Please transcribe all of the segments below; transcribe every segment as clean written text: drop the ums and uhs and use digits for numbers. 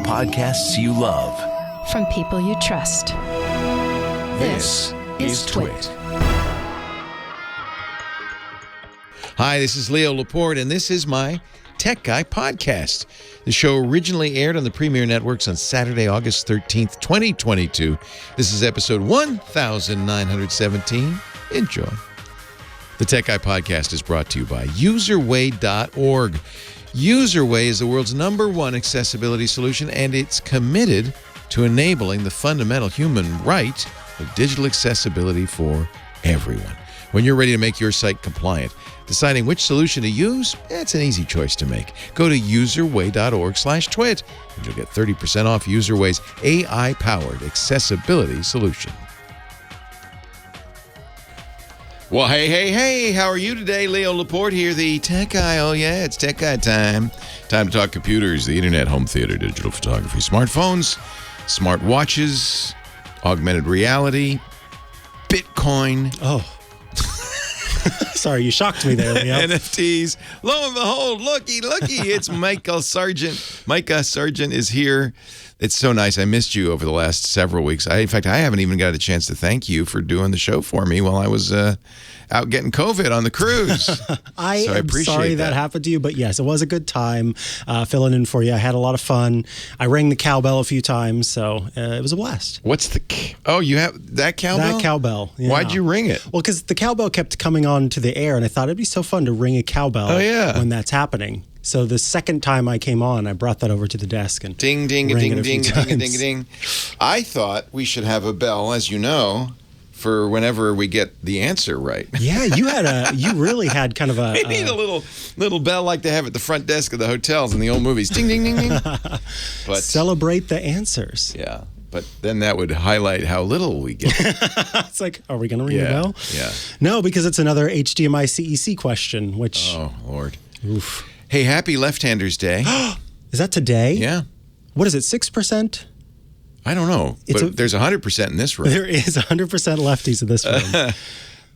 podcasts you love. From people you trust. This is Twit. Hi, this is Leo Laporte, and this is my Tech Guy podcast. The show originally aired on the Premier Networks on Saturday, August 13th, 2022. This is episode 1917. Enjoy. The Tech Guy podcast is brought to you by UserWay.org. UserWay is the world's #1 accessibility solution, and it's committed to enabling the fundamental human right of digital accessibility for everyone. When you're ready to make your site compliant, deciding which solution to use, it's an easy choice to make. Go to userway.org/twit, and you'll get 30% off UserWay's AI-powered accessibility solution. Well, hey, how are you today? Leo Laporte here, the Tech Guy. Oh, yeah, it's Tech Guy time. Time to talk computers, the internet, home theater, digital photography, smartphones, smart watches, augmented reality, Bitcoin. Oh. Sorry, you shocked me there, Leo. NFTs. Lo and behold, looky, it's Micah Sargent. Micah Sargent is here. It's so nice. I missed you over the last several weeks. In fact, I haven't even got a chance to thank you for doing the show for me while I was out getting COVID on the cruise. I am sorry that happened to you, but yes, it was a good time filling in for you. I had a lot of fun. I rang the cowbell a few times, so it was a blast. What's the... Oh, you have that cowbell? That cowbell, yeah. Why'd you ring it? Well, because the cowbell kept coming on to the air, and I thought it'd be so fun to ring a cowbell when that's happening. So the second time I came on, I brought that over to the desk and ding, ding, ding, ding, ding, ding, ding. I thought we should have a bell, as you know, for whenever we get the answer right. Yeah, you really had kind of a... We need a little bell like they have at the front desk of the hotels in the old movies. Ding, ding, ding, ding. But celebrate the answers. Yeah, but then that would highlight how little we get. It's like, are we going to ring the bell? Yeah. No, because it's another HDMI CEC question, which... Oh, Lord. Oof. Hey, happy Left-Handers Day. Is that today? Yeah. What is it, 6%? I don't know, but there's 100% in this room. There is 100% lefties in this room.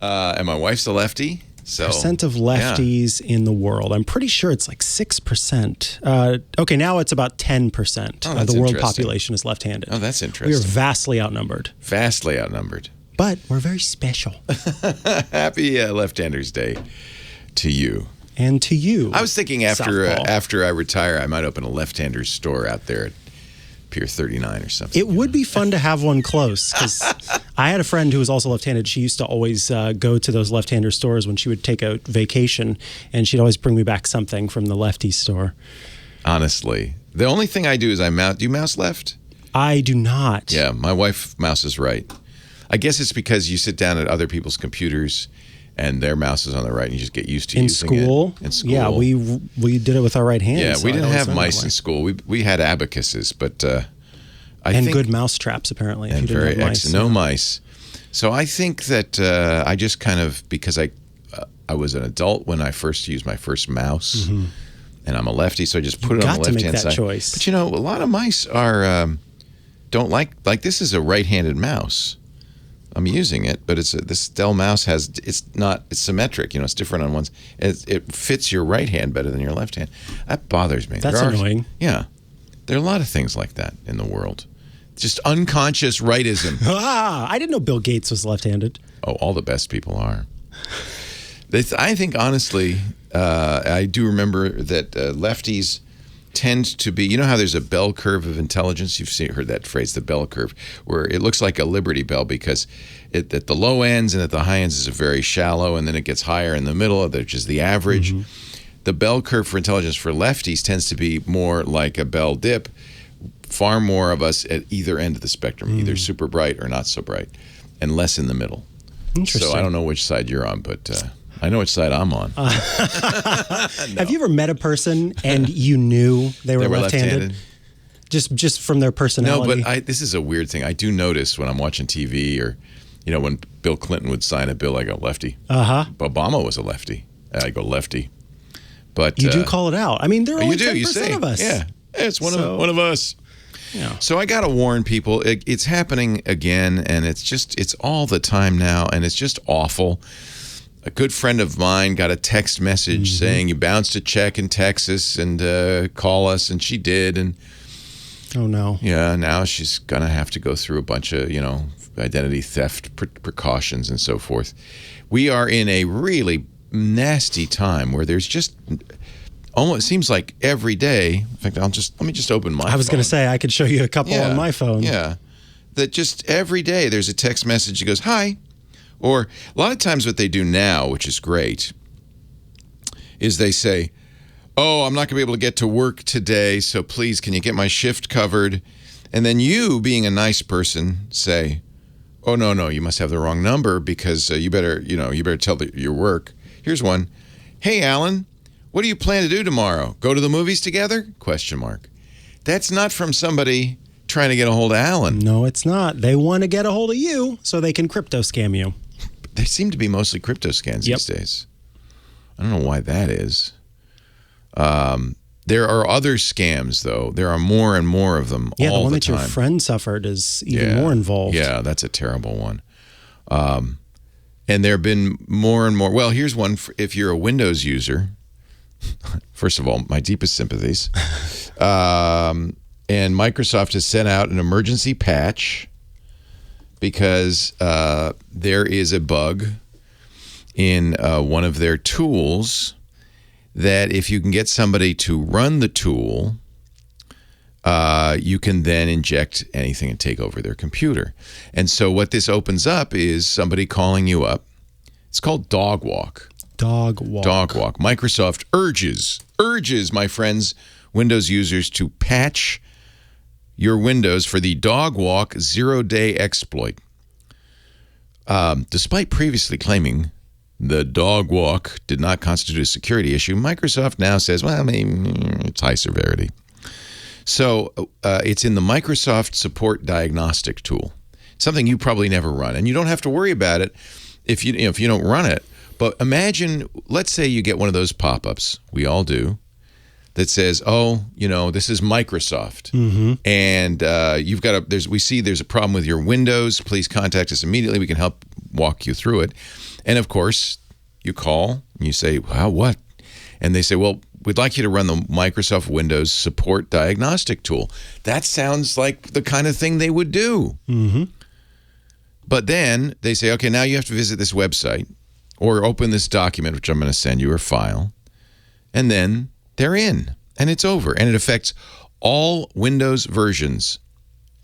And my wife's a lefty. So, percent of lefties in the world. I'm pretty sure it's like 6%. Okay, now it's about 10% of the world population is left-handed. Oh, that's interesting. We are vastly outnumbered. Vastly outnumbered. But we're very special. Happy Left-Handers Day to you. And to you. I was thinking after I retire, I might open a left-handers store out there at Pier 39 or something. It would be fun to have one close, because I had a friend who was also left-handed. She used to always go to those left-hander stores when she would take a vacation, and she'd always bring me back something from the lefty store. Honestly. The only thing I do is I mouse. Do you mouse left? I do not. Yeah, my wife mouses right. I guess it's because you sit down at other people's computers and their mouse is on the right, and you just get used to using it. In school? Yeah, we did it with our right hand. Yeah, so we didn't have mice in school. We had abacuses, but I think... good mouse traps, apparently. And very excellent. No mice. So I think that I just kind of, because I was an adult when I first used my first mouse, and I'm a lefty, so I just put it on the left-hand side. Choice. But, you know, a lot of mice are don't like this is a right-handed mouse. I'm using it, but this Dell mouse it's symmetric. You know, it's different on ones. It fits your right hand better than your left hand. That bothers me. That's annoying. Yeah, there are a lot of things like that in the world. Just unconscious rightism. I didn't know Bill Gates was left-handed. Oh, all the best people are. I think honestly, I do remember that lefties tend to be, you know how there's a bell curve of intelligence? You've heard that phrase, the bell curve, where it looks like a Liberty Bell because at the low ends and at the high ends is very shallow, and then it gets higher in the middle, which is the average. The bell curve for intelligence for lefties tends to be more like a bell dip, far more of us at either end of the spectrum, either super bright or not so bright, and less in the middle. Interesting. So I don't know which side you're on, but... I know which side I'm on. No. Have you ever met a person and you knew they were left-handed? Just from their personality? No, but this is a weird thing. I do notice when I'm watching TV or, you know, when Bill Clinton would sign a bill, I go lefty. Obama was a lefty. I go lefty. But you do call it out. I mean, there are only 10% of us. Yeah, it's one of us. Yeah. So I got to warn people, it's happening again, and it's all the time now, and it's just awful. A good friend of mine got a text message saying you bounced a check in Texas and call us, and she did. And Oh, no. Yeah, now she's going to have to go through a bunch of, identity theft precautions and so forth. We are in a really nasty time where there's just almost seems like every day. In fact, let me just open my phone. I was going to say I could show you a couple on my phone. Yeah. That just every day there's a text message that goes, "Hi." Or a lot of times what they do now, which is great, is they say, "Oh, I'm not going to be able to get to work today, so please can you get my shift covered?" And then you, being a nice person, say, "Oh, no, you must have the wrong number because you better tell your work." Here's one. "Hey, Alan, what do you plan to do tomorrow? Go to the movies together? ? That's not from somebody trying to get a hold of Alan. No, it's not. They want to get a hold of you so they can crypto scam you. They seem to be mostly crypto scams these days. I don't know why that is. There are other scams, though. There are more and more of them all the time. Yeah, the one that your friend suffered is even more involved. Yeah, that's a terrible one. And there have been more and more. Well, here's one. If you're a Windows user, first of all, my deepest sympathies. And Microsoft has sent out an emergency patch because there is a bug in one of their tools that if you can get somebody to run the tool, you can then inject anything and take over their computer. And so what this opens up is somebody calling you up. It's called DogWalk. DogWalk. Microsoft urges, my friends, Windows users to patch your Windows for the DogWalk zero-day exploit. Despite previously claiming the DogWalk did not constitute a security issue, Microsoft now says, well, I mean, it's high severity. So it's in the Microsoft Support Diagnostic tool, something you probably never run, and you don't have to worry about it if you don't run it. But imagine, let's say you get one of those pop-ups, we all do, that says, "Oh, this is Microsoft, and we see there's a problem with your Windows. Please contact us immediately. We can help walk you through it." And of course, you call and you say, "Wow, what?" And they say, "Well, we'd like you to run the Microsoft Windows Support Diagnostic tool." That sounds like the kind of thing they would do. But then they say, "Okay, now you have to visit this website or open this document, which I'm going to send you, or file," and then they're in, and it's over, and it affects all Windows versions.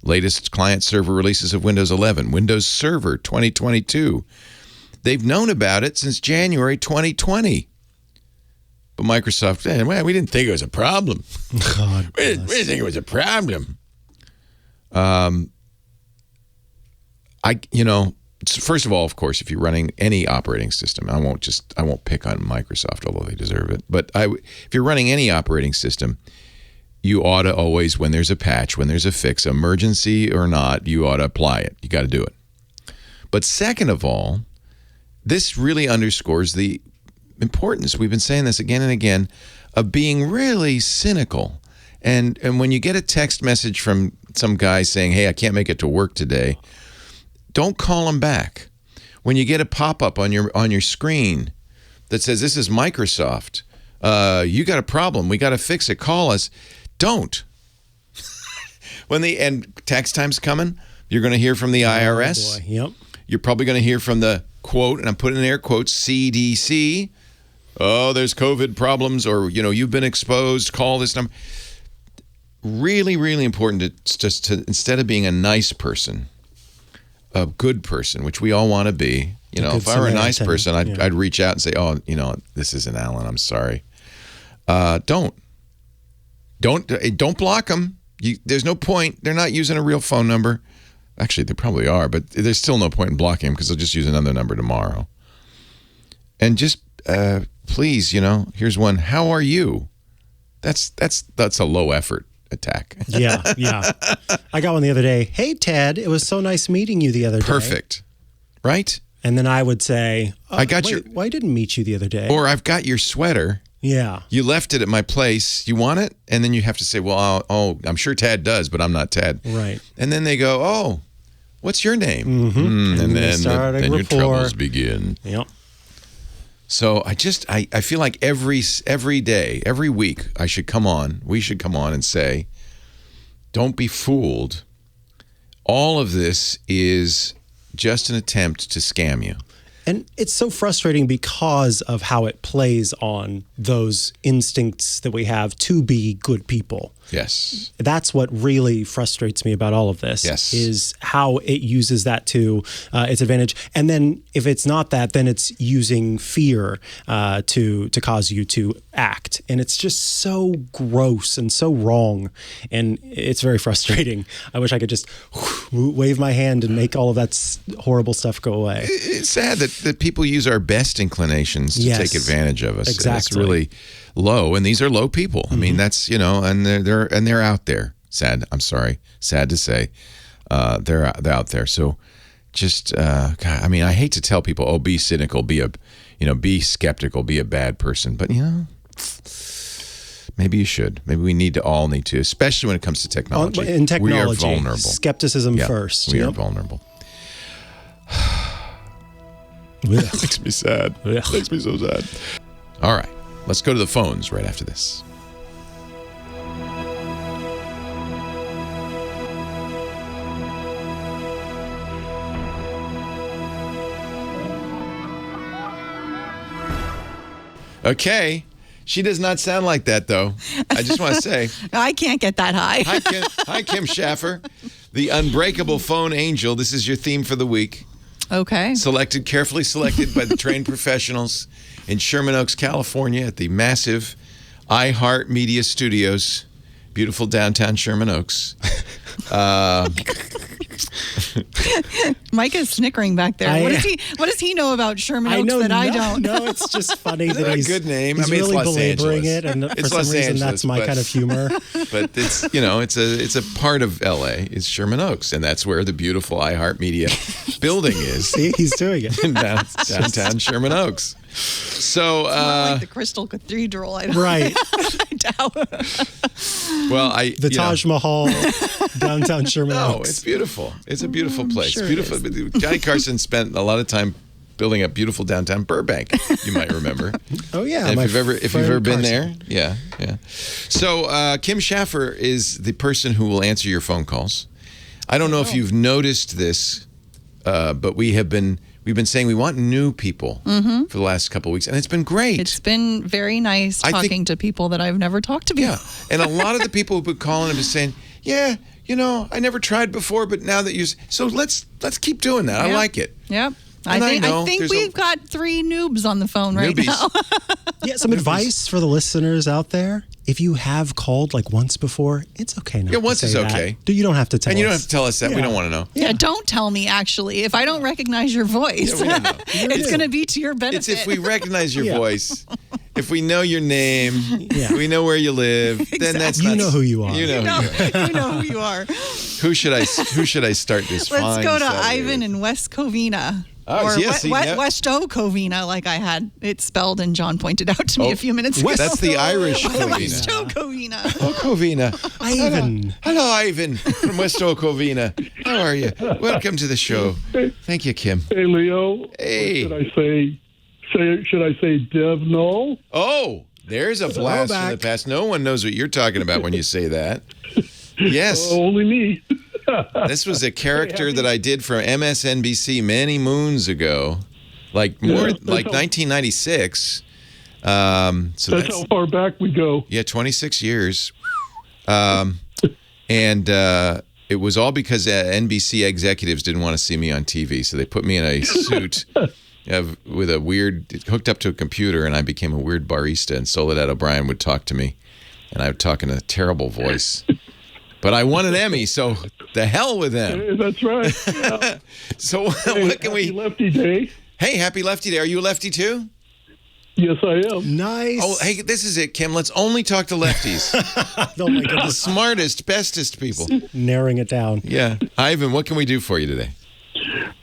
Latest client-server releases of Windows 11, Windows Server 2022. They've known about it since January 2020. But Microsoft, we didn't think it was a problem. God, we didn't think it was a problem. First of all, of course, if you're running any operating system, I won't pick on Microsoft, although they deserve it. But if you're running any operating system, you ought to always, when there's a patch, when there's a fix, emergency or not, you ought to apply it. You got to do it. But second of all, this really underscores the importance, we've been saying this again and again, of being really cynical. And when you get a text message from some guy saying, "Hey, I can't make it to work today," don't call him back. When you get a pop-up on your screen that says, "This is Microsoft, you got a problem, we got to fix it, call us," don't. And tax time's coming, you're going to hear from the IRS. Oh boy. Yep. You're probably going to hear from the, quote, and I'm putting in air quotes, CDC. "Oh, there's COVID problems," or, "You've been exposed, call this number." Really, really important to instead of being a nice person, a good person, which we all want to be. If I were a nice person, I'd reach out and say, "Oh, this isn't Alan. I'm sorry." Don't block them. There's no point. They're not using a real phone number. Actually, they probably are, but there's still no point in blocking them because they'll just use another number tomorrow. And just please, here's one. "How are you?" That's a low effort attack. Yeah. I got one the other day. "Hey, Ted, it was so nice meeting you the other day." Perfect. Right? And then I would say, "I got why I didn't meet you the other day?" Or, "I've got your sweater. Yeah. You left it at my place. You want it?" And then you have to say, "Well, I'm sure Tad does, but I'm not Tad." Right. And then they go, "Oh, what's your name?" And then your troubles begin. Yep. So I feel like every day, every week, we should come on and say, don't be fooled. All of this is just an attempt to scam you. And it's so frustrating because of how it plays on those instincts that we have to be good people. Yes. That's what really frustrates me about all of this. Yes. Is how it uses that to its advantage. And then if it's not that, then it's using fear to cause you to act. And it's just so gross and so wrong. And it's very frustrating. I wish I could just wave my hand and make all of that horrible stuff go away. It's sad that people use our best inclinations to take advantage of us. Exactly. It's really low, and these are low people. I mean, that's, and they're out there. Sad to say, they're out there. So just God, I mean, I hate to tell people, oh, be cynical, be skeptical, be a bad person, but maybe you should. Maybe we all need to, especially when it comes to technology. In technology, we are vulnerable. Skepticism first. We are vulnerable. Makes me sad. Makes me so sad. All right, let's go to the phones right after this. Okay. She does not sound like that, though. I just want to say. I can't get that high. Hi, Kim Schaffer, the unbreakable phone angel. This is your theme for the week. Okay. Carefully selected by the trained professionals in Sherman Oaks, California at the massive iHeart Media Studios, beautiful downtown Sherman Oaks. Mike is snickering back there. What does he know about Sherman Oaks that I don't? No, it's just funny that he's a good name. He's really it's Los belaboring Angeles. it, and It's for some Los reason Angeles, that's my kind of humor. But it's it's a part of LA. It's Sherman Oaks, and that's where the beautiful iHeartMedia building is. See, he's doing it. Downtown Sherman Oaks. So it's not like the Crystal Cathedral. Right. I doubt. Well, the Taj Mahal, downtown Sherman Oaks. No, it's beautiful. It's a beautiful place. Sure beautiful. Johnny Carson spent a lot of time building up beautiful downtown Burbank. You might remember. Oh yeah. And if you've ever been Carson. there, yeah. So Kim Schaffer is the person who will answer your phone calls. I don't know if you've noticed this, but we've been saying we want new people for the last couple of weeks, and it's been great. It's been very nice talking to people that I've never talked to before. Yeah, and a lot of the people who've been calling have been saying, yeah, I never tried before, but now that so let's keep doing that. Yep. I like it. Yep. And I think we've got 3 noobs on the phone right now. Yeah, some advice for the listeners out there. If you have called like once before, it's okay now. Yeah, once is okay. You don't have to tell us. And you don't have to tell us that. Yeah. We don't want to know. Yeah, don't tell me, actually. If I don't recognize your voice, we don't know. it's going to be to your benefit. It's if we recognize your voice, if we know your name, we know where you live, then that's You know who you are. You know who you are. Who should I start this fine Let's go to Saturday Ivan in West Covina. Oh, or yes, Westo Covina, like I had it spelled and John pointed out to me a few minutes ago. That's the Irish Covina. Westo Covina. Oh, Covina. Ivan. Hello, Ivan from Westo Covina. How are you? Welcome to the show. Thank you, Kim. Hey, Leo. Hey. Should I say Dev Null? Oh, there's a blast from the past. No one knows what you're talking about when you say that. Yes. Only me. This was a character that I did for MSNBC many moons ago, like 1996. So that's how far back we go. Yeah, 26 years. And it was all because NBC executives didn't want to see me on TV, so they put me in a suit with hooked up to a computer, and I became a weird barista, and Soledad O'Brien would talk to me, and I would talk in a terrible voice. But I won an Emmy, so the hell with them. That's right. Yeah. So what can we... Happy Lefty Day. Hey, happy Lefty Day. Are you a lefty too? Yes, I am. Nice. Oh, hey, this is it, Kim. Let's only talk to lefties. Oh, my The goodness. smartest, bestest people. Narrowing it down. Yeah. Ivan, what can we do for you today?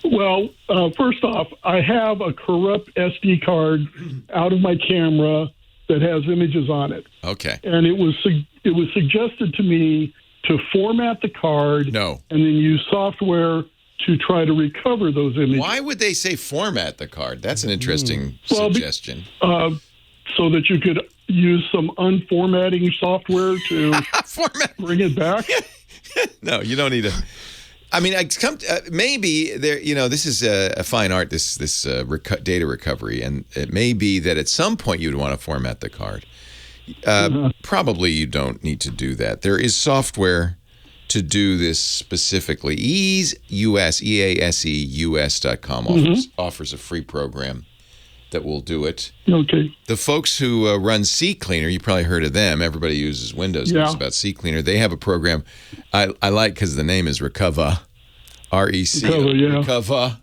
Well, first off, I have a corrupt SD card out of my camera that has images on it. Okay. And it was suggested to me to format the card and then use software to try to recover those images. Why would they say format the card? That's an interesting suggestion. So that you could use some unformatting software to bring it back. No, you don't need to. I mean, maybe there. This is a fine art. This data recovery, and it may be that at some point you'd want to format the card. Probably you don't need to do that. There is software to do this specifically. EaseUS, EaseUS.com offers a free program that will do it. Okay. The folks who run CCleaner, you probably heard of them. Everybody uses Windows knows about CCleaner. They have a program I like because the name is Recover, REC. Recover.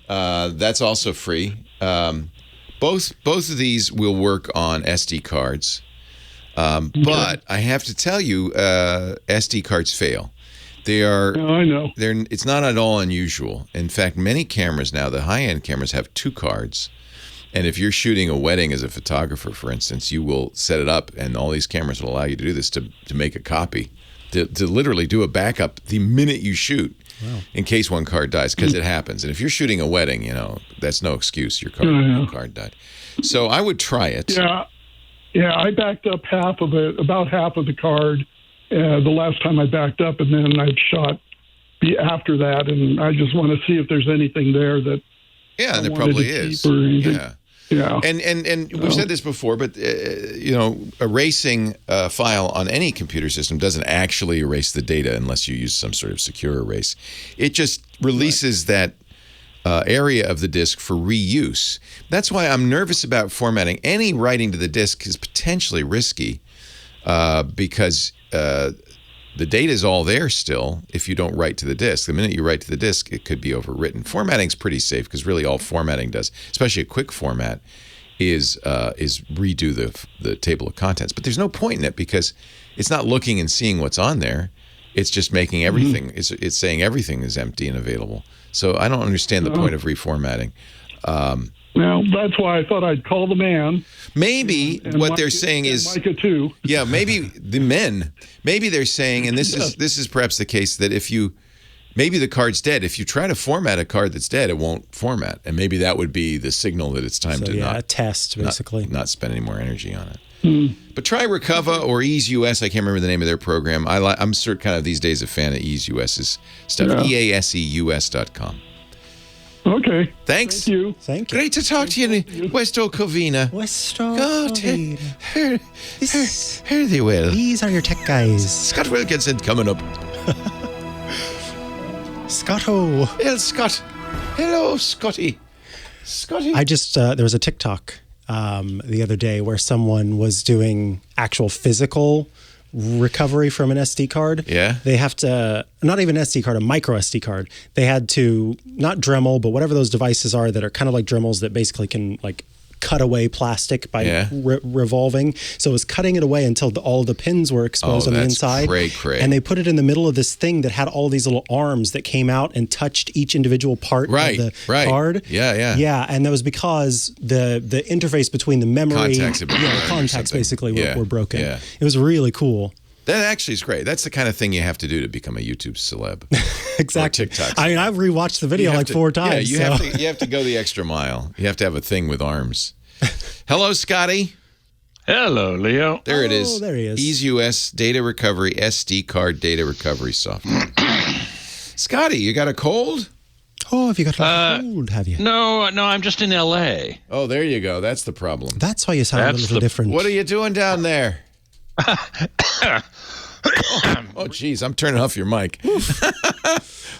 That's also free. Both of these will work on SD cards. But I have to tell you, SD cards fail. They are. Oh, I know. It's not at all unusual. In fact, many cameras now, the high-end cameras, have 2 cards. And if you're shooting a wedding as a photographer, for instance, you will set it up, and all these cameras will allow you to do this, to make a copy, to literally do a backup the minute you shoot, in case one card dies, because it happens. And if you're shooting a wedding, that's no excuse. Your card died. So I would try it. Yeah, I backed up about half of the card the last time I backed up, and then I've shot after that, and I just want to see if there's anything there that there probably is. Yeah. And we've said this before, but erasing a file on any computer system doesn't actually erase the data unless you use some sort of secure erase. It just releases that area of the disk for reuse. That's why I'm nervous about formatting. Any writing to the disk is potentially risky because the data is all there still if you don't write to the disk. The minute you write to the disk, it could be overwritten. Formatting's pretty safe because really all formatting does, especially a quick format, is redo the table of contents. But there's no point in it because it's not looking and seeing what's on there. It's just making everything. It's saying everything is empty and available. So I don't understand the point of reformatting. Well, that's why I thought I'd call the man. Maybe what they're saying is Micah too. Yeah, maybe the men. Maybe they're saying, and this is perhaps the case, that maybe the card's dead. If you try to format a card that's dead, it won't format, and maybe that would be the signal that it's time to a test basically, not spend any more energy on it. But try Recover or EaseUS. I can't remember the name of their program. I'm sort of kind of these days a fan of EaseUS's stuff. EaseUS.com. Okay. Thanks. Thank you. Thank you. Great to talk to you, Westo Covina. God, here they will. These are your tech guys. Scott Wilkinson coming up. Scotto. Hey, Scott. Hello, Scotty. I just, there was a TikTok the other day where someone was doing actual physical recovery from an SD card. Yeah. They have to, not even an SD card, a micro SD card. They had to, not Dremel, but whatever those devices are that are kind of like Dremels that basically can like cut away plastic by revolving. So it was cutting it away until all the pins were exposed on the inside. Cray. And they put it in the middle of this thing that had all these little arms that came out and touched each individual part of the card. Yeah, and that was because the interface between the memory, contacts basically were broken. Yeah. It was really cool. That actually is great. That's the kind of thing you have to do to become a YouTube celeb. Exactly. Or TikTok. I mean, I've rewatched the video like 4 times. Yeah, you have to go the extra mile. You have to have a thing with arms. Hello, Scotty. Hello, Leo. There it is. There he is. EaseUS data recovery, SD card data recovery software. Scotty, you got a cold? Oh, have you got a cold, have you? No, I'm just in L.A. Oh, there you go. That's the problem. That's why you sound a little different. What are you doing down there? Oh, geez, I'm turning off your mic.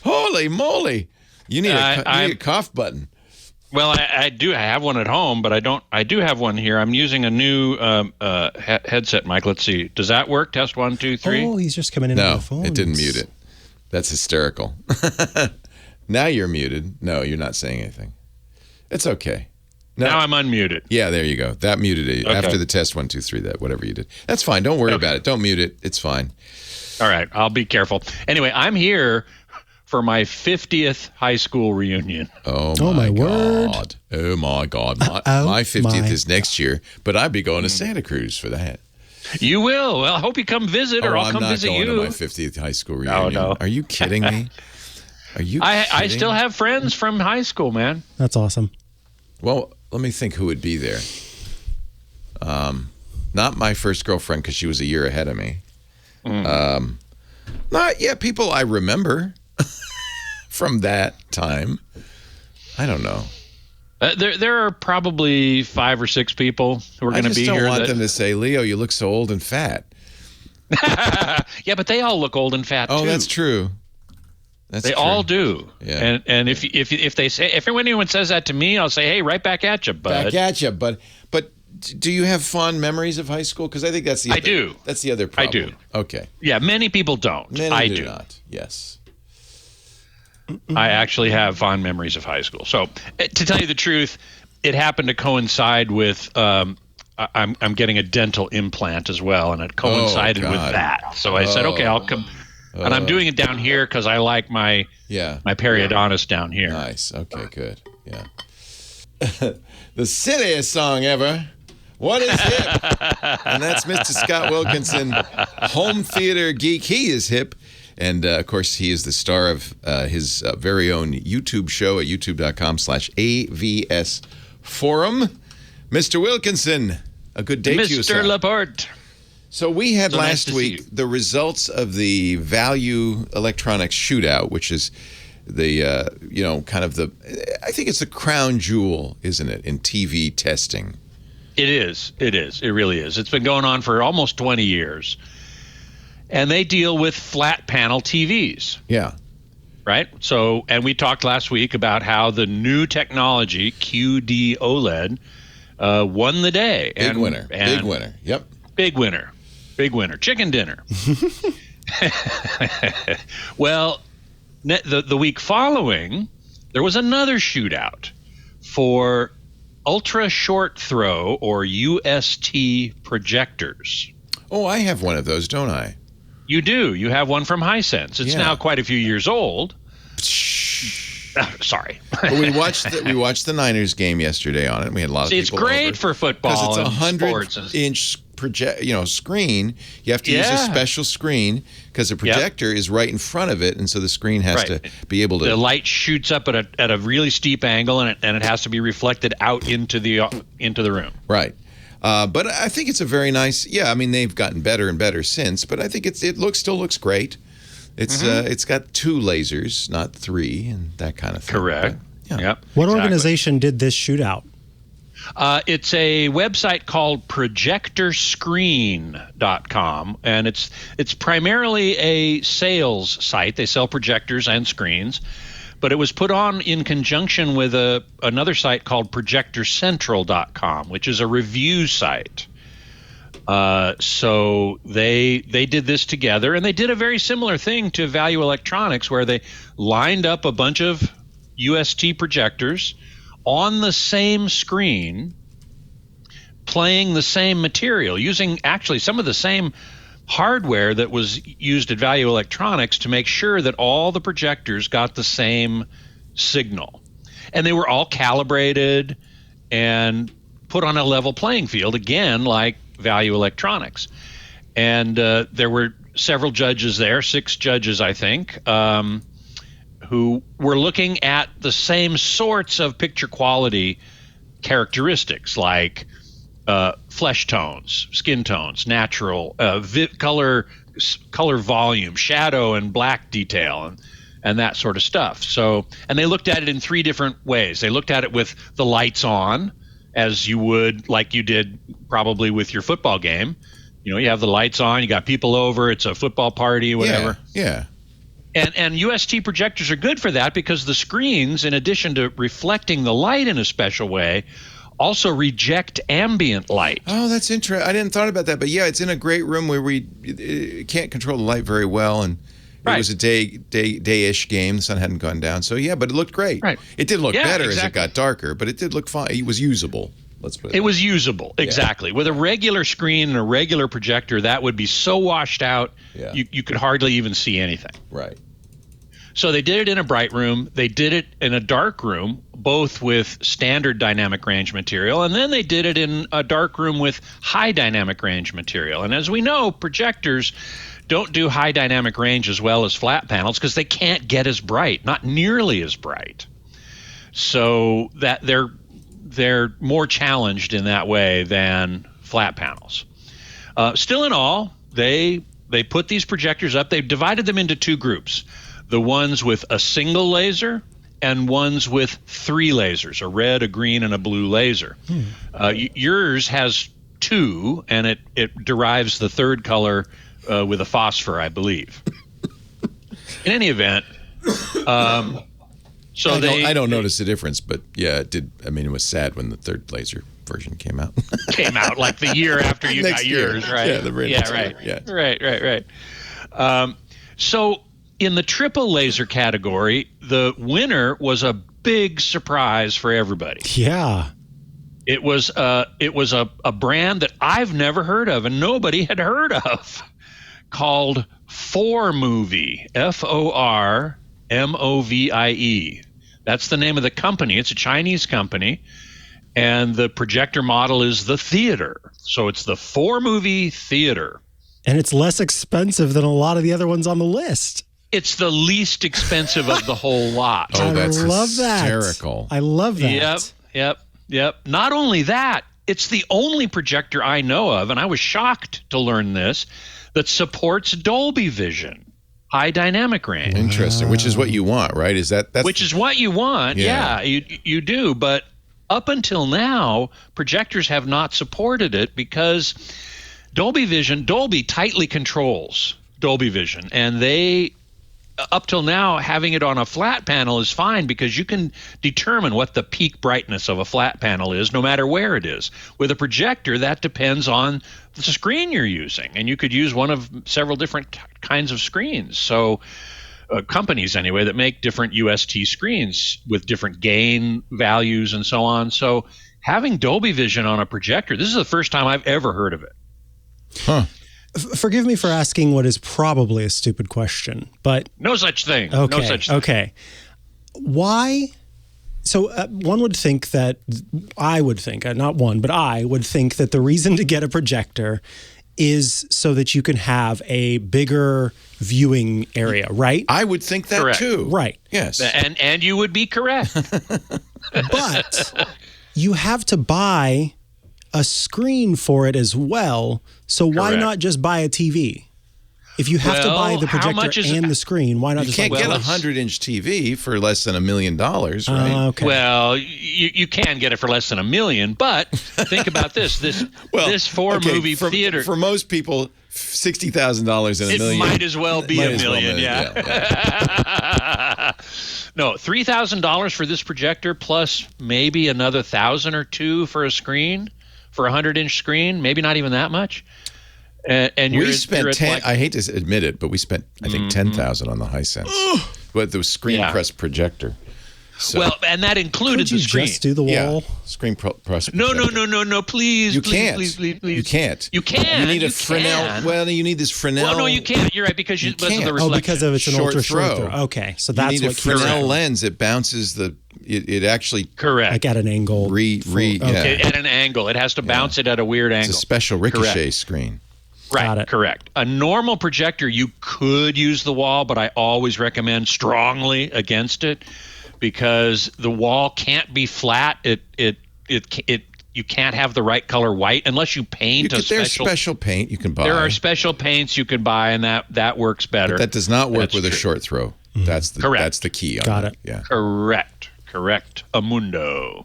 Holy moly. You need a cough button. Well, I do. I have one at home, but I don't. I do have one here. I'm using a new headset mic. Let's see. Does that work? Test 1, 2, 3. Oh, he's just coming in on the phone. No, it didn't mute it. That's hysterical. Now you're muted. No, you're not saying anything. It's okay. Now I'm unmuted. Yeah, there you go. That muted it. Okay. After the test 1, 2, 3, that whatever you did. That's fine. Don't worry about it. Don't mute it. It's fine. All right. I'll be careful. Anyway, I'm here for my 50th high school reunion. Oh my God. Oh my God. My 50th is next year, but I'd be going to Santa Cruz for that. You will. Well, I hope you come visit, or I'll come visit you. I'm not going to my 50th high school reunion. No. Are you kidding me? Are you kidding? I still have friends from high school, man. That's awesome. Well, let me think who would be there. Not my first girlfriend, because she was a year ahead of me. Not yet. People I remember from that time. I don't know. There are probably 5 or 6 people who are going to be here. I just don't want them to say, Leo, you look so old and fat. Yeah, but they all look old and fat, too. Oh, that's true. They all do. Yeah. And if they say, if anyone says that to me, I'll say, hey, right back at you, bud. Back at you, but do you have fond memories of high school? Because I think that's the other, do. That's the other problem. I do. Okay. Yeah, many people don't. Many do not. Yes. I actually have fond memories of high school. So, to tell you the truth, it happened to coincide with I'm getting a dental implant as well, and it coincided with that. So I said, okay, I'll come. And I'm doing it down here because I like my periodontist down here. Nice. Okay, good. Yeah. The silliest song ever. What is hip? And that's Mr. Scott Wilkinson, home theater geek. He is hip. And, of course, he is the star of his very own YouTube show at youtube.com/AVS Forum. Mr. Wilkinson, a good day to you, sir. Mr. Laporte. So we had Nice last week the results of the Value Electronics Shootout, which is the, kind of the, I think it's the crown jewel, isn't it, in TV testing? It is. It is. It really is. It's been going on for almost 20 years. And they deal with flat panel TVs. Yeah. Right? So, and we talked last week about how the new technology, QD OLED, won the day. Big winner. Big winner. Yep. Big winner. Big winner. Chicken dinner. Well, the week following, there was another shootout for ultra short throw, or UST projectors. Oh, I have one of those, don't I? You do. You have one from Hisense. It's now quite a few years old. Sorry. But we watched the Niners game yesterday on it. We had a lot of people. It's great for football because it's a and 100-inch screen. You have to use a special screen because the projector is right in front of it, and so the screen has to be able to. The light shoots up at a really steep angle, and it has to be reflected out into the room. Right. But I think it's a very nice. Yeah, I mean they've gotten better and better since, but I think it still looks great. It's it's got 2 lasers, not 3, and that kind of thing. Correct. But, Yep. What organization did this shootout? It's a website called projectorscreen.com, and it's primarily a sales site. They sell projectors and screens, but it was put on in conjunction with another site called projectorcentral.com, which is a review site. So they did this together, and they did a very similar thing to Value Electronics, where they lined up a bunch of UST projectors on the same screen, playing the same material, using actually some of the same hardware that was used at Value Electronics to make sure that all the projectors got the same signal. And they were all calibrated and put on a level playing field, again, like Value Electronics. And there were several judges there, 6 judges, I think, who were looking at the same sorts of picture quality characteristics, like flesh tones, skin tones, natural, color volume, shadow and black detail, and that sort of stuff. So, and they looked at it in 3 different ways. They looked at it with the lights on, as you would, like you did probably with your football game. You have the lights on, you got people over, it's a football party, whatever. Yeah. And UST projectors are good for that because the screens, in addition to reflecting the light in a special way, also reject ambient light. Oh, that's interesting. I didn't thought about that, but yeah, it's in a great room where we can't control the light very well, and it was a day-ish game. The sun hadn't gone down, so yeah, but it looked great. Right. It did look better as it got darker, but it did look fine. It was usable. Let's put it. It was usable, exactly. With a regular screen and a regular projector, that would be so washed out, you could hardly even see anything. Right. So they did it in a bright room. They did it in a dark room, both with standard dynamic range material, and then they did it in a dark room with high dynamic range material. And as we know, projectors don't do high dynamic range as well as flat panels because they can't get as bright, not nearly as bright. So that they're more challenged in that way than flat panels. Still in all, they they put these projectors up. They've divided them into two groups: the ones with a single laser and ones with three lasers, a red, a green, and a blue laser. Yours has two, and it derives the third color with a phosphor, I believe. In any event, so I don't notice the difference, but yeah, it did. I mean, it was sad when the third laser version came out. Came out like the year after you got yours, right? Yeah, the very next right. year. Yeah. Right. So in the triple laser category, the winner was a big surprise for everybody. Yeah. It was a brand that I've never heard of and nobody had heard of, called Formovie, Formovie. That's the name of the company. It's a Chinese company, and the projector model is the Theater. So it's the Formovie Theater. And it's less expensive than a lot of the other ones on the list. It's the least expensive of the whole lot. Oh, that's I love hysterical. That. I love that. Yep. Not only that, it's the only projector I know of, and I was shocked to learn this, that supports Dolby Vision, high dynamic range. Interesting, which is what you want, right? Which is what you want, yeah you do. But up until now, projectors have not supported it because Dolby tightly controls Dolby Vision, and they, up till now, having it on a flat panel is fine because you can determine what the peak brightness of a flat panel is no matter where it is. With a projector, that depends on the screen you're using, and you could use one of several different kinds of screens. So companies, anyway, that make different UST screens with different gain values and so on. So having Dolby Vision on a projector, this is the first time I've ever heard of it. Huh. Forgive me for asking what is probably a stupid question, but no such thing. Okay, no such thing. Okay. Why? So one would think that I would think that the reason to get a projector is so that you can have a bigger viewing area, right? I would think that Correct. too. Right. Yes. And you would be correct. But you have to buy a screen for it as well. So why Correct. not just buy a TV? If you have to buy the how much projector is and it? the screen, why not You just can't buy get a both? 100-inch TV for less than $1 million, right? Okay. Well, you can get it for less than $1 million, but think about this Formovie Theater. For most people, $60,000 and $1 It million. might as well be might $1 as well million, be, yeah. No, $3,000 for this projector plus maybe another $1,000 or $2,000 for a screen, for a 100-inch screen, maybe not even that much. And We spent 10. I hate to admit it, but we spent I think $10,000 on the Hisense, but the screen press projector. So, well, and that included Could you the screen. just do the wall? screen press. No, projector. please. You please, can't. Please. You can't. You can. You need a you Fresnel. can. Well, you need this Fresnel. Well, no, you can't. You're right because because of the can't. reflection. Because of it's an Short ultra short throw. throw. Okay, so that's you need what a keeps Fresnel it lens. It bounces the. It actually Correct. like at an angle. At an angle. It has to bounce it at a weird angle. It's a special ricochet Correct. screen. Right, Got it. correct. A normal projector, you could use the wall, but I always recommend strongly against it because the wall can't be flat. You can't have the right color white unless you paint a special. There's special paint you can buy. There are special paints you can buy, and that works better. But that does not work That's with a true. short throw. Mm-hmm. Correct. That's the key. On Got that. it. Yeah. Correct. Amundo.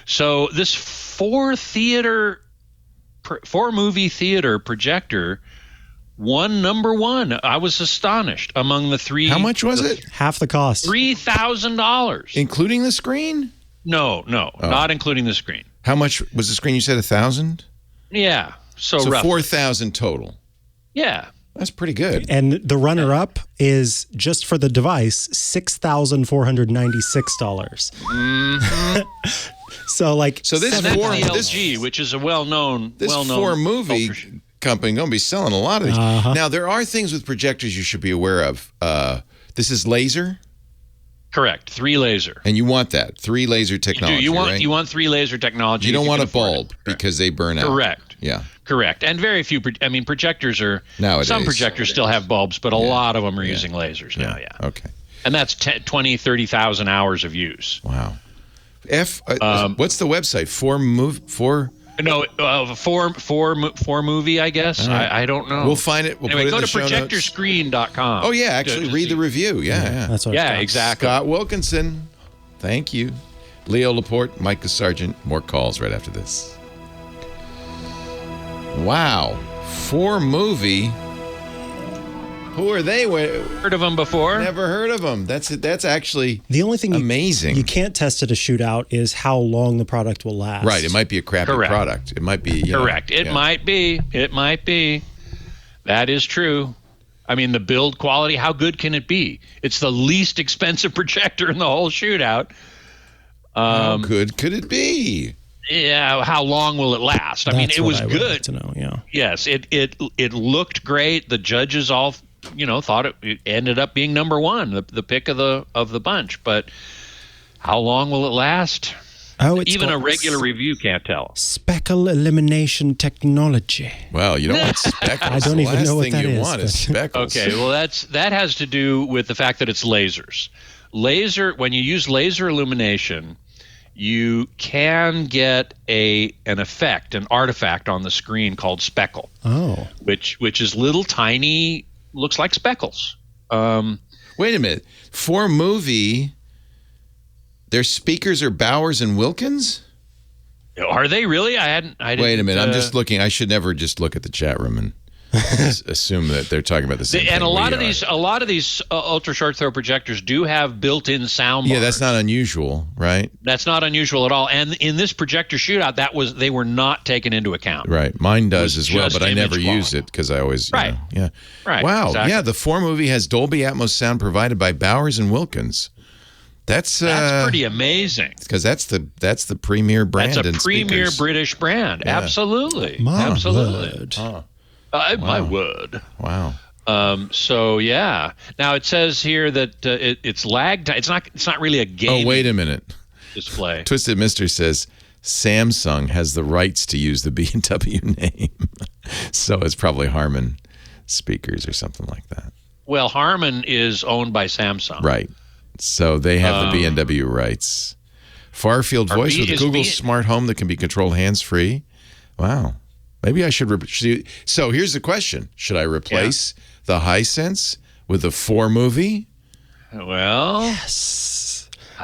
So this Formovie Theater projector won number one. I was astonished among the three. How much was it? Half the cost. $3,000. Including the screen? No, not including the screen. How much was the screen? You said 1,000. Yeah, so So roughly. 4,000 total. Yeah. That's pretty good. And the runner-up is just for the device $6,496. So this And that's for the this LG, which is a well-known Formovie company going to be selling a lot of these. Now there are things with projectors you should be aware of. This is laser, Correct. 3 laser. and you want that 3 laser technology. You right? want 3 laser technology. You don't if want a can afford bulb it. because they burn out. Correct. Yeah. Correct. And very few. Projectors are Nowadays. Some projectors still have bulbs, but a lot of them are using lasers now. Yeah. Okay. And that's 20, 30,000 hours of use. Wow. What's the website? No, Formovie, I guess. Right. I don't know. We'll find it. We'll anyway, put it go in the to show notes. projectorscreen.com. Oh, yeah. Actually, read the review. Yeah. That's what Yeah, exactly. Scott Wilkinson. Thank you. Leo Laporte, Micah Sargent. More calls right after this. Wow. Formovie. Who are they? Heard of them before? Never heard of them. That's actually The only thing amazing. you can't test at a shootout is how long the product will last. Right. It might be a crappy Correct. product. It might be. Correct. It might be. It might be. That is true. I mean, the build quality, how good can it be? It's the least expensive projector in the whole shootout. How good could it be? Yeah, how long will it last? I mean, That's it was what I would like good. to know, yeah. Yes, it looked great. The judges all, thought it ended up being number one, the pick of the bunch. But how long will it last? Oh, it's Even a got regular review can't tell. speckle elimination technology. Well, you don't want speckles. I don't The even last know what thing that you is, want is but- speckles. Okay, well that has to do with the fact that it's lasers. When you use laser illumination, you can get an effect, an artifact on the screen called speckle. Oh. Which is little tiny, looks like speckles. Wait a minute. Formovie, their speakers are Bowers and Wilkins? Are they really? I didn't. Wait a minute. I'm just looking. I should never just look at the chat room and assume that they're talking about the same thing. And a we lot are. of these ultra short throw projectors do have built-in sound bars. Yeah, that's not unusual, right? That's not unusual at all. And in this projector shootout, they were not taken into account. Right. Mine does was as well, just but I never image use quality. it because I always, Right. Yeah. Right, Wow. exactly. Yeah, the Formovie has Dolby Atmos sound provided by Bowers and Wilkins. That's pretty amazing. because that's the premier brand. That's a in premier speakers. British brand. Yeah. Absolutely. My Absolutely. word. My word. Wow. So yeah. Now it says here that it's lag time. It's not really a game. Oh, wait a minute. Display. Twisted Mister says Samsung has the rights to use the B&W name, so it's probably Harman speakers or something like that. Well, Harman is owned by Samsung. Right. So they have the B&W rights. Far-field voice with Google Smart Home that can be controlled hands-free. Wow. Maybe I should. So here's the question: should I replace the Hisense with the Formovie? Well,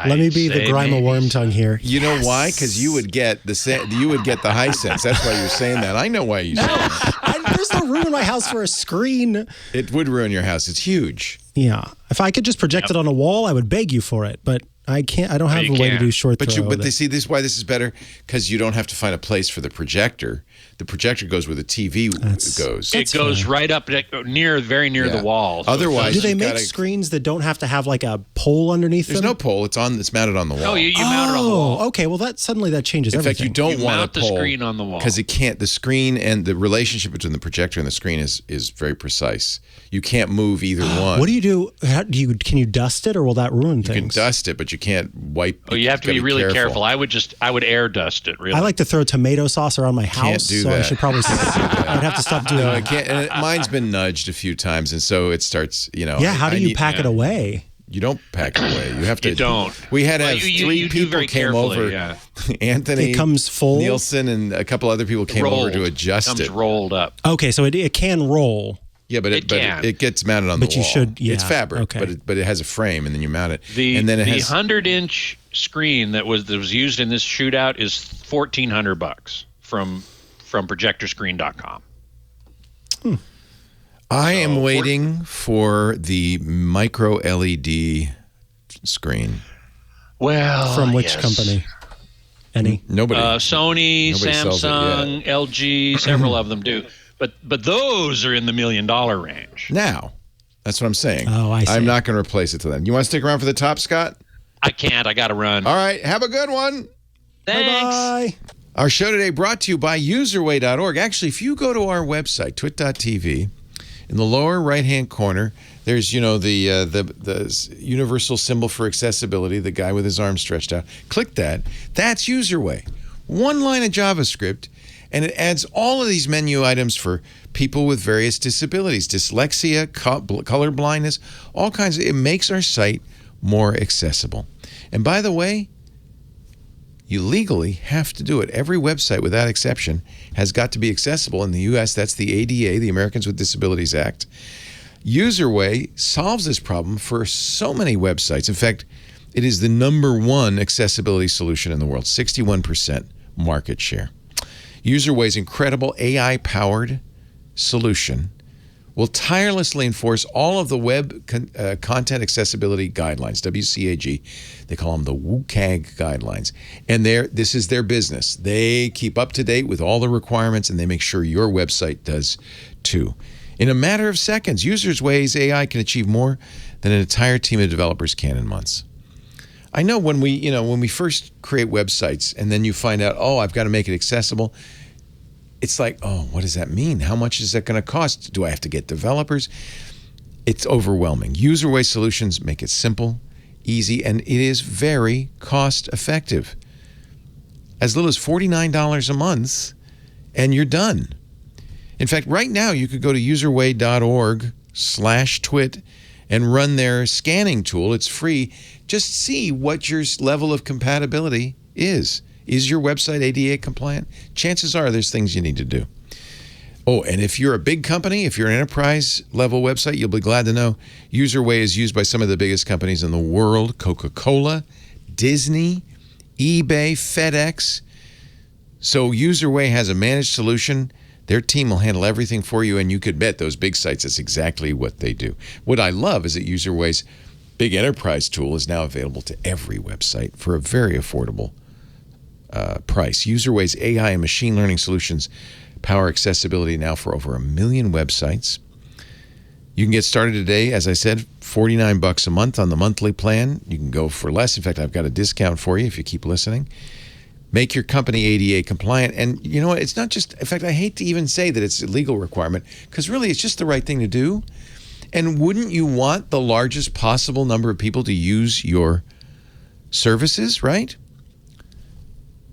Let me be the grime of worm tongue here. You know why? Because you would get the Hisense. That's why you're saying that. I know why you say that. There's no room in my house for a screen. It would ruin your house. It's huge. Yeah. If I could just project it on a wall, I would beg you for it. But I can't. I don't have a way to do short throw. But this is why this is better, because you don't have to find a place for the projector. The projector goes where the TV goes. it goes right up very near the wall. So Otherwise, Do they you've make gotta- screens that don't have to have like a pole underneath There's them? no pole. It's mounted on the wall. No, you mount it on the wall. Oh, okay. Well, that changes In everything. fact, you don't You want mount a the pole screen on the wall. because it can't. The screen and the relationship between the projector and the screen is very precise. You can't move either one. What do you do? Can you dust it, or will that ruin You can things? dust it, but you can't wipe. Oh, you have to be really careful. I would air dust it. Really. I like to throw tomato sauce around my house, do so I that. should probably. I'd have to stop doing No, I that. can't. And mine's been nudged a few times, and so it starts. Yeah. How do you pack it away? You don't pack it away. You have to. You don't. We had to Well, have you three do people very came carefully, over. yeah. Anthony, It comes full? Nielsen, and a couple other people came over to adjust comes it. rolled up. Okay, so it can roll. Yeah, but It can. it gets mounted on the But wall. you should- It's yeah, fabric, okay. but it has a frame, and then you mount it. The and then it has 100-inch screen that was used in this shootout is $1,400 from projectorscreen.com. I am waiting for the micro LED screen. Well, From which yes. company? Any? Nobody. Sony, Nobody sells it Samsung, LG, several of them do. But those are in the $1 million range. Now, that's what I'm saying. Oh, I see. I'm not going to replace it to then. You want to stick around for the top, Scott? I can't. I got to run. All right. Have a good one. Thanks. Bye. Our show today brought to you by UserWay.org. Actually, if you go to our website, twit.tv, in the lower right-hand corner, there's, the universal symbol for accessibility, the guy with his arms stretched out. Click that. That's UserWay. One line of JavaScript, and it adds all of these menu items for people with various disabilities, dyslexia, color blindness, all kinds of. It makes our site more accessible. And by the way, You legally have to do it. Every website, without exception, has got to be accessible. In the U.S., that's the ADA, the Americans with Disabilities Act. UserWay solves this problem for so many websites. In fact, it is the #1 accessibility solution in the world, 61% market share. UserWay's incredible AI-powered solution will tirelessly enforce all of the web content accessibility guidelines, WCAG. They call them the WCAG guidelines. And this is their business. They keep up to date with all the requirements, and they make sure your website does too. In a matter of seconds, UserWay's AI can achieve more than an entire team of developers can in months. I know when we first create websites and then you find out, oh, I've got to make it accessible, it's like, oh, what does that mean? How much is that going to cost? Do I have to get developers? It's overwhelming. UserWay solutions make it simple, easy, and it is very cost effective. As little as $49 a month, and you're done. In fact, right now, you could go to userway.org/twit and run their scanning tool. It's free. Just see what your level of compatibility is. Is your website ADA compliant? Chances are there's things you need to do. Oh, and if you're a big company, if you're an enterprise level website, you'll be glad to know UserWay is used by some of the biggest companies in the world: Coca-Cola, Disney, eBay, FedEx. So UserWay has a managed solution. Their team will handle everything for you, and you could bet those big sites, that's exactly what they do. What I love is that UserWay's big enterprise tool is now available to every website for a very affordable price. UserWay's AI and machine learning solutions power accessibility now for over 1 million websites. You can get started today, as I said, $49 a month on the monthly plan. You can go for less. In fact, I've got a discount for you if you keep listening. Make your company ADA compliant. And you know what? It's not just, in fact, I hate to even say that it's a legal requirement, because really it's just the right thing to do. And wouldn't you want the largest possible number of people to use your services, right?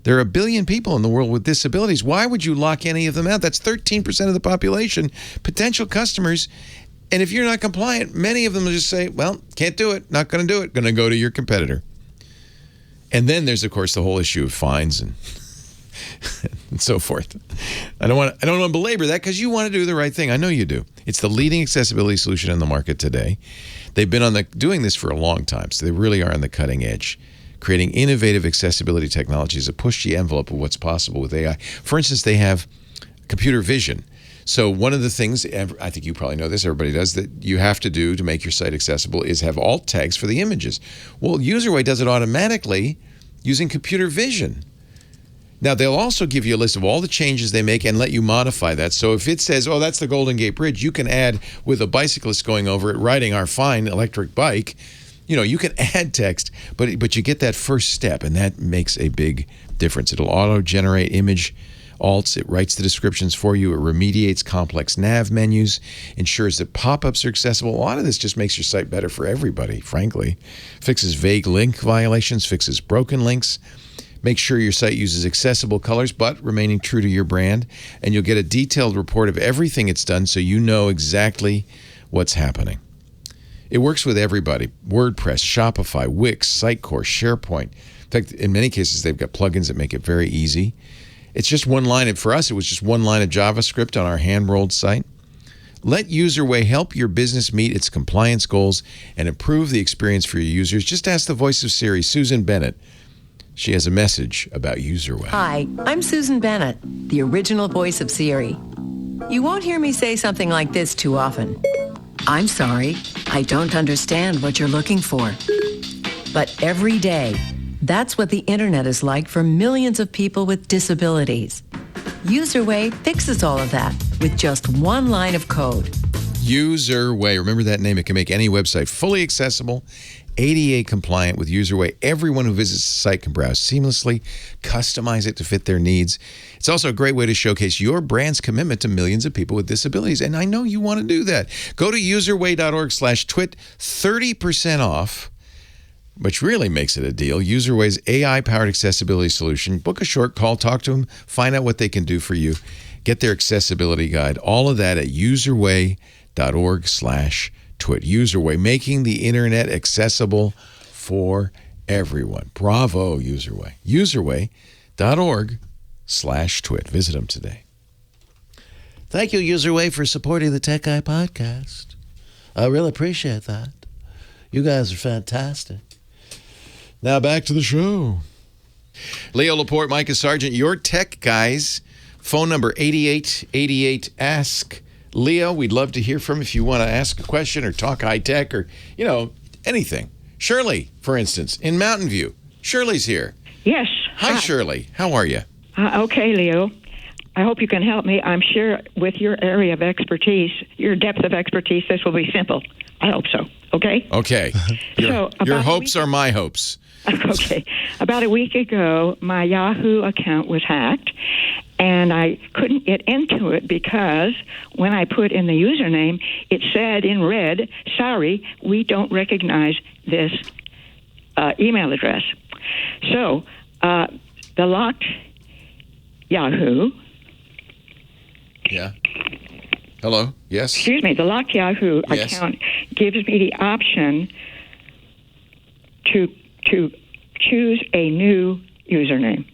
There are 1 billion people in the world with disabilities. Why would you lock any of them out? That's 13% of the population, potential customers. And if you're not compliant, many of them will just say, well, can't do it, not going to do it, going to go to your competitor. And then there's, of course, the whole issue of fines and so forth. I don't want to belabor that, because you want to do the right thing. I know you do. It's the leading accessibility solution in the market today. They've been doing this for a long time, so they really are on the cutting edge, creating innovative accessibility technologies that push the envelope of what's possible with AI. For instance, they have computer vision. So one of the things, I think you probably know this, everybody does, that you have to do to make your site accessible is have alt tags for the images. Well, UserWay does it automatically using computer vision. Now, they'll also give you a list of all the changes they make and let you modify that. So if it says, oh, that's the Golden Gate Bridge, you can add, with a bicyclist going over it, riding our fine electric bike, you can add text, but you get that first step, and that makes a big difference. It'll auto-generate image alts. It writes the descriptions for you. It remediates complex nav menus, ensures that pop-ups are accessible. A lot of this just makes your site better for everybody, frankly. Fixes vague link violations, fixes broken links. Make sure your site uses accessible colors, but remaining true to your brand. And you'll get a detailed report of everything it's done, so you know exactly what's happening. It works with everybody: WordPress, Shopify, Wix, Sitecore, SharePoint. In fact, in many cases, they've got plugins that make it very easy. It's just one line. And for us, it was just one line of JavaScript on our hand-rolled site. Let UserWay help your business meet its compliance goals and improve the experience for your users. Just ask the voice of Siri, Susan Bennett. She has a message about UserWay. Hi, I'm Susan Bennett, the original voice of Siri. You won't hear me say something like this too often. I'm sorry, I don't understand what you're looking for. But every day, that's what the internet is like for millions of people with disabilities. UserWay fixes all of that with just one line of code. UserWay. Remember that name. It can make any website fully accessible, ADA compliant. With UserWay, everyone who visits the site can browse seamlessly, customize it to fit their needs. It's also a great way to showcase your brand's commitment to millions of people with disabilities. And I know you want to do that. Go to userway.org/twit, 30% off, which really makes it a deal. UserWay's AI-powered accessibility solution. Book a short call, talk to them, find out what they can do for you. Get their accessibility guide. All of that at userway.org/twit. UserWay, making the internet accessible for everyone. Bravo, UserWay. UserWay.org/twit. Visit them today. Thank you, UserWay, for supporting the Tech Guy podcast. I really appreciate that. You guys are fantastic. Now back to the show. Leo Laporte, Micah Sargent, your tech guys. Phone number 8888-ASK. Leo, we'd love to hear from you if you want to ask a question or talk high tech or, anything. Shirley, for instance, in Mountain View. Shirley's here. Yes. Hi, Shirley. How are you? Okay, Leo. I hope you can help me. I'm sure with your area of expertise, your depth of expertise, this will be simple. I hope so. Okay? Okay. Your hopes are my hopes. Okay. About a week ago, my Yahoo account was hacked, and I couldn't get into it because when I put in the username, it said in red, sorry, we don't recognize this email address. So the locked Yahoo... Yeah. Hello? Yes? Excuse me. The locked Yahoo account gives me the option to choose a new username.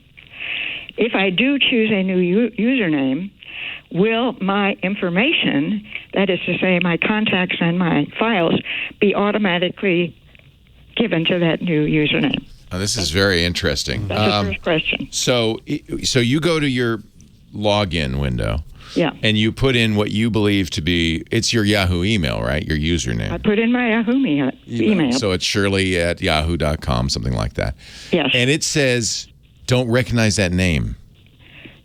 If I do choose a new username, will my information, that is to say my contacts and my files, be automatically given to that new username? Oh, this is very interesting. That's the first question. So you go to your login window. Yeah. And you put in what you believe to be, it's your Yahoo email, right? Your username. I put in my Yahoo email. So it's shirley@yahoo.com, something like that. Yes. And it says, don't recognize that name.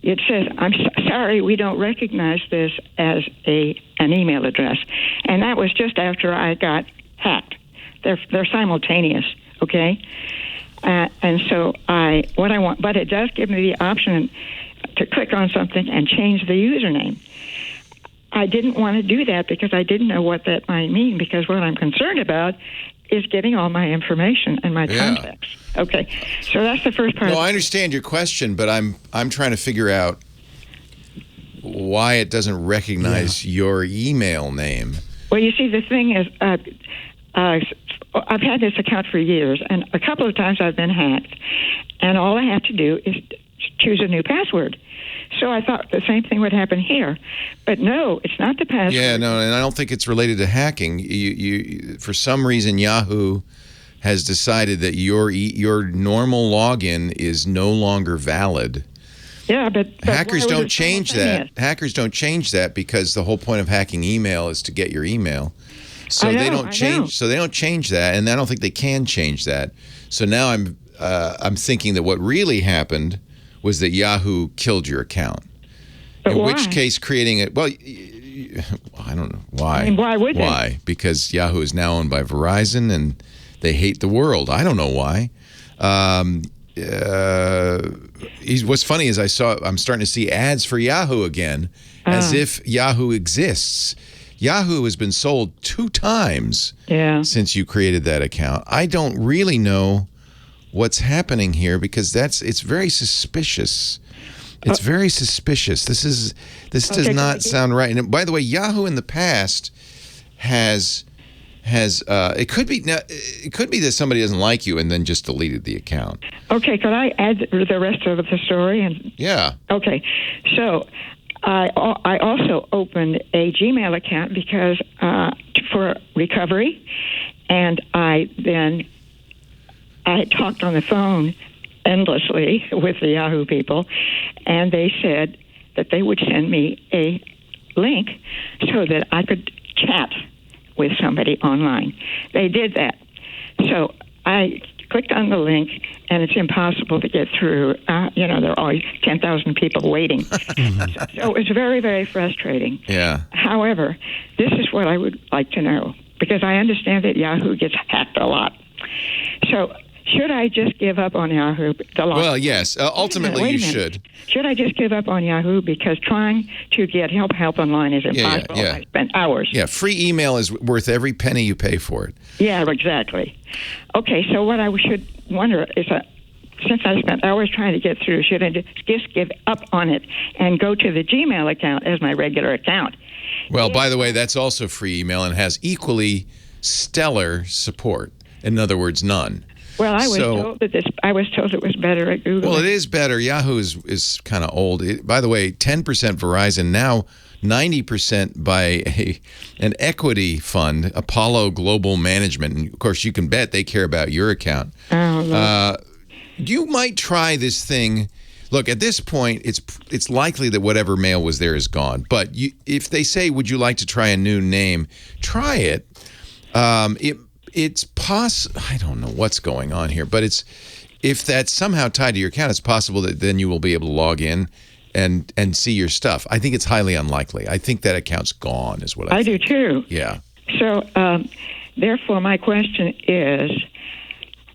It says, I'm sorry, we don't recognize this as an email address. And that was just after I got hacked. They're simultaneous, okay? And so what I want, but it does give me the option to click on something and change the username. I didn't want to do that because I didn't know what that might mean, because what I'm concerned about is getting all my information and my contacts. Okay, so that's the first part. No, I understand your question, but I'm trying to figure out why it doesn't recognize your email name. Well, you see, the thing is, I've had this account for years, and a couple of times I've been hacked, and all I have to do is choose a new password. So I thought the same thing would happen here. But no, it's not the password. Yeah, no, and I don't think it's related to hacking. You for some reason, Yahoo has decided that your normal login is no longer valid. Yeah, but hackers don't change that. Hackers don't change that because the whole point of hacking email is to get your email. So they don't change. So they don't change that, and I don't think they can change that. So now I'm thinking that what really happened was that Yahoo killed your account. But in why? which case, creating it. Well, I don't know why. I mean, why would they? Why? Because Yahoo is now owned by Verizon, and they hate the world. I don't know why. What's funny is I'm starting to see ads for Yahoo again, as if Yahoo exists. Yahoo has been sold 2 times since you created that account. I don't really know what's happening here because it's very suspicious. It's very suspicious. This does not sound right. And by the way, Yahoo in the past has it could be that somebody doesn't like you and then just deleted the account. Okay, could I add the rest of the story? Yeah. Okay, so I also opened a Gmail account because for recovery, and I talked on the phone endlessly with the Yahoo people, and they said that they would send me a link so that I could chat with somebody online. They did that. So I clicked on the link, and it's impossible to get through. There are always 10,000 people waiting. So it was very, very frustrating. Yeah. However, this is what I would like to know, because I understand that Yahoo gets hacked a lot. So should I just give up on Yahoo? Well, yes. Ultimately, you should. Should I just give up on Yahoo? Because trying to get help online is impossible. Yeah. I spent hours. Yeah, free email is worth every penny you pay for it. Yeah, exactly. Okay, so what I should wonder is, since I spent hours trying to get through, should I just give up on it and go to the Gmail account as my regular account? Well, by the way, that's also free email and has equally stellar support. In other words, none. Well, I was told that I was told it was better at Google. Well, it is better. Yahoo is kind of old. By the way, 10% Verizon, now 90% by an equity fund, Apollo Global Management. And of course, you can bet they care about your account. You might try this thing. Look, at this point, it's likely that whatever mail was there is gone. But if they say, "Would you like to try a new name?" Try it. It's possible. I don't know what's going on here, but if that's somehow tied to your account, it's possible that then you will be able to log in and see your stuff. I think it's highly unlikely. I think that account's gone, is what I think. do too. Yeah. So, therefore, my question is,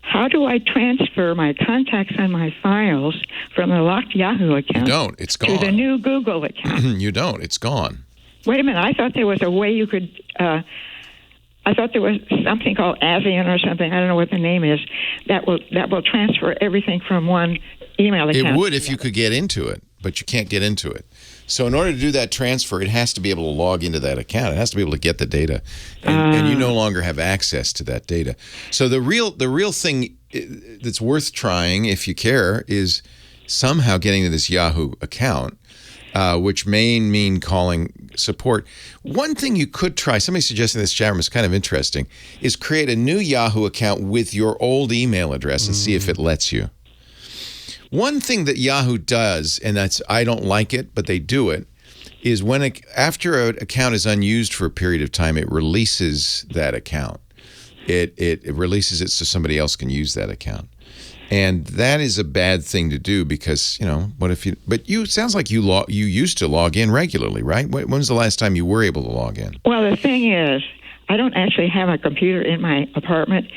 how do I transfer my contacts and my files from the locked Yahoo account? You don't. It's gone. To the new Google account. You don't. It's gone. Wait a minute. I thought there was a way you could. I thought there was something called ASEAN or something. I don't know what the name is. That will transfer everything from one email account. It would if you could get into it, but you can't get into it. So in order to do that transfer, it has to be able to log into that account. It has to be able to get the data, and you no longer have access to that data. So the real thing that's worth trying, if you care, is somehow getting to this Yahoo account, which may mean calling support. One thing you could try, somebody suggesting this chat room is kind of interesting, is create a new Yahoo account with your old email address and see if it lets you. One thing that Yahoo does, and I don't like it, but they do it, is after an account is unused for a period of time, it releases that account. It releases it so somebody else can use that account. And that is a bad thing to do because, what if you... But it sounds like you used to log in regularly, right? When was the last time you were able to log in? Well, the thing is, I don't actually have a computer in my apartment,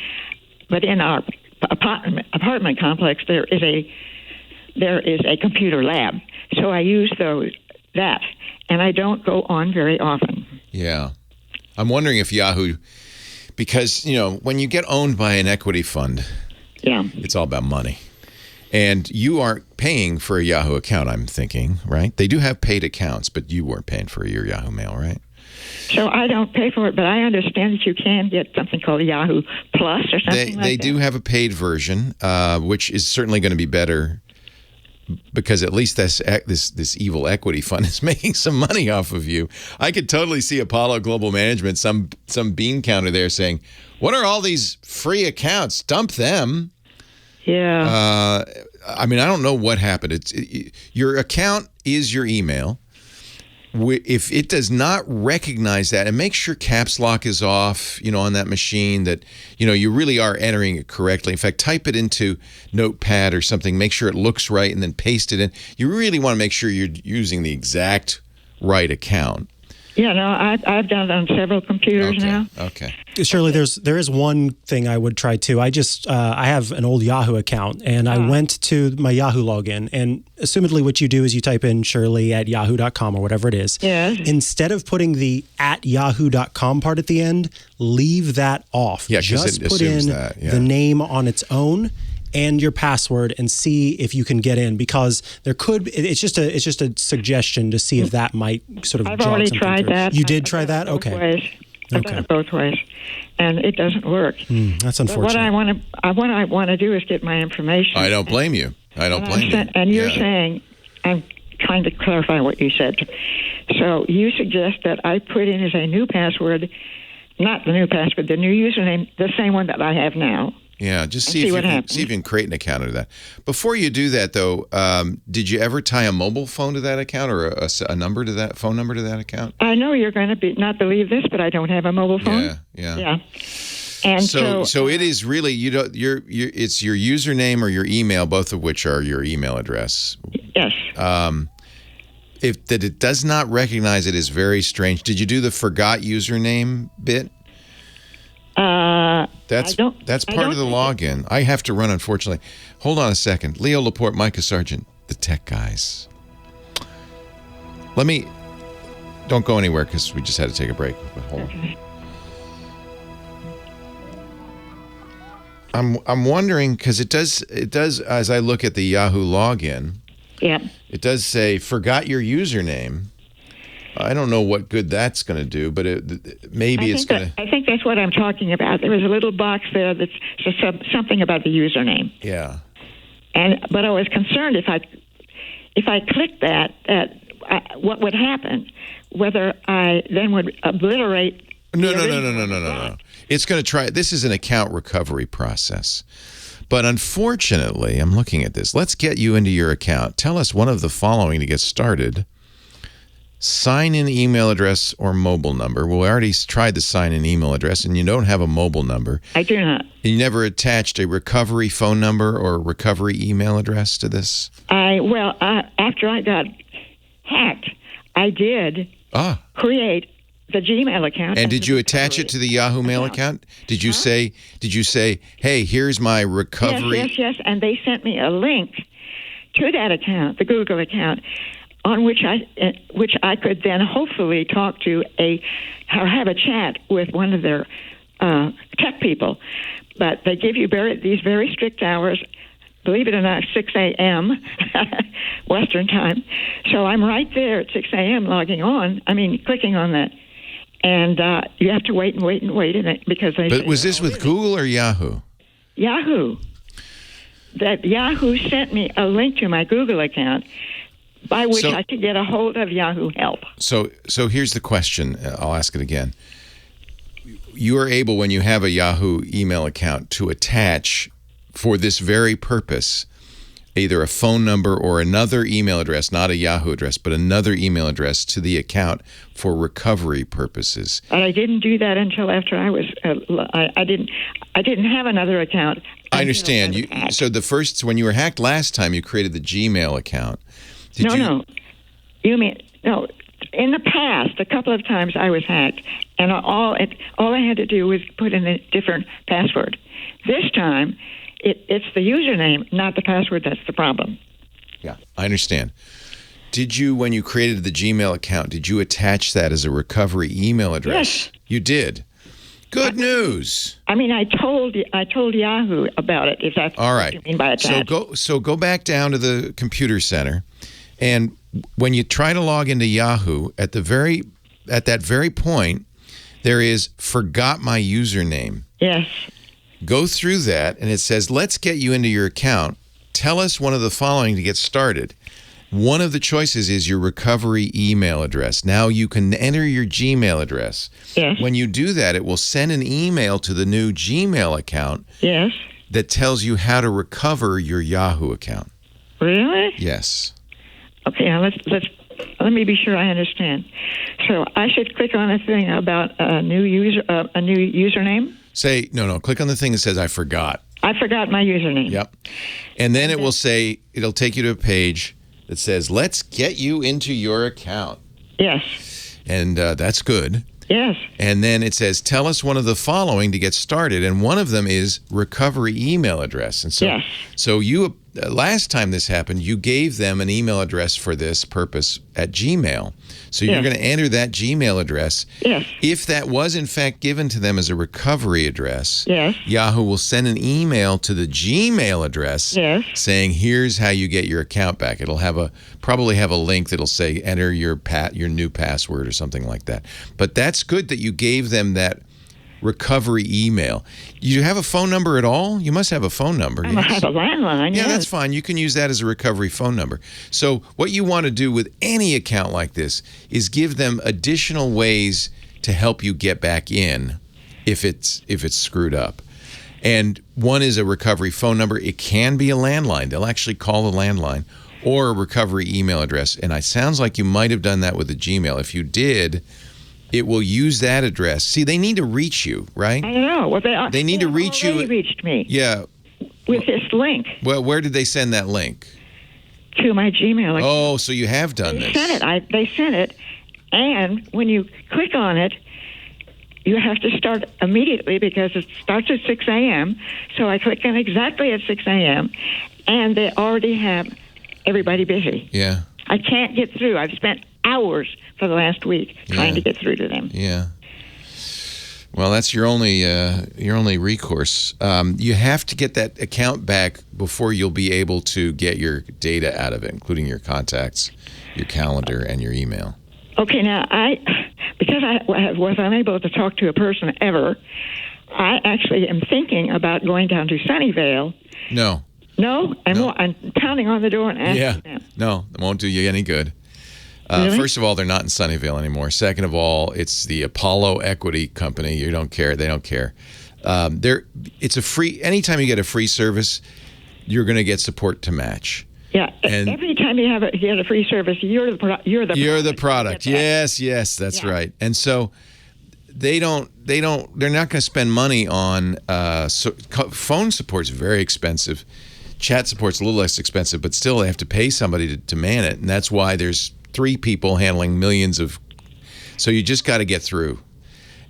but in our apartment complex, there is a computer lab. So I use that, and I don't go on very often. Yeah. I'm wondering if Yahoo... Because, when you get owned by an equity fund... Yeah. It's all about money. And you aren't paying for a Yahoo account, I'm thinking, right? They do have paid accounts, but you weren't paying for your Yahoo Mail, right? So I don't pay for it, but I understand that you can get something called Yahoo Plus or something like that. They do have a paid version, which is certainly going to be better because at least this evil equity fund is making some money off of you. I could totally see Apollo Global Management, some bean counter there saying, "What are all these free accounts? Dump them." Yeah. I don't know what happened. Your account is your email. If it does not recognize that, and make sure caps lock is off, on that machine, that, you really are entering it correctly. In fact, type it into Notepad or something, make sure it looks right, and then paste it in. You really want to make sure you're using the exact right account. Yeah, no, I've done it on several computers now. Okay. Shirley, there is one thing I would try too. I have an old Yahoo account, and I went to my Yahoo login, and assumedly what you do is you type in shirley@yahoo.com or whatever it is. Yes. Instead of putting the @yahoo.com part at the end, leave that off. Yeah, just put in the name on its own and your password and see if you can get in, because it's just a suggestion to see if that might sort of I've jog already something tried through. that. You did try that? Okay. I've done it both ways, and it doesn't work. That's unfortunate. But what I want to do is get my information. I don't blame you. And you're saying, I'm trying to clarify what you said. So you suggest that I put in as a new password, not the new password, the new username, the same one that I have now. Yeah, just see if you can create an account of that. Before you do that, though, did you ever tie a mobile phone to that account or a phone number to that account? I know you're going to not believe this, but I don't have a mobile phone. Yeah. And so it is really it's your username or your email, both of which are your email address. Yes. If that it does not recognize it is very strange. Did you do the forgot username bit? That's part of the login. I have to run, unfortunately. Hold on a second. Leo Laporte, Micah Sargent, the tech guys. Don't go anywhere because we just had to take a break. But hold on. I'm wondering because it does as I look at the Yahoo login. Yeah. It does say forgot your username. I don't know what good that's going to do, but maybe it's going to. I think that's what I'm talking about. There was a little box there that's just something about the username. Yeah. But I was concerned if I clicked that what would happen? Whether I then would obliterate. No. It's going to try. This is an account recovery process. But unfortunately, I'm looking at this. Let's get you into your account. Tell us one of the following to get started. Sign-in email address or mobile number. Well, we already tried the sign-in email address, and you don't have a mobile number. I do not. You never attached a recovery phone number or recovery email address to this? After I got hacked, I did create the Gmail account. And did you attach it to the Yahoo Mail account? Did you say, hey, here's my recovery? Yes. And they sent me a link to that account, the Google account, on which I could then hopefully talk to or have a chat with one of their tech people. But they give you these very strict hours. Believe it or not, 6 a.m. Western time. So I'm right there at 6 a.m. clicking on that. And you have to wait because they. But was this with Google or Yahoo? Yahoo. That Yahoo sent me a link to my Google account by which I could get a hold of Yahoo Help. So here's the question. I'll ask it again. You are able, when you have a Yahoo email account, to attach for this very purpose either a phone number or another email address, not a Yahoo address, but another email address to the account for recovery purposes. But I didn't do that until after I was. I didn't have another account. I understand. When you were hacked last time, you created the Gmail account. No. You mean no? In the past, a couple of times I was hacked, and all I had to do was put in a different password. This time, it's the username, not the password, that's the problem. Yeah, I understand. Did you, when you created the Gmail account, did you attach that as a recovery email address? Yes. You did. Good news. I told Yahoo about it, if that's all right. what you mean by attach. So go back down to the computer center, and when you try to log into Yahoo, at that very point, there is forgot my username. Yes. Go through that, and it says, let's get you into your account. Tell us one of the following to get started. One of the choices is your recovery email address. Now you can enter your Gmail address. Yes. When you do that, it will send an email to the new Gmail account. Yes. That tells you how to recover your Yahoo account. Really? Yes. Okay, now let me be sure I understand. So I should click on a thing about a new username? Say, no, click on the thing that says, I forgot. I forgot my username. Yep. And then it will say, it'll take you to a page that says, let's get you into your account. Yes. And that's good. Yes. And then it says, tell us one of the following to get started. And one of them is recovery email address. And so, yes. So you, last time this happened, you gave them an email address for this purpose at Gmail. So you're going to enter that Gmail address. Yes. If that was in fact given to them as a recovery address, yes. Yahoo will send an email to the Gmail address saying, here's how you get your account back. It'll probably have a link that'll say enter your new password or something like that. But that's good that you gave them that recovery email. You have a phone number at all? You must have a phone number. I have a landline. Yeah, that's fine. You can use that as a recovery phone number. So what you want to do with any account like this is give them additional ways to help you get back in if it's screwed up. And one is a recovery phone number. It can be a landline. They'll actually call the landline, or a recovery email address. And it sounds like you might have done that with the Gmail. If you did, it will use that address. See, they need to reach you, right? I know. Well, they need to reach you. They reached me. Yeah. With this link. Well, where did they send that link? To my Gmail account. Oh, so you have done this. They sent it, and when you click on it, you have to start immediately because it starts at 6 a.m. So I click on exactly at 6 a.m., and they already have everybody busy. Yeah. I can't get through. I've spent hours for the last week trying to get through to them. Yeah. Well, that's your only recourse. You have to get that account back before you'll be able to get your data out of it, including your contacts, your calendar, and your email. Okay, now because I was unable to talk to a person ever, I actually am thinking about going down to Sunnyvale. No. No? I'm pounding on the door and asking them. No, it won't do you any good. Really? First of all, they're not in Sunnyvale anymore. Second of all, it's the Apollo Equity Company. You don't care. They don't care. It's a free. Anytime you get a free service, you're going to get support to match. Yeah. And every time you get a free service, you're the product. Yes, that's right. And so they're not going to spend money on phone support's very expensive. Chat support's a little less expensive, but still they have to pay somebody to man it, and that's why there's 3 people handling millions of. So you just got to get through.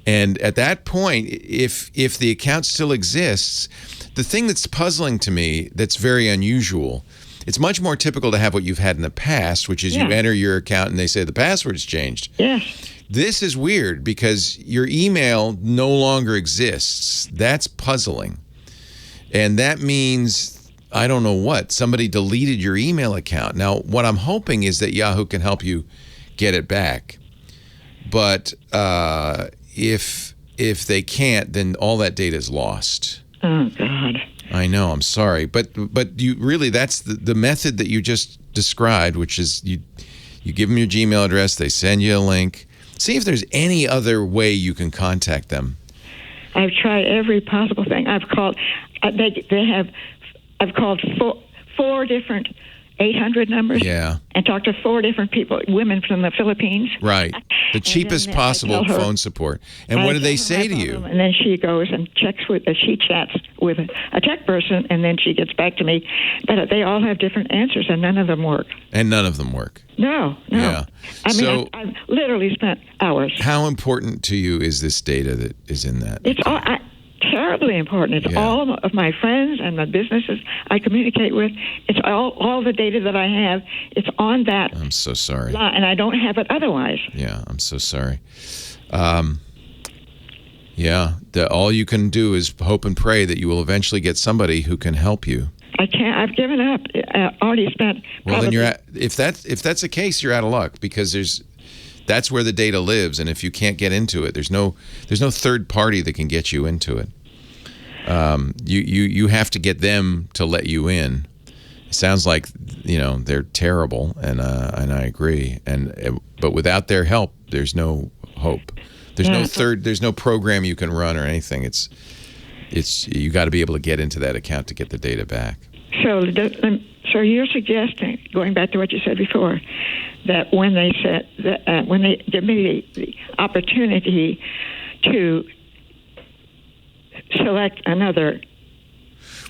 And at that point, if the account still exists, the thing that's puzzling to me, that's very unusual, it's much more typical to have what you've had in the past, which is you enter your account and they say the password's changed. Yes. This is weird because your email no longer exists. That's puzzling. And that means, I don't know what, somebody deleted your email account. Now, what I'm hoping is that Yahoo can help you get it back. But if they can't, then all that data is lost. Oh, God. I know, I'm sorry. But you really, that's the method that you just described, which is you give them your Gmail address, they send you a link. See if there's any other way you can contact them. I've tried every possible thing. I've called. I've called four different 800 numbers. Yeah. And talked to 4 different people, women from the Philippines. Right. The cheapest possible phone support. And what do they say to you? And then she goes and she chats with a tech person, and then she gets back to me. But they all have different answers, and none of them work. No. Yeah. I mean, I've literally spent hours. How important to you is this data that is in that? It's terribly important. It's all of my friends and the businesses I communicate with. It's all the data that I have. It's on that. I'm so sorry. And I don't have it otherwise. Yeah, I'm so sorry. All you can do is hope and pray that you will eventually get somebody who can help you. I can't. I've given up. Already spent. Well, then if that's the case, you're out of luck because that's where the data lives, and if you can't get into it, there's no third party that can get you into it. You have to get them to let you in. It sounds like they're terrible, and I agree. But without their help, there's no hope. There's no program you can run or anything. It's you got to be able to get into that account to get the data back. So you're suggesting, going back to what you said before, that when they said that when they give me the opportunity to select another.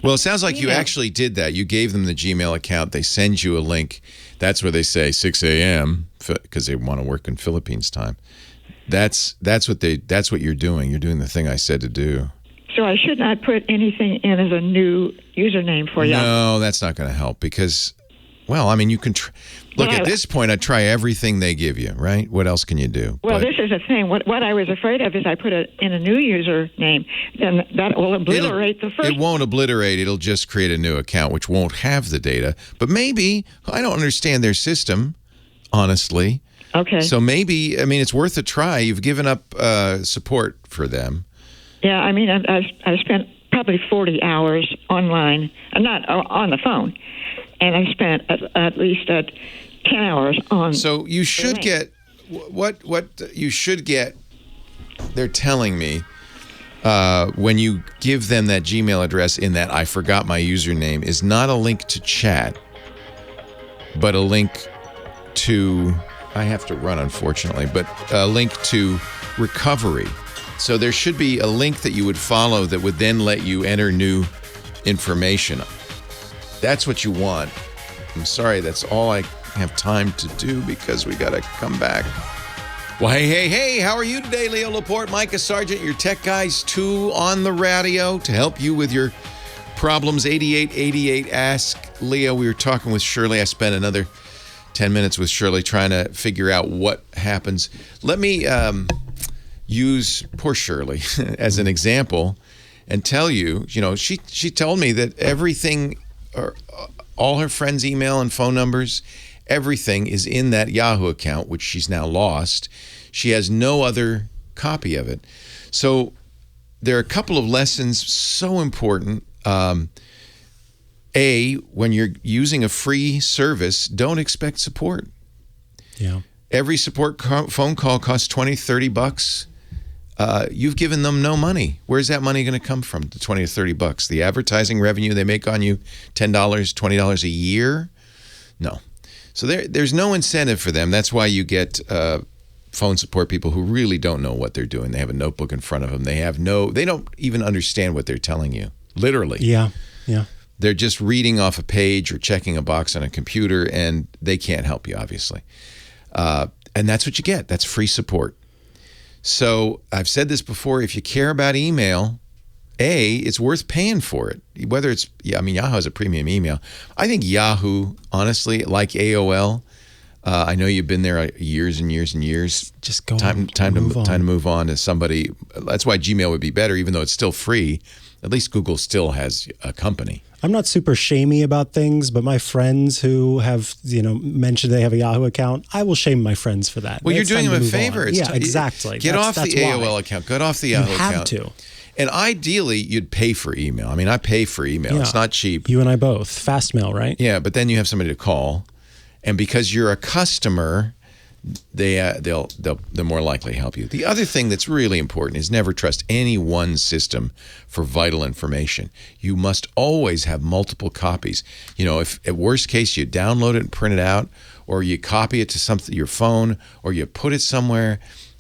Well, it sounds like you actually did that. You gave them the Gmail account. They send you a link. That's where they say 6 a.m. because they want to work in Philippines time. That's what you're doing. You're doing the thing I said to do. So I should not put anything in as a new username for you. No, that's not going to help because, well, I mean, you can look at this point. I'd try everything they give you, right? What else can you do? Well, this is the thing. What I was afraid of is I put it in a new username, then that will obliterate the first. It won't obliterate. It'll just create a new account, which won't have the data. But maybe I don't understand their system, honestly. Okay. So maybe it's worth a try. You've given up support for them. Yeah, I mean, I spent probably 40 hours online, not on the phone, and I spent at least 10 hours on. So you should get what you should get. They're telling me when you give them that Gmail address in that I forgot my username is not a link to chat, but a link to. I have to run, unfortunately, but a link to recovery. So there should be a link that you would follow that would then let you enter new information. That's what you want. I'm sorry, that's all I have time to do because we got to come back. Well, hey, how are you today, Leo Laporte, Micah Sargent, your tech guys, 2 on the radio to help you with your problems. 8888 Ask Leo. We were talking with Shirley. I spent another 10 minutes with Shirley trying to figure out what happens. Let me use poor Shirley as an example and tell you, she told me that everything, all her friends' email and phone numbers, everything is in that Yahoo account, which she's now lost. She has no other copy of it. So there are a couple of lessons so important. When you're using a free service, don't expect support. Yeah. Every support phone call costs $20-$30. You've given them no money. Where's that money going to come from? The $20 or $30? The advertising revenue they make on you, $10, $20 a year? No. So there's no incentive for them. That's why you get phone support people who really don't know what they're doing. They have a notebook in front of them. They don't even understand what they're telling you. Literally. Yeah. Yeah. They're just reading off a page or checking a box on a computer, and they can't help you, obviously. And that's what you get. That's free support. So I've said this before. If you care about email, it's worth paying for it. Whether it's, Yahoo has a premium email. I think Yahoo, honestly, like AOL, I know you've been there years and years and years. Just go time to move on to somebody. That's why Gmail would be better, even though it's still free. At least Google still has a company. I'm not super shamey about things, but my friends who have, mentioned they have a Yahoo account, I will shame my friends for that. Well, you're doing them a favor. Yeah, exactly. Get off the AOL account. Get off the Yahoo account. You have to. And ideally, you'd pay for email. I pay for email. Yeah. It's not cheap. You and I both. Fastmail, right? Yeah, but then you have somebody to call. And because you're a customer, they'll more likely help you. The other thing that's really important is never trust any one system for vital information. You must always have multiple copies. If at worst case you download it and print it out, or you copy it to your phone, or you put it somewhere,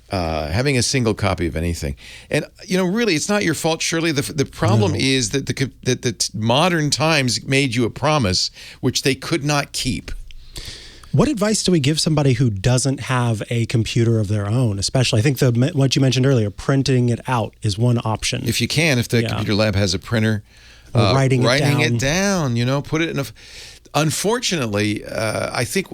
having a single copy of anything. And really, it's not your fault. Surely the problem is that the modern times made you a promise which they could not keep. What advice do we give somebody who doesn't have a computer of their own? Especially, I think what you mentioned earlier, printing it out is one option. If you can, if the computer lab has a printer, writing it down, put it in a. Unfortunately, I think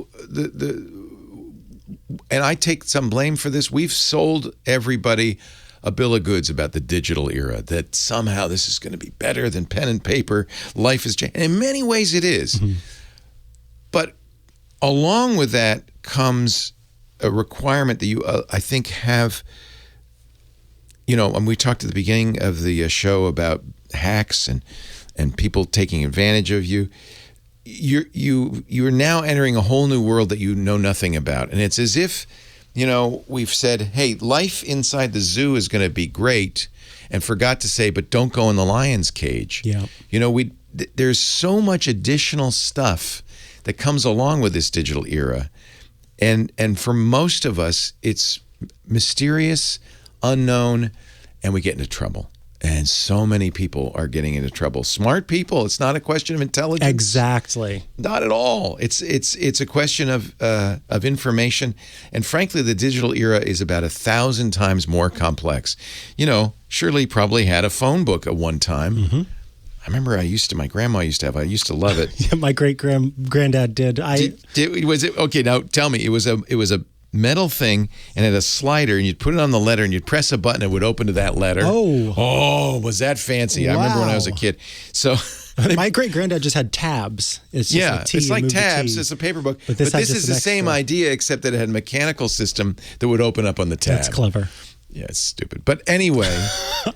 and I take some blame for this. We've sold everybody a bill of goods about the digital era, that somehow this is going to be better than pen and paper. Life is changing. And in many ways, it is. Mm-hmm. But along with that comes a requirement that you, I think, have, and we talked at the beginning of the show about hacks and people taking advantage of you. You're now entering a whole new world that you know nothing about. And it's as if, we've said, hey, life inside the zoo is going to be great, and forgot to say, but don't go in the lion's cage. Yeah. There's so much additional stuff that comes along with this digital era. And for most of us, it's mysterious, unknown, and we get into trouble. And so many people are getting into trouble. Smart people, it's not a question of intelligence. Exactly. Not at all. It's a question of information. And frankly, the digital era is about 1,000 times more complex. Shirley probably had a phone book at one time. Mm-hmm. I remember my grandma used to have. I used to love it. Yeah, my great-granddad did. Was it okay? Now tell me, it was a metal thing and had a slider, and you'd put it on the letter, and you'd press a button, it would open to that letter. Oh, was that fancy? Wow. I remember when I was a kid. So my great-granddad just had tabs. It's just it's like tabs. It's a paper book. But this is the same idea, except that it had a mechanical system that would open up on the tab. That's clever. Yeah, it's stupid. But anyway,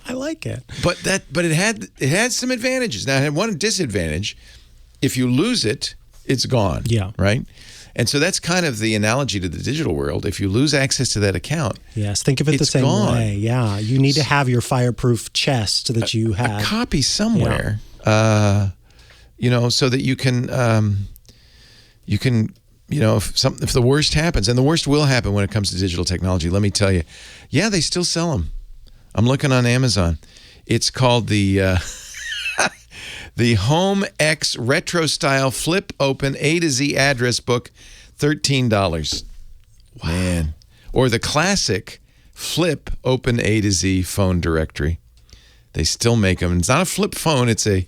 I like it. But it had some advantages. Now, it had one disadvantage. If you lose it, it's gone. Yeah. Right? And so that's kind of the analogy to the digital world. If you lose access to that account, yes, think of it the same way. Yeah, you need to have your fireproof chest that you have. A copy somewhere, so that you can if the worst happens, and the worst will happen when it comes to digital technology, let me tell you, they still sell them. I'm looking on Amazon. It's called the the Home X Retro Style Flip Open A to Z Address Book, $13. Wow. Man. Or the classic Flip Open A to Z Phone Directory. They still make them. It's not a flip phone. It's an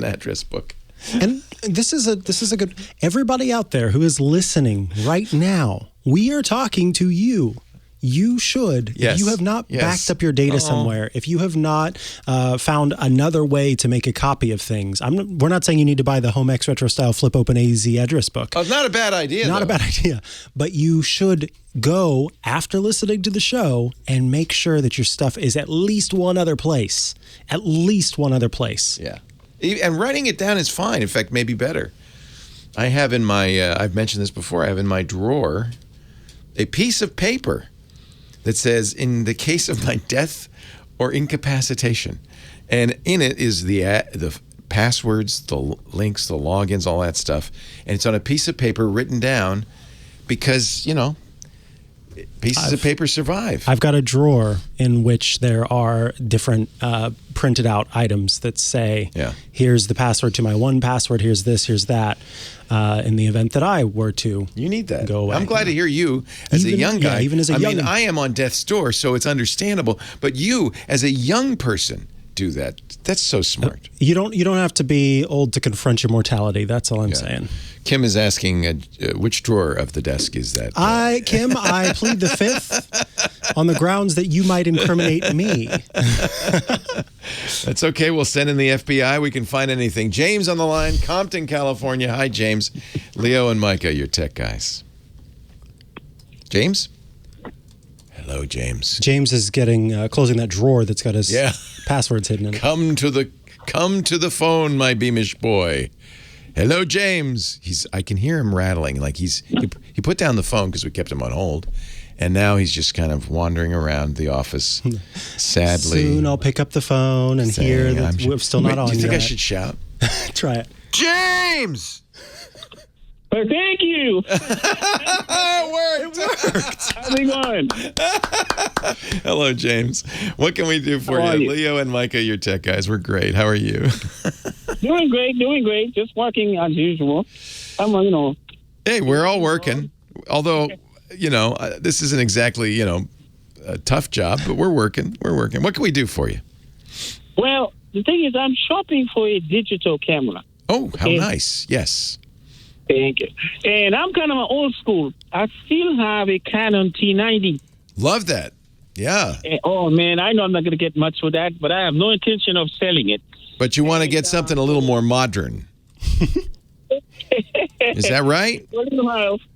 address book. And this is a good. Everybody out there who is listening right now, we are talking to you. you should. Yes. If you have not backed up your data somewhere, if you have not found another way to make a copy of things, we're not saying you need to buy the Home X Retro Style Flip Open AZ address book. Oh, not a bad idea. Not a bad idea. But you should go after listening to the show and make sure that your stuff is at least one other place. At least one other place. Yeah. And writing it down is fine. In fact, maybe better. I have in my, I've mentioned this before, I have in my drawer a piece of paper that says, in the case of my death or incapacitation. And in it is the passwords, the links, the logins, all that stuff. And it's on a piece of paper written down because, pieces of paper survive. I've got a drawer in which there are different printed out items that say, here's the password to my one password, here's this, here's that. In the event that I were to you need that. Go away. I'm glad to hear you as a young guy. Even as a young, I am on death's door, so it's understandable. But you, as a young person, do that. That's so smart. You don't have to be old to confront your mortality. That's all I'm saying. Kim is asking, which drawer of the desk is that? Kim, I plead the fifth on the grounds that you might incriminate me. That's okay. We'll send in the FBI. We can find anything. James on the line, Compton, California. Hi, James. Leo and Micah, your tech guys. James? Hello, James. James is getting closing that drawer that's got his passwords hidden in it. Come to the phone, my beamish boy. Hello, James. I can hear him rattling. Like he put down the phone because we kept him on hold, and now he's just kind of wandering around the office, sadly. Soon I'll pick up the phone and hear that we're still not on yet. Do you think I should shout? Try it. James! Thank you. It worked. How's it going? Hello, James. What can we do for you? Leo and Micah, your tech guys. We're great. How are you? Doing great. Just working as usual. Hey, we're all working. Although, this isn't exactly, a tough job, but we're working. What can we do for you? Well, the thing is, I'm shopping for a digital camera. Oh, how nice. Yes. Thank you. And I'm kind of an old school. I still have a Canon T90. Love that. Yeah. And, oh, man, I know I'm not going to get much for that, but I have no intention of selling it. But you want to get something a little more modern. Is that right? Well,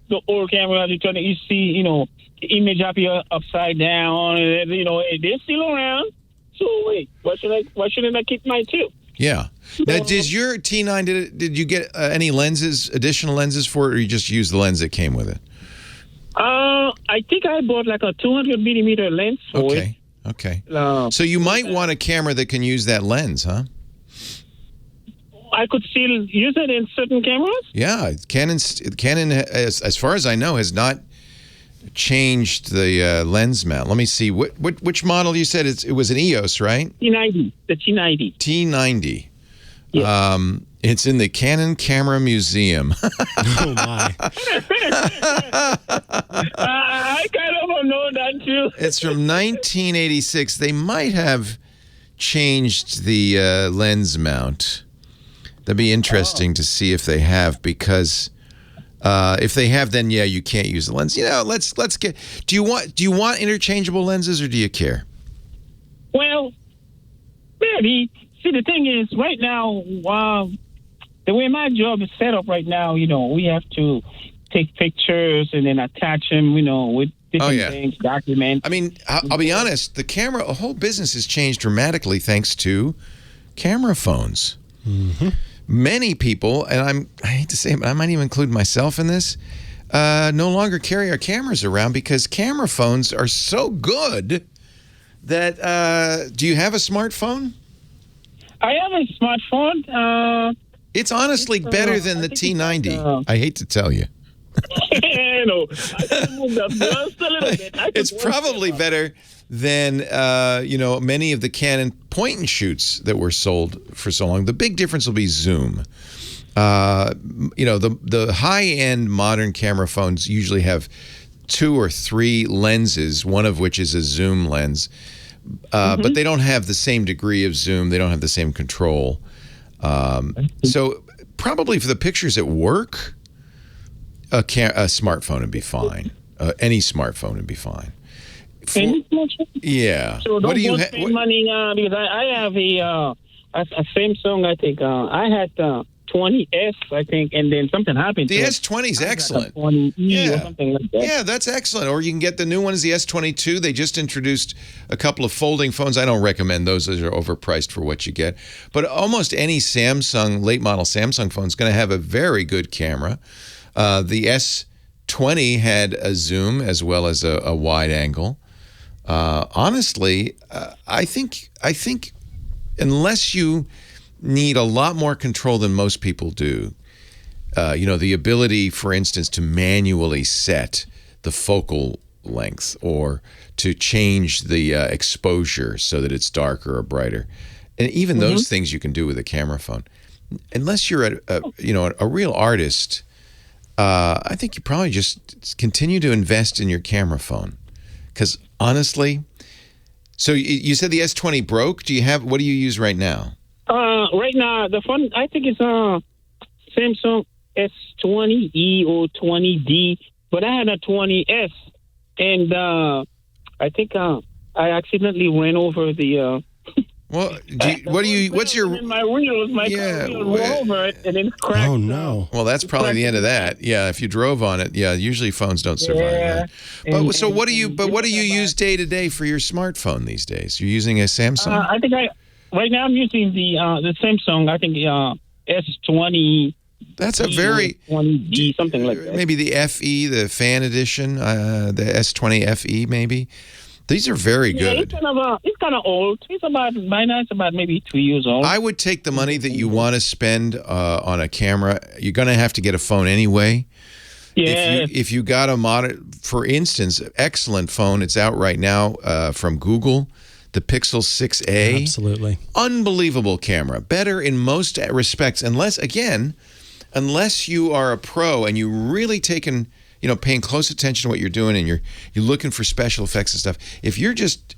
the old camera, you see, the image up here upside down, they're still around. So, wait, why shouldn't I keep mine too? Yeah. Now, does your T9, did you get any additional lenses for it, or you just used the lens that came with it? I think I bought like a 200 millimeter lens for it. Okay. So you might want a camera that can use that lens, huh? I could still use it in certain cameras? Yeah. Canon, as far as I know, has not changed the lens mount. Let me see. Which model you said? It was an EOS, right? T90. The T90. T90. Yes. It's in the Canon Camera Museum. Oh, my. I kind of know that, too. It's from 1986. They might have changed the lens mount. That'd be interesting to see if they have, because if they have, then you can't use the lens. Let's get. Do you want interchangeable lenses, or do you care? Well, maybe. See, the thing is, right now, the way my job is set up right now, we have to take pictures and then attach them, with different things, document. I mean, I'll be honest. The whole business has changed dramatically thanks to camera phones. Mm-hmm. Many people, and I hate to say it, but I might even include myself in this, no longer carry our cameras around because camera phones are so good that, do you have a smartphone? I have a smartphone. It's honestly better than the T90. I hate to tell you. No, I can move that just a little bit. It's probably better than many of the Canon point and shoots that were sold for so long. The big difference will be zoom. The high-end modern camera phones usually have 2 or 3 lenses, one of which is a zoom lens. But they don't have the same degree of zoom. They don't have the same control. So probably for the pictures at work, a smartphone would be fine. Any smartphone would be fine. Yeah. So what do you spend money because I have a Samsung. I think I had 20S. I think, and then something happened. The to S20 is excellent. 20E or something like that. Yeah, that's excellent. Or you can get the new one is the S22. They just introduced a couple of folding phones. I don't recommend those. Those are overpriced for what you get. But almost any Samsung, late model Samsung phone is going to have a very good camera. The S20 had a zoom as well as a wide angle. Honestly, I think unless you need a lot more control than most people do, the ability, for instance, to manually set the focal length or to change the exposure so that it's darker or brighter, and even those things you can do with a camera phone. Unless you're a real artist, I think you probably just continue to invest in your camera phone. Because honestly, so you said the S20 broke. What do you use right now? Right now, the phone, I think it's Samsung S20E or 20D, but I had a 20S, and I think I accidentally ran over the. Well, what's your? My wheels, car wheel rolled over it and then cracked. Oh no! Well, that's probably the end of that. Yeah, if you drove on it, usually phones don't survive that. But so what do you? But what do you use day to day for your smartphone these days? You're using a Samsung. I think right now I'm using the Samsung. I think S20. That's a very 20D, something like that. Maybe the FE, the fan edition, the S20 FE, maybe. These are very good. It's kind of old. By now it's about maybe 2 years old. I would take the money that you want to spend on a camera. You're going to have to get a phone anyway. Yeah. If you got a modern, for instance, excellent phone, it's out right now from Google, the Pixel 6a. Absolutely. Unbelievable camera. Better in most respects, unless you are a pro and you really paying close attention to what you're doing and you're looking for special effects and stuff. If you just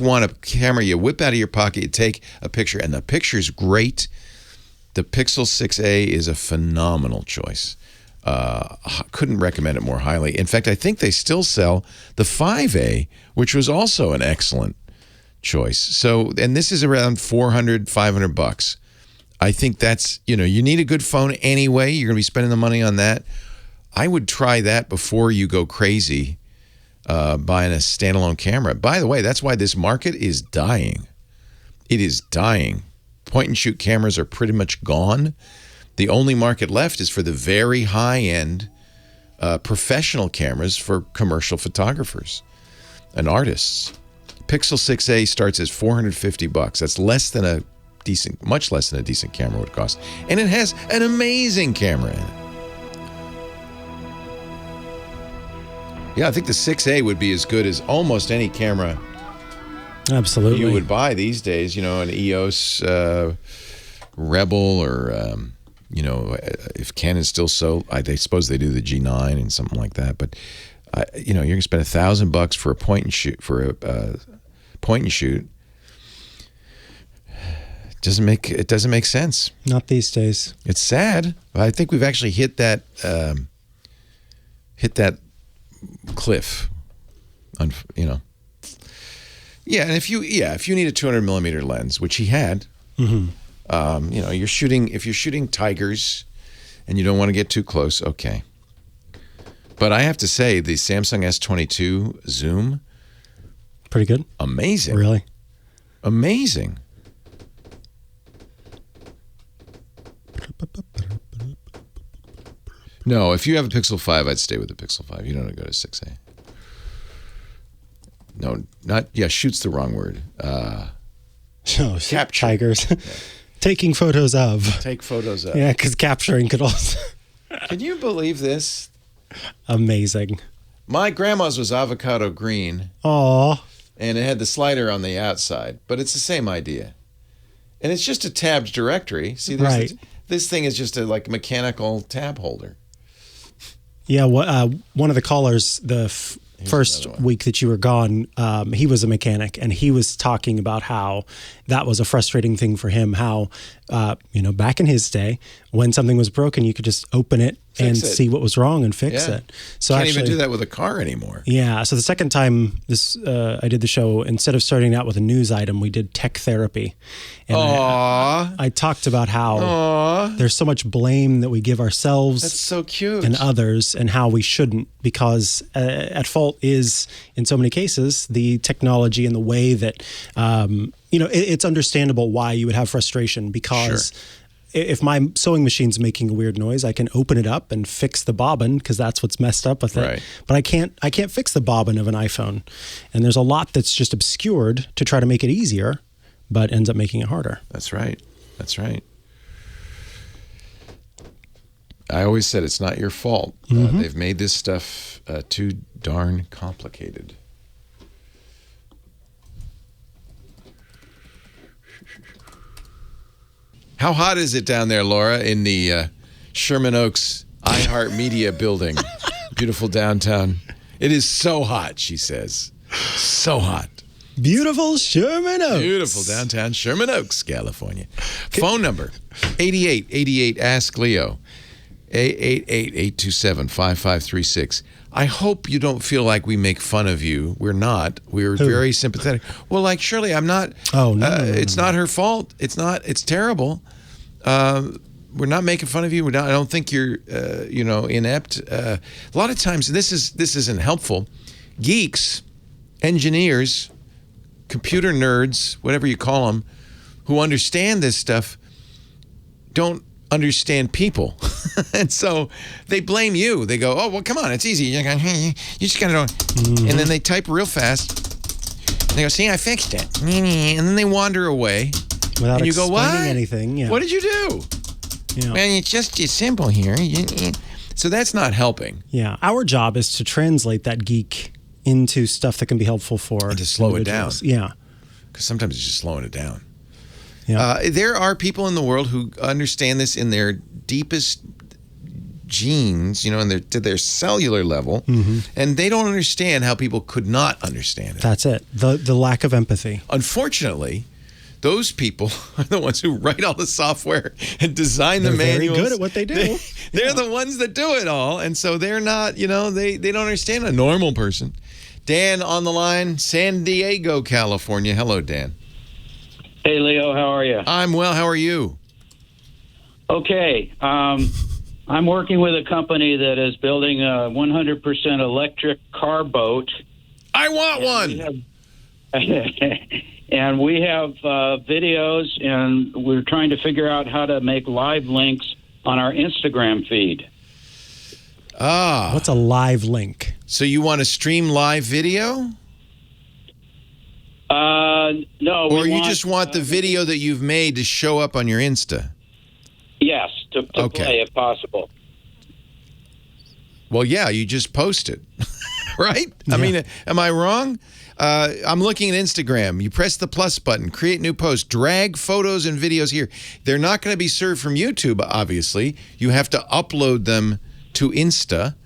want a camera, you whip out of your pocket, you take a picture, and the picture's great, the Pixel 6a is a phenomenal choice. Couldn't recommend it more highly. In fact, I think they still sell the 5a, which was also an excellent choice. So, and this is around $400, $500. I think that's, you need a good phone anyway. You're going to be spending the money on that. I would try that before you go crazy buying a standalone camera. By the way, that's why this market is dying. It is dying. Point-and-shoot cameras are pretty much gone. The only market left is for the very high-end professional cameras for commercial photographers and artists. Pixel 6a starts at $450. That's much less than a decent camera would cost. And it has an amazing camera in it. Yeah, I think the 6A would be as good as almost any camera Absolutely. You would buy these days, an EOS Rebel or, if Canon still I suppose they do the G9 and something like that. But, you're going to spend $1,000 for a point and shoot, It doesn't make sense. Not these days. It's sad. I think we've actually hit that cliff. Yeah, and if you need a 200 millimeter lens, which he had, if you're shooting tigers, and you don't want to get too close, okay. But I have to say, the Samsung S22 zoom, pretty good. Amazing. Really, amazing. No, if you have a Pixel 5, I'd stay with the Pixel 5. You don't want to go to 6A. No, shoot's the wrong word. Capture. Tigers. Yeah. Taking photos of. Take photos of. Yeah, because capturing could also. Can you believe this? Amazing. My grandma's was avocado green. Aw. And it had the slider on the outside, but it's the same idea. And it's just a tabbed directory. See, right. This thing is just a mechanical tab holder. Yeah, one of the callers, first week that you were gone, he was a mechanic, and he was talking about how that was a frustrating thing for him, how, back in his day, when something was broken, you could just open it and see what was wrong and fix it. So can't even do that with a car anymore. Yeah. So the second time I did the show, instead of starting out with a news item, we did tech therapy. And I talked about how there's so much blame that we give ourselves. That's so cute. And others, and how we shouldn't, because at fault is, in so many cases, the technology and the way that, it's understandable why you would have frustration, because if my sewing machine's making a weird noise, I can open it up and fix the bobbin because that's what's messed up with it. Right. But I can't fix the bobbin of an iPhone. And there's a lot that's just obscured to try to make it easier, but ends up making it harder. That's right. That's right. I always said it's not your fault. They've made this stuff too darn complicated. How hot is it down there, Laura, in the Sherman Oaks iHeartMedia building? Beautiful downtown. It is so hot, she says. So hot. Beautiful Sherman Oaks. Beautiful downtown Sherman Oaks, California. Phone number, 8888-ASK-LEO, 888-827-5536. I hope you don't feel like we make fun of you. We're not. We're very sympathetic. Well, like, Shirley, I'm not. Oh, no. It's not her fault. It's not. It's terrible. We're not making fun of you. I don't think you're, inept. A lot of times, this isn't helpful. Geeks, engineers, computer nerds, whatever you call them, who understand this stuff, don't understand people. And so they blame you. They go, oh, well, come on, it's easy. You just got to know. And then they type real fast. And they go, see, I fixed it. And then they wander away. Without and you go, what? Anything. Yeah. What did you do? Yeah. Man, it's simple here. So that's not helping. Yeah. Our job is to translate that geek into stuff that can be helpful for and to slow it down. Yeah. Because sometimes it's just slowing it down. Yeah. There are people in the world who understand this in their deepest genes, and to their cellular level, and they don't understand how people could not understand it. That's it. The lack of empathy. Unfortunately, those people are the ones who write all the software and design the manuals. They're very good at what they do. They're the ones that do it all, and so they're not, they don't understand a normal person. Dan on the line, San Diego, California. Hello, Dan. Hey, Leo, how are you? I'm well. How are you? Okay. I'm working with a company that is building a 100% electric car boat. I want one! And we have videos, and we're trying to figure out how to make live links on our Instagram feed. What's a live link? So you want to stream live video? No. Or you just want the video that you've made to show up on your Insta? Yes, to play if possible. Well, yeah, you just post it, right? Yeah. I mean, am I wrong? I'm looking at Instagram. You press the plus button, create new post, drag photos and videos here. They're not going to be served from YouTube, obviously. You have to upload them to Insta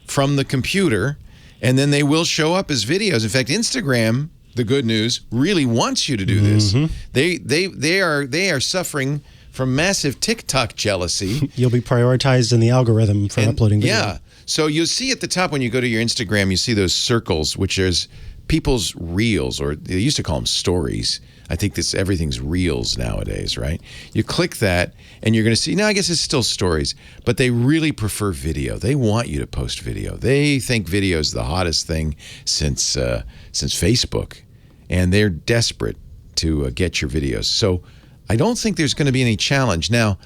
from the computer, and then they will show up as videos. In fact, Instagram, the good news, really wants you to do this. They are suffering from massive TikTok jealousy. You'll be prioritized in the algorithm for uploading video. Yeah. So you'll see at the top when you go to your Instagram, you see those circles, which is people's reels, or they used to call them stories. I think everything's reels nowadays, right? You click that, and you're going to see, I guess it's still stories, but they really prefer video. They want you to post video. They think video is the hottest thing since Facebook, and they're desperate to get your videos. So I don't think there's going to be any challenge. Now,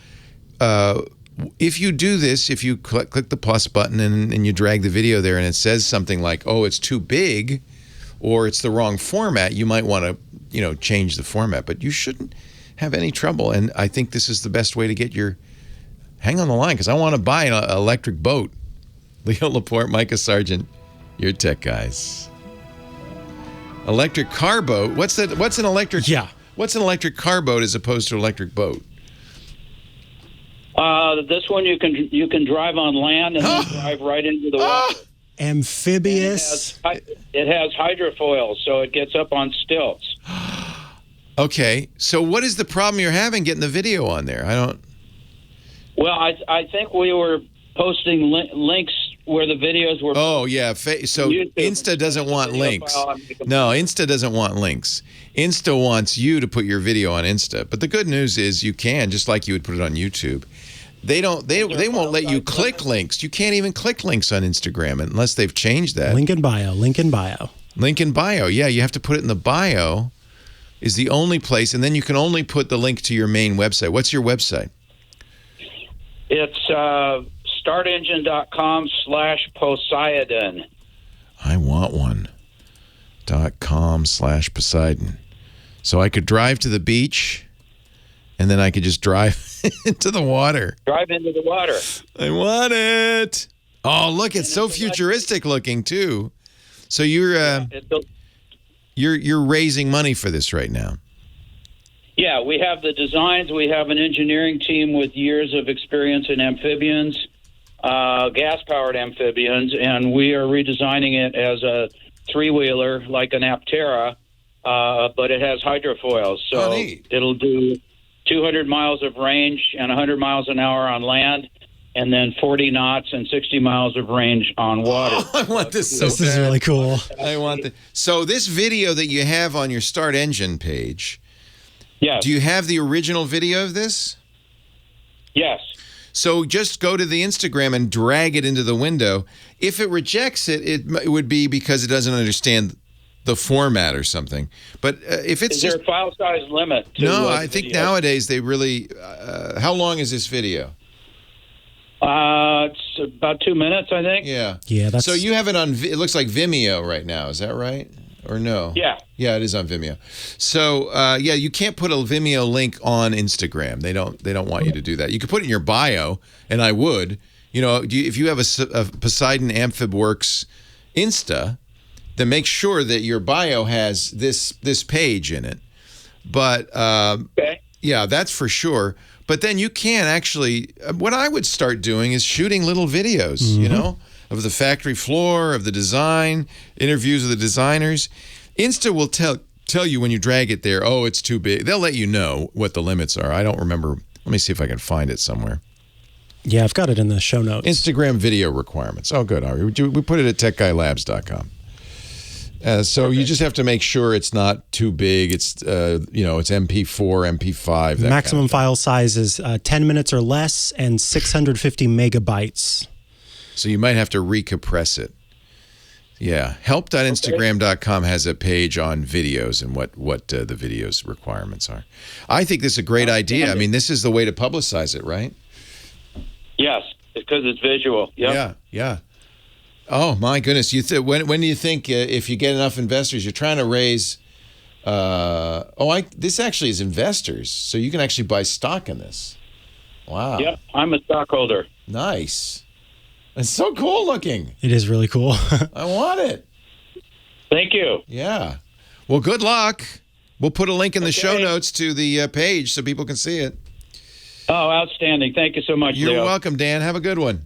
if you do this, if you click the plus button and you drag the video there and it says something like, oh, it's too big or it's the wrong format, you might want to, change the format. But you shouldn't have any trouble. And I think this is the best way to get your... Hang on the line, because I want to buy an electric boat. Leo Laporte, Micah Sargent, your tech guys. Electric car boat? What's an electric... Yeah. What's an electric car boat as opposed to an electric boat? This one you can drive on land and then drive right into the water. Amphibious. It has hydrofoil, so it gets up on stilts. Okay, so what is the problem you're having getting the video on there? Well, I think we were posting links where the videos were. Oh, yeah. So Insta doesn't want links. No, Insta doesn't want links. Insta wants you to put your video on Insta. But the good news is you can, just like you would put it on YouTube. They won't let you click links. You can't even click links on Instagram unless they've changed that. Link in bio. Link in bio. Link in bio. Yeah, you have to put it in the bio is the only place. And then you can only put the link to your main website. What's your website? It's StartEngine.com/Poseidon. I want one. .com/Poseidon. So I could drive to the beach, and then I could just drive into the water. Drive into the water. I want it. Oh, look, it's so futuristic looking too. So you're raising money for this right now. Yeah, we have the designs. We have an engineering team with years of experience in amphibians, gas-powered amphibians, and we are redesigning it as a three-wheeler like an Aptera, but it has hydrofoils. So it'll do 200 miles of range and 100 miles an hour on land, and then 40 knots and 60 miles of range on water. Oh, I want this so This is really cool. I want this. So this video that you have on your StartEngine page, yes. Do you have the original video of this? Yes. So just go to the Instagram and drag it into the window. If it rejects it, it would be because it doesn't understand the format or something. But if it's is there a file size limit? No, I think nowadays they really. How long is this video? It's about 2 minutes, I think. Yeah. Yeah. That's... So you have it on. It looks like Vimeo right now. Is that right? Or no? Yeah. Yeah, it is on Vimeo. So yeah, you can't put a Vimeo link on Instagram. They don't want you to do that. You could put it in your bio, and I would. You know, if you have a Poseidon AmphibWorks Insta, then make sure that your bio has this page in it. But okay. Yeah, that's for sure. But then you can actually. What I would start doing is shooting little videos. Mm-hmm. You know, of the factory floor, of the design, interviews with the designers. Insta will tell you when you drag it there, oh, it's too big. They'll let you know what the limits are. I don't remember. Let me see if I can find it somewhere. Yeah, I've got it in the show notes. Instagram video requirements. Oh, good. We put it at techguylabs.com. So you just have to make sure it's not too big. It's it's MP4, MP5. The maximum file size is 10 minutes or less and 650 megabytes. So you might have to recompress it. Yeah. Help.instagram.com has a page on videos and what the videos requirements are. I think this is a great idea. I mean, this is the way to publicize it, right? Yes, because it's visual. Yep. Yeah, yeah. Oh, my goodness. When do you think if you get enough investors, you're trying to raise this actually is investors, so you can actually buy stock in this. Wow. Yep, I'm a stockholder. Nice. It's so cool looking. It is really cool. I want it. Thank you. Yeah. Well, good luck. We'll put a link in the show notes to the page so people can see it. Oh, outstanding. Thank you so much, You're Leo. welcome, Dan. Have a good one.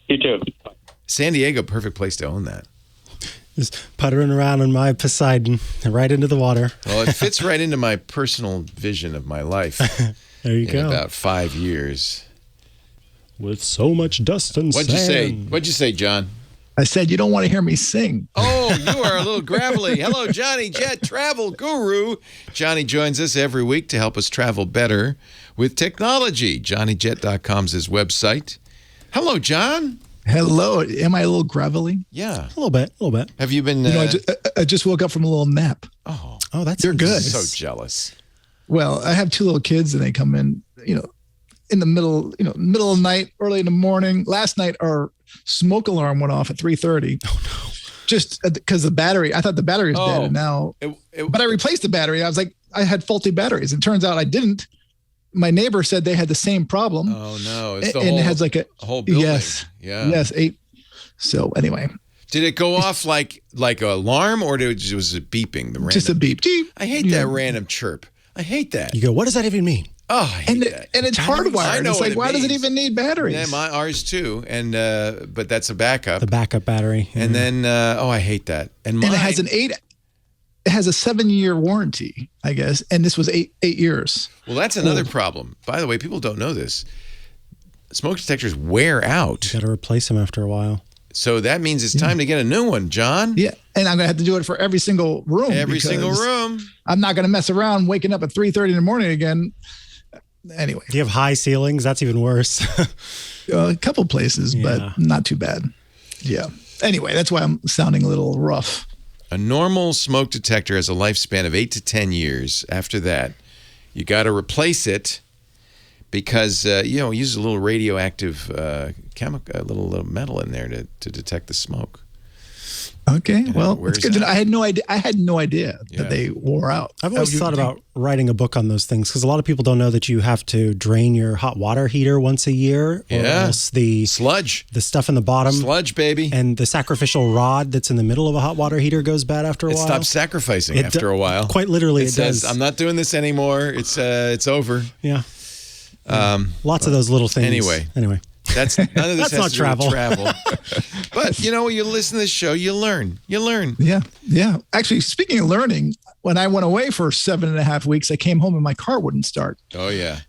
You too. San Diego, perfect place to own that. Just puttering around on my Poseidon, right into the water. Well, it fits right into my personal vision of my life. There you go. In about 5 years. With so much dust and What'd you say? sand. What'd you say, John? I said, you don't want to hear me sing. Oh, you are a little gravelly. Hello, Johnny Jet, travel guru. Johnny joins us every week to help us travel better with technology. JohnnyJet.com's his website. Hello, John. Hello. Am I a little gravelly? Yeah. A little bit. Have you been... I just woke up from a little nap. Oh, they're good. So jealous. Well, I have 2 little kids and they come in, in the middle of the night, early in the morning. Last night, our smoke alarm went off at 3:30. Oh, no. Just because the battery, I thought the battery was dead. And now, but I replaced the battery. I was like, I had faulty batteries. It turns out I didn't. My neighbor said they had the same problem. Oh, no. It's and it has like a whole building. Yes. Yeah. Yes. 8. So anyway. Did it go off like an alarm or was it beeping? The random just a beep. I hate that random chirp. I hate that. You go, what does that even mean? Oh, I hate that. And it's hardwired. I know it's like, why does it means. even need batteries? Yeah, ours too. And but that's a backup. The backup battery. And then I hate that. And it has it has a 7-year warranty, I guess. And this was 8 years. Well, that's another problem. By the way, people don't know this. smoke detectors wear out. You got to replace them after a while. So that means it's time to get a new one, John. Yeah, and I'm going to have to do it for every single room. Every single room. I'm not going to mess around waking up at 3:30 in the morning again. Anyway. Do you have high ceilings? That's even worse. A couple places, but not too bad. Yeah. Anyway, that's why I'm sounding a little rough. A normal smoke detector has a lifespan of 8 to 10 years. After that, you got to replace it because, it uses a little radioactive chemical, a little metal in there to detect the smoke. Okay, well, it's good to know. I had no idea that they wore out. I've always thought about writing a book on those things because a lot of people don't know that you have to drain your hot water heater once a year, or else the sludge, the stuff in the bottom, sludge, baby, and the sacrificial rod that's in the middle of a hot water heater goes bad after a while. It stops sacrificing after a while. Quite literally, it says, does. "I'm not doing this anymore. It's over." Yeah. Lots of those little things. Anyway. That's none of this That's has not to travel. do with travel. But you listen to this show, you learn. Yeah. Actually, speaking of learning, when I went away for 7.5 weeks, I came home and my car wouldn't start. Oh yeah.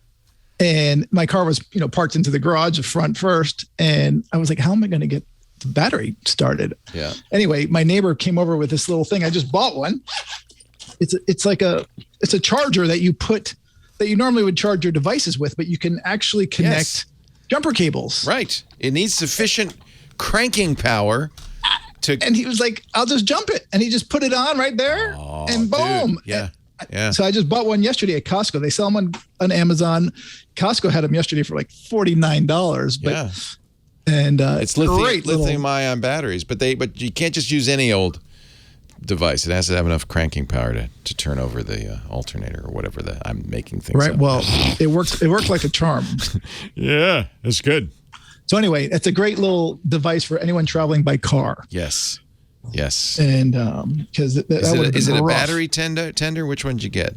And my car was, parked into the garage, the front first, and I was like, how am I going to get the battery started? Yeah. Anyway, my neighbor came over with this little thing. I just bought one. It's a charger that you normally would charge your devices with, but you can actually connect jumper cables. Right. It needs sufficient cranking power And he was like, I'll just jump it. And he just put it on right there and boom. Dude. Yeah. Yeah. So I just bought one yesterday at Costco. They sell them on Amazon. Costco had them yesterday for like $49. But and it's lithium-ion batteries, but you can't just use any old device. It has to have enough cranking power to turn over the alternator or whatever. I'm making things right. up. Well, it works like a charm. Yeah, that's good. So anyway, it's a great little device for anyone traveling by car. Yes. And because is it a battery tender? Which one did you get?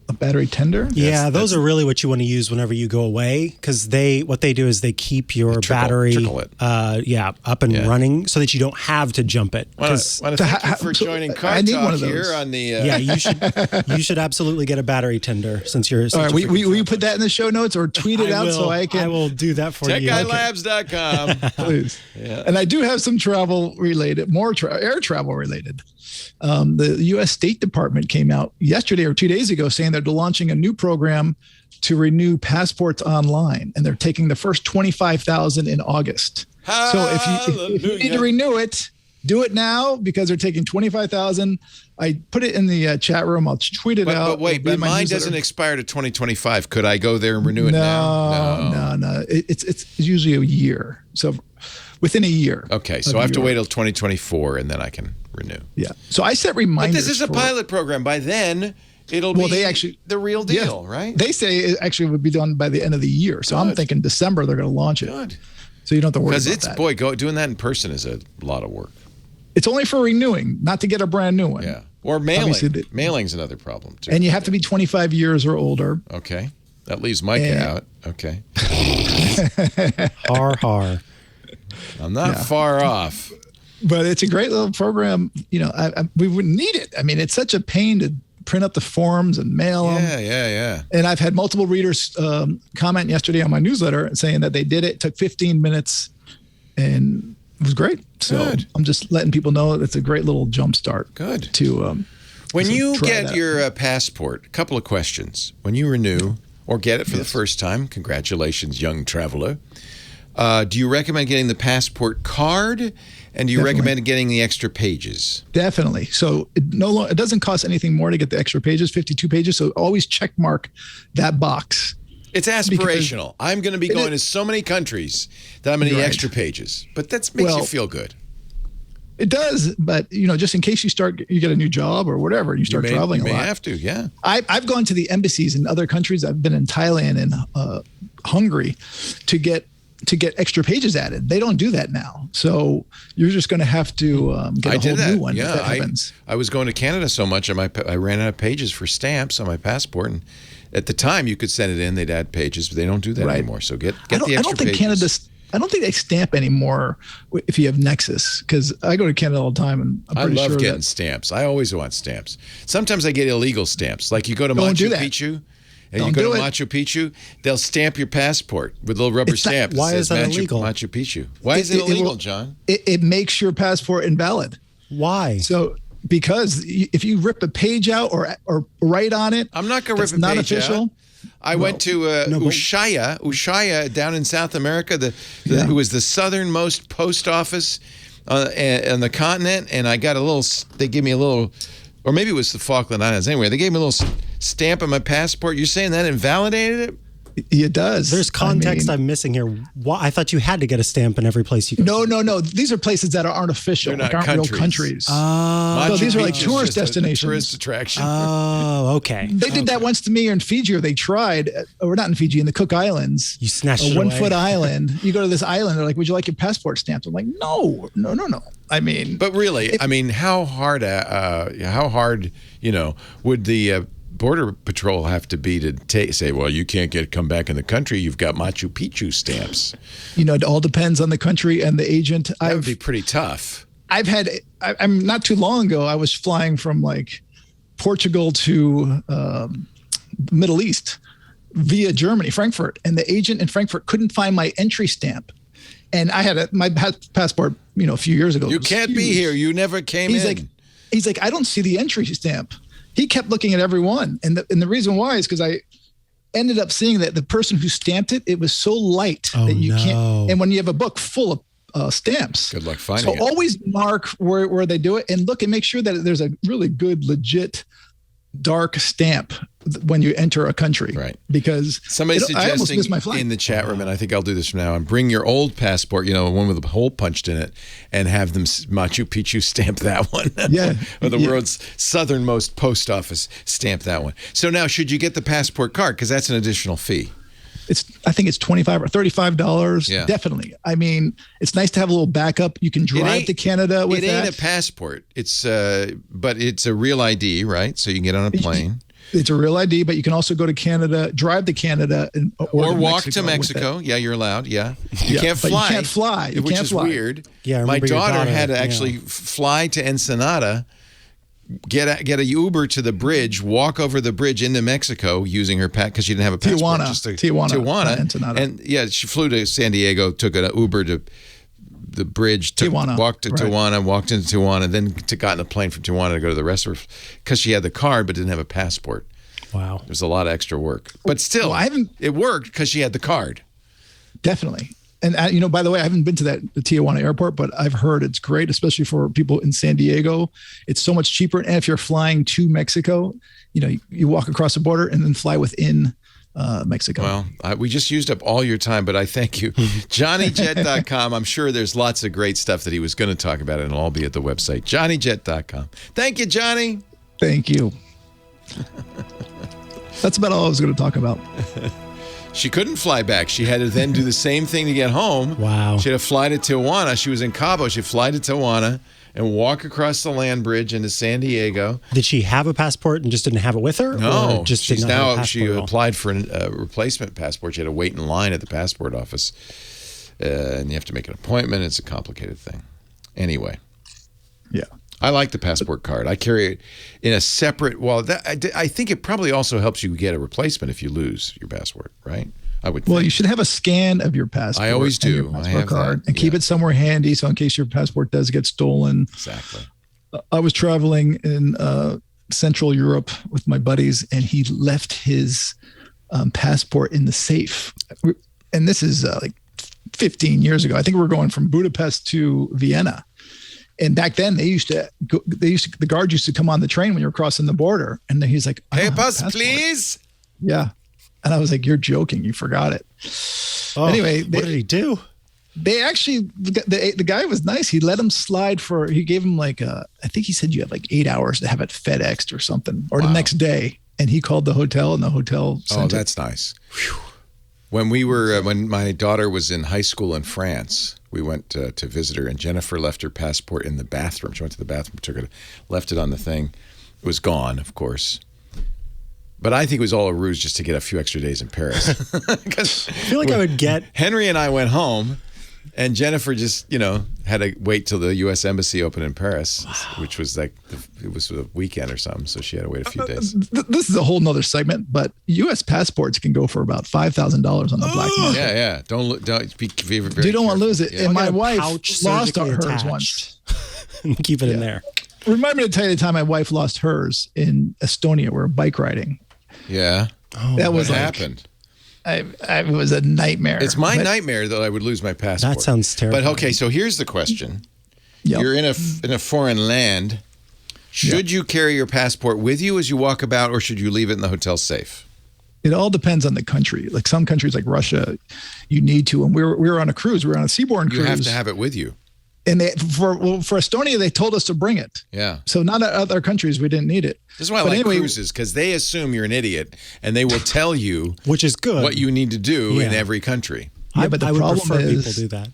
A battery tender? Yeah, those are really what you want to use whenever you go away, because what they do is they keep your battery up and running so that you don't have to jump it. I want to thank you for joining Car Talk here on the. Yeah, you should absolutely get a battery tender since you're. All right, will you put that in the show notes or tweet it out so I can? I will do that for you. TechGuyLabs.com. Please. Yeah. And I do have some travel related, air travel related. The U.S. State Department came out yesterday or 2 days ago saying they're launching a new program to renew passports online, and they're taking the first 25,000 in August. So if you need to renew it, do it now because they're taking 25,000. I put it in the chat room. I'll tweet it out. But wait, mine doesn't expire to 2025. Could I go there and renew it now? No. It's usually a year. So within a year. Okay, so I have to wait till 2024 and then I can renew. Yeah. So I set reminders. But this is a pilot program. By then, it'll be the real deal, right? They say it actually would be done by the end of the year. So I'm thinking December they're going to launch it. Good. So you don't have to worry about that. Because doing that in person is a lot of work. It's only for renewing, not to get a brand new one. Yeah. Or mailing. Mailing's another problem too. And you have to be 25 years or older. Okay. That leaves Micah out. Okay. Har. I'm not far off. But it's a great little program. We wouldn't need it. I mean, it's such a pain to print up the forms and mail them. Yeah. And I've had multiple readers comment yesterday on my newsletter saying that they did it. It took 15 minutes and it was great. So I'm just letting people know that it's a great little jump start. Good. When you get your passport, a couple of questions. When you renew or get it for the first time, congratulations, young traveler. Do you recommend getting the passport card? And do you recommend getting the extra pages? Definitely. So it doesn't cost anything more to get the extra pages, 52 pages. So always check mark that box. It's aspirational. I'm going to be going to so many countries that I'm going to need extra pages. But that makes you feel good. It does. But, just in case you get a new job or whatever, and you start traveling a lot. You may have to, yeah. I've gone to the embassies in other countries. I've been in Thailand and Hungary to get extra pages added. They don't do that now. So you're just going to have to get a whole new one. Yeah, if that happens. I was going to Canada so much, and I ran out of pages for stamps on my passport. And at the time, you could send it in. They'd add pages, but they don't do that anymore. So get the extra pages. I don't think they stamp anymore if you have Nexus, because I go to Canada all the time, and I'm pretty sure I love getting stamps. I always want stamps. Sometimes I get illegal stamps. Like you go to Machu Picchu, And you go to Machu Picchu, they'll stamp your passport with a little rubber stamp. Why is that illegal? Machu Picchu. Why is it illegal, John? It makes your passport invalid. Why? So because if you rip a page out or write on it, I'm not going to rip a page not official. out. I went to Ushuaia down in South America. It was the southernmost post office on the continent, and I got a little. They gave me a little, or maybe it was the Falkland Islands. Anyway, they gave me a little stamp on my passport. You're saying that invalidated it? It does. There's context I'm missing here. I thought you had to get a stamp in every place you go. No. These are places that aren't official. They're not aren't countries. real countries. No, these are like tourist destinations. Tourist attraction. Oh, okay. They did that once to me in Fiji, or they tried, or not in Fiji, in the Cook Islands. You snatched it 1 away. foot island. You go to this island, they're like, would you like your passport stamped? I'm like, no. I mean. But really, how hard, would the Border Patrol have to be to say, well, you can't come back in the country. You've got Machu Picchu stamps. It all depends on the country and the agent. That would be pretty tough. I'm not too long ago, I was flying from like Portugal to Middle East via Germany, Frankfurt, and the agent in Frankfurt couldn't find my entry stamp. And I had my passport, a few years ago. You can't be here. You never came in. He's like, I don't see the entry stamp. He kept looking at every one. And the reason why is because I ended up seeing that the person who stamped it was so light that you can't. And when you have a book full of stamps. Good luck finding it. So always mark where they do it and look and make sure that there's a really good, legit, dark stamp when you enter a country. Right. Because somebody's I almost missed my suggesting flight. in the chat room, and I think I'll do this from now on, bring your old passport, one with a hole punched in it, and have them Machu Picchu stamp that one. Yeah. Or the world's southernmost post office stamp that one. So now, should you get the passport card? Because that's an additional fee. I think it's $25 or $35. Yeah. Definitely. I mean, it's nice to have a little backup. You can drive to Canada with that. It ain't a passport. But it's a real ID, right? So you can get on a plane. It's a real ID, but you can also go to Canada, drive to Canada, or walk to Mexico. Yeah, you're allowed. Yeah, you can't fly. But you can't fly. Which is weird. Yeah, my daughter had to actually fly to Ensenada, get a Uber to the bridge, walk over the bridge into Mexico using her because she didn't have a passport. Tijuana, Ensenada. And she flew to San Diego, took an Uber to the bridge, walked to Tijuana, walked into Tijuana, then got in a plane from Tijuana to go to the rest of her, because she had the card but didn't have a passport. Wow. There's a lot of extra work. But still, it worked because she had the card. Definitely. And, by the way, I haven't been to the Tijuana airport, but I've heard it's great, especially for people in San Diego. It's so much cheaper. And if you're flying to Mexico, you walk across the border and then fly within Mexico. Well, we just used up all your time, but I thank you. JohnnyJet.com. I'm sure there's lots of great stuff that he was going to talk about, and it'll all be at the website, JohnnyJet.com. Thank you, Johnny. Thank you. That's about all I was going to talk about. She couldn't fly back. She had to then do the same thing to get home. Wow. She had to fly to Tijuana. She was in Cabo. She'd fly to Tijuana and walk across the land bridge into San Diego. Did she have a passport and just didn't have it with her? No. Or just did not have a passport she at all? applied for a replacement passport. She had to wait in line at the passport office. And you have to make an appointment. It's a complicated thing. Anyway. Yeah. I like the passport card. I carry it in a separate wallet. I think it probably also helps you get a replacement if you lose your passport, right? I would. Well, you should have a scan of your passport. I always do. I have card, and keep it somewhere handy, so in case your passport does get stolen. Exactly. I was traveling in Central Europe with my buddies, and he left his passport in the safe. And this is like 15 years ago. I think we were going from Budapest to Vienna. And back then, the guard used to come on the train when you were crossing the border. And then he's like, "Papers, please." Yeah. And I was like, "You're joking. You forgot it." Oh, anyway, what did he do? They actually, the guy was nice. He let him slide he gave him I think he said you had like 8 hours to have it FedExed or something, or the next day. And he called the hotel, and the hotel sent it. That's nice. Whew. When my daughter was in high school in France, we went to visit her, and Jennifer left her passport in the bathroom. She went to the bathroom, took it, left it on the thing. It was gone, of course. But I think it was all a ruse just to get a few extra days in Paris. I feel like I would get... Henry and I went home, And Jennifer just, had to wait till the U.S. Embassy opened in Paris, which was it was a weekend or something. So she had to wait a few days. This is a whole nother segment, but U.S. passports can go for about $5,000 on the black market. Yeah. Don't be very You don't want to lose it. Yeah. And my wife lost hers once. Keep it in there. Remind me to tell you the time my wife lost hers in Estonia. We were bike riding. Yeah. That was what happened? It was a nightmare. It's my nightmare that I would lose my passport. That sounds terrible. But okay, so here's the question: Yep. You're in a foreign land. Should you carry your passport with you as you walk about, or should you leave it in the hotel safe? It all depends on the country. Like some countries, like Russia, you need to. And we were on a cruise. We were on a seaborne cruise. You have to have it with you. And for Estonia, they told us to bring it. Yeah. So not at other countries, we didn't need it. This is why I like cruises, because they assume you're an idiot, and they will tell you, which is good, what you need to do in every country. Yeah, but the problem prefer is, people do that.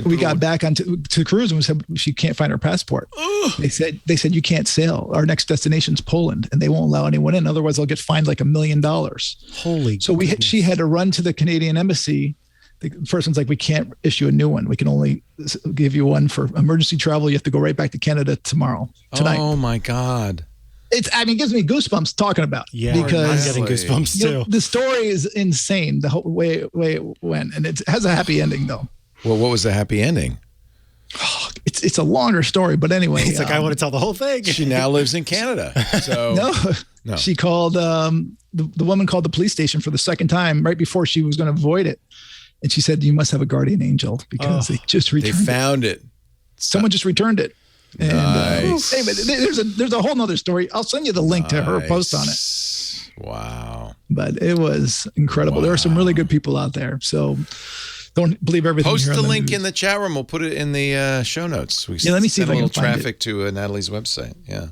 We got back onto cruise and we said she can't find her passport. They said you can't sail. Our next destination's Poland, and they won't allow anyone in. Otherwise, they'll get fined like $1 million. Holy! So she had to run to the Canadian embassy. The person's like, we can't issue a new one. We can only give you one for emergency travel. You have to go right back to Canada tonight. Oh my God! It gives me goosebumps talking about it. Yeah, because I'm getting goosebumps too. The story is insane. The whole way it went, and it has a happy ending though. Well, what was the happy ending? It's a longer story, but anyway. It's like I want to tell the whole thing. She now lives in Canada. So no. She called the woman called the police station for the second time right before she was going to avoid it. And she said, you must have a guardian angel because they just returned it. They found it. Someone just returned it. And, nice. Anyway, there's a whole nother story. I'll send you the link to her post on it. Wow. But it was incredible. Wow. There are some really good people out there. So don't believe everything. Post the link in the chat room. We'll put it in the show notes. Let me see if I can find traffic to Natalie's website. Yeah.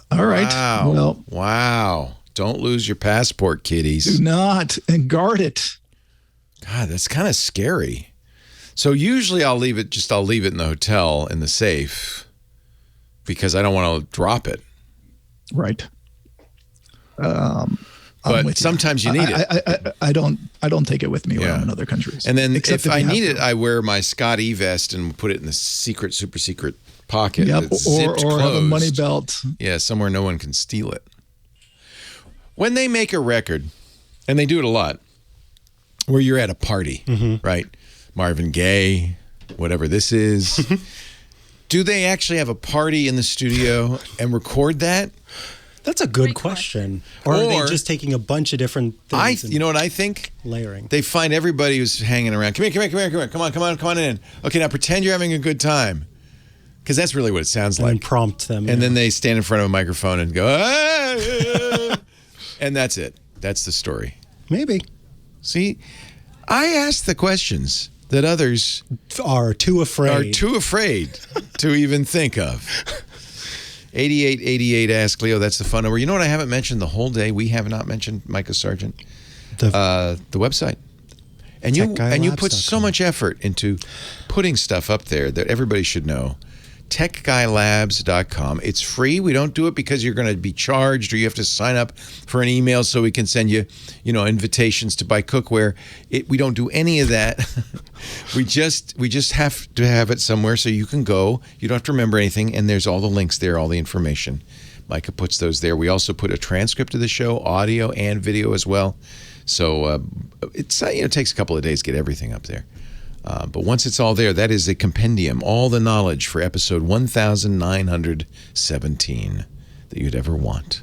All right. Wow. Wow. Don't lose your passport, kiddies. Do not. And guard it. God, that's kind of scary. So usually I'll leave it in the hotel in the safe because I don't want to drop it. Right. But sometimes you need it. I don't take it with me when I'm in other countries. And then if I need it, I wear my Scott E vest and put it in the super secret pocket. Yep. Or have a money belt. Yeah, somewhere no one can steal it. When they make a record, and they do it a lot, where you're at a party, right? Marvin Gaye, whatever this is. Do they actually have a party in the studio and record that? That's a good question. Or are they just taking a bunch of different things? You know what I think? Layering. They find everybody who's hanging around. Come here. Come on in. Okay, now pretend you're having a good time. Because that's really what it sounds like. And prompt them. And then they stand in front of a microphone and go, and that's it. That's the story. Maybe. See, I ask the questions that others are too afraid to even think of. 8888 Ask Leo. That's the phone number. You know what I haven't mentioned the whole day? We have not mentioned, Micah Sargent, the website. And you put so much effort into putting stuff up there that everybody should know. TechGuyLabs.com. It's free. We don't do it because you're going to be charged or you have to sign up for an email so we can send you, invitations to buy cookware. We don't do any of that. we just have to have it somewhere so you can go. You don't have to remember anything, and there's all the links there, all the information. Micah puts those there. We also put a transcript of the show, audio and video as well. So it takes a couple of days to get everything up there. But once it's all there, that is a compendium, all the knowledge for episode 1917 that you'd ever want.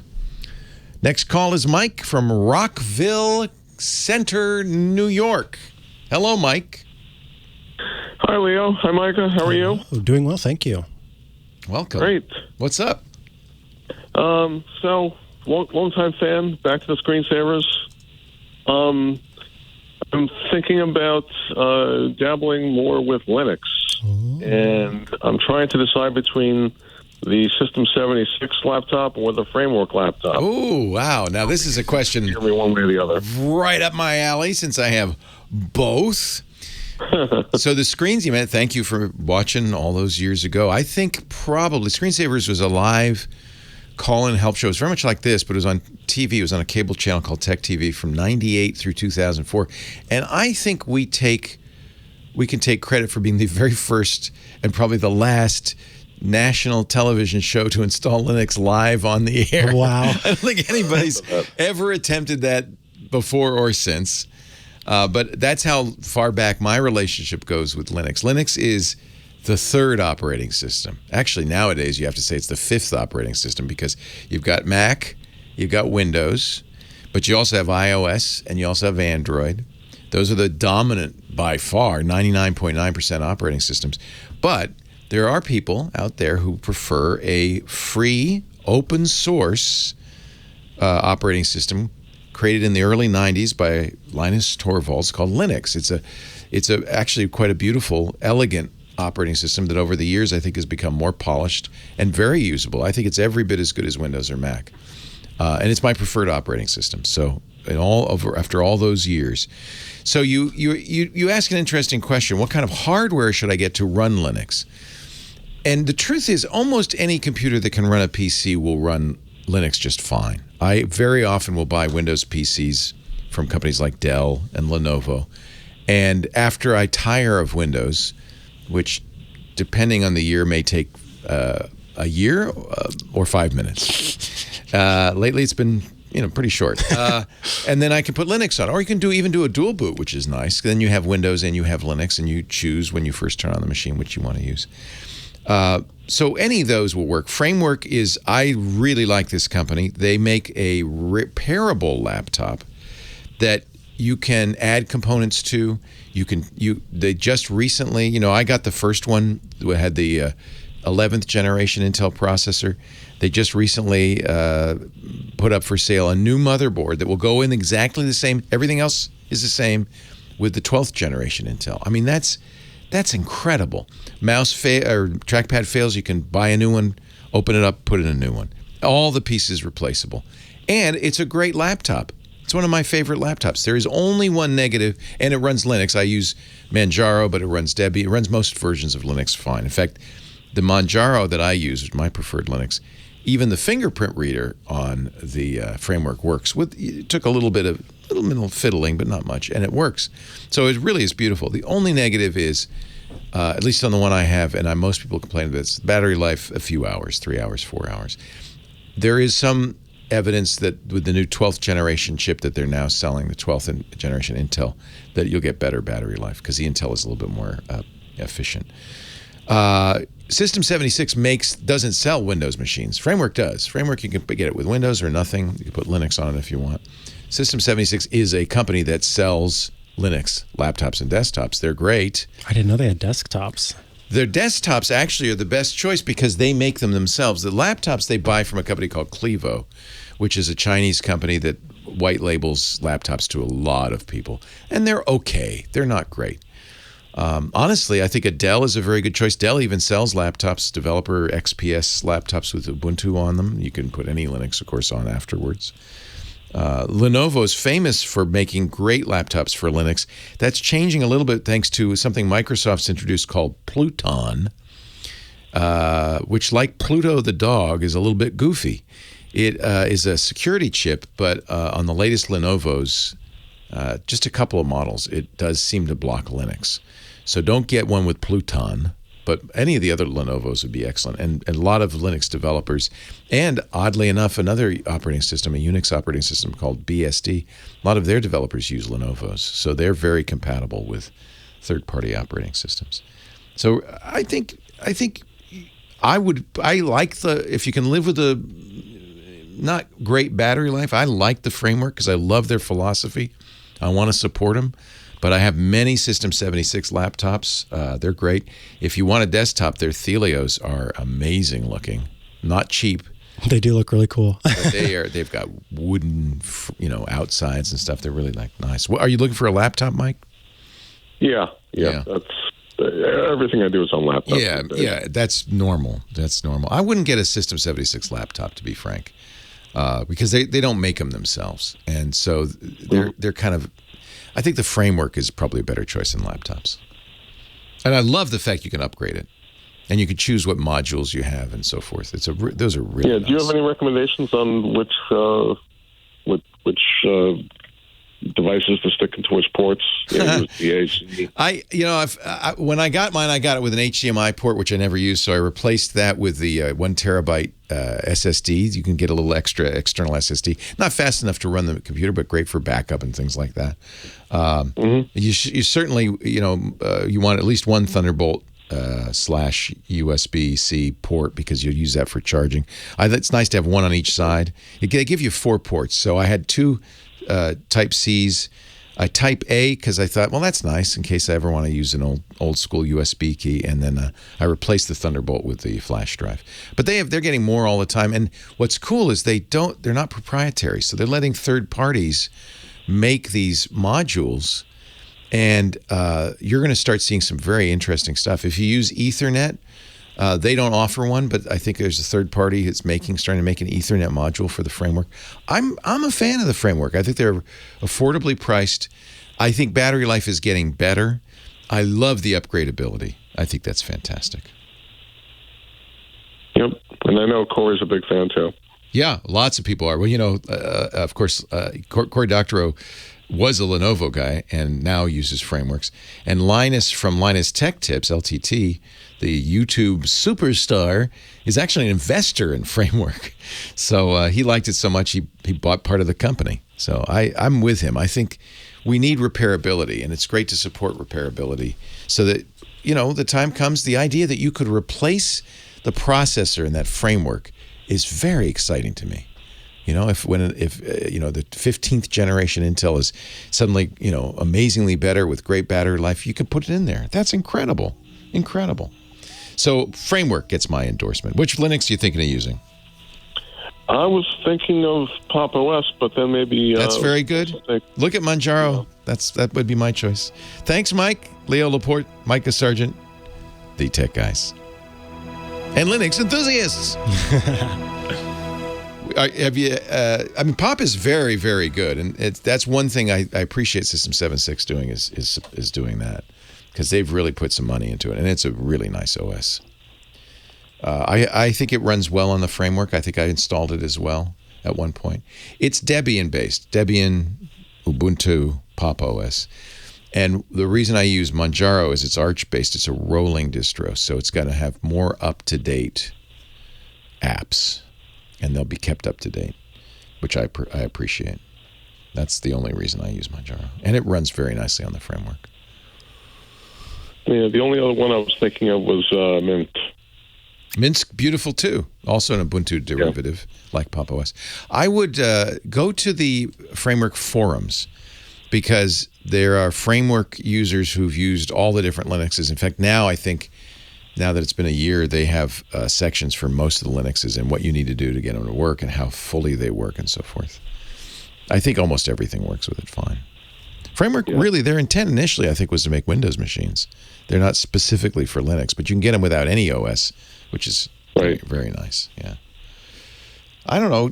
Next call is Mike from Rockville Center, New York. Hello, Mike. Hi, Leo. Hi, Micah. How are you? Doing well, thank you. Welcome. Great. What's up? So, long-time fan, back to the screensavers. I'm thinking about dabbling more with Linux, and I'm trying to decide between the System 76 laptop or the Framework laptop. Oh, wow. Now, this is a question Give me one way or the other. Right up my alley since I have both. So the screens you meant, thank you for watching all those years ago. I think probably Screensavers was a live call-in help show. It was very much like this, but it was on TV. It was on a cable channel called Tech TV from 98 through 2004. And I think we take we can take credit for being the very first and probably the last national television show to install Linux live on the air. Wow. I don't think anybody's ever attempted that before or since. But that's how far back my relationship goes with Linux. Linux is the third operating system. Actually, nowadays, you have to say it's the fifth operating system because you've got Mac, you've got Windows, but you also have iOS and you also have Android. Those are the dominant, by far, 99.9% operating systems. But there are people out there who prefer a free, open source operating system created in the early 90s by Linus Torvalds called Linux. It's actually quite a beautiful, elegant operating system that over the years I think has become more polished and very usable. I think it's every bit as good as Windows or Mac. And it's my preferred operating system. So after all those years. So you ask an interesting question. What kind of hardware should I get to run Linux? And the truth is almost any computer that can run a PC will run Linux just fine. I very often will buy Windows PCs from companies like Dell and Lenovo. And after I tire of Windows, which depending on the year may take a year or 5 minutes. Lately it's been pretty short. And then I can put Linux on. Or you can even do a dual boot, which is nice. Then you have Windows and you have Linux, and you choose when you first turn on the machine which you want to use. So any of those will work. Framework I really like this company. They make a repairable laptop that you can add components to. They just recently, I got the first one that had the 11th generation Intel processor. They just recently put up for sale a new motherboard that will go in exactly the same. Everything else is the same with the 12th generation Intel. I mean, that's incredible. Mouse or trackpad fails, you can buy a new one, open it up, put in a new one. All the pieces replaceable. And it's a great laptop. It's one of my favorite laptops. There is only one negative, and it runs Linux. I use Manjaro, but it runs Debian. It runs most versions of Linux fine. In fact, the Manjaro that I use, which is my preferred Linux, even the fingerprint reader on the framework works. It took a little fiddling, but not much, and it works. So it really is beautiful. The only negative is, at least on the one I have, and most people complain about this, battery life a few hours, 3 hours, 4 hours. There is some evidence that with the new 12th generation chip that they're now selling, the 12th generation Intel, that you'll get better battery life because the Intel is a little bit more efficient. System 76 doesn't sell Windows machines. Framework does. Framework, you can get it with Windows or nothing. You can put Linux on it if you want. System 76 is a company that sells Linux laptops and desktops. They're great. I didn't know they had desktops. Their desktops actually are the best choice because they make them themselves. The laptops they buy from a company called Clevo, which is a Chinese company that white labels laptops to a lot of people. And they're okay. They're not great. Honestly, I think a Dell is a very good choice. Dell even sells laptops, developer XPS laptops with Ubuntu on them. You can put any Linux, of course, on afterwards. Lenovo is famous for making great laptops for Linux. That's changing a little bit thanks to something Microsoft's introduced called Pluton, which, like Pluto the dog, is a little bit goofy. It is a security chip, but on the latest Lenovo's, just a couple of models, it does seem to block Linux. So don't get one with Pluton, but any of the other Lenovo's would be excellent. And a lot of Linux developers, and oddly enough, another operating system, a Unix operating system called BSD, a lot of their developers use Lenovo's. So they're very compatible with third-party operating systems. So I think I like if you can live with a not great battery life, I like the framework because I love their philosophy. I want to support them. But I have many System 76 laptops. They're great. If you want a desktop, their Thelios are amazing looking. Not cheap. They do look really cool. But they've got wooden, outsides and stuff. They're really nice. Are you looking for a laptop, Mike? Yeah. That's everything I do is on laptop. Yeah. That's normal. I wouldn't get a System 76 laptop, to be frank, because they don't make them themselves, and so they're kind of. I think the framework is probably a better choice than laptops. And I love the fact you can upgrade it. And you can choose what modules you have and so forth. Those are really nice. Do you have any recommendations on which devices to stick into its ports. USB-AC. When I got mine, I got it with an HDMI port, which I never used, so I replaced that with the 1 terabyte SSD. You can get a little extra external SSD. Not fast enough to run the computer, but great for backup and things like that. You certainly, you want at least one Thunderbolt slash USB-C port because you'll use that for charging. It's nice to have one on each side. They give you 4 ports. So I had 2 Type C's. I Type A because I thought, well, that's nice in case I ever want to use an old school USB key. And then I replaced the Thunderbolt with the flash drive. But they're getting more all the time. And what's cool is they're not proprietary. So they're letting third parties make these modules. And you're going to start seeing some very interesting stuff. If you use Ethernet, they don't offer one, but I think there's a third party that's starting to make an Ethernet module for the framework. I'm a fan of the framework. I think they're affordably priced. I think battery life is getting better. I love the upgradability. I think that's fantastic. Yep, and I know Corey's a big fan too. Yeah, lots of people are. Well, of course, Cory Doctorow was a Lenovo guy and now uses frameworks. And Linus from Linus Tech Tips, LTT, the YouTube superstar, is actually an investor in framework. So he liked it so much he bought part of the company. So I'm with him. I think we need repairability, and it's great to support repairability so that, the time comes, the idea that you could replace the processor in that framework is very exciting to me. If the 15th generation Intel is suddenly, amazingly better with great battery life, you could put it in there. That's incredible. Incredible. So framework gets my endorsement. Which Linux are you thinking of using? I was thinking of Pop OS, but then maybe... That's very good. Look at Manjaro. Yeah. That would be my choice. Thanks, Mike. Leo Laporte, Micah Sargent, the tech guys. And Linux enthusiasts. Have you? Pop is very, very good, and that's one thing I appreciate System 7.6 doing is doing that, because they've really put some money into it, and it's a really nice OS. I think it runs well on the framework. I think I installed it as well at one point. It's Debian based, Debian, Ubuntu, Pop OS, and the reason I use Manjaro is it's Arch based. It's a rolling distro, so it's got to have more up to date apps. And they'll be kept up to date, which I appreciate. That's the only reason I use Manjaro. And it runs very nicely on the framework. Yeah, the only other one I was thinking of was Mint. Mint's beautiful, too. Also an Ubuntu derivative, like Pop OS. I would go to the framework forums, because there are framework users who've used all the different Linuxes. In fact, now I think... Now that it's been a year, they have sections for most of the Linuxes and what you need to do to get them to work and how fully they work and so forth. I think almost everything works with it fine. Framework, really, their intent initially, I think, was to make Windows machines. They're not specifically for Linux, but you can get them without any OS, which is very, very nice. Yeah. I don't know.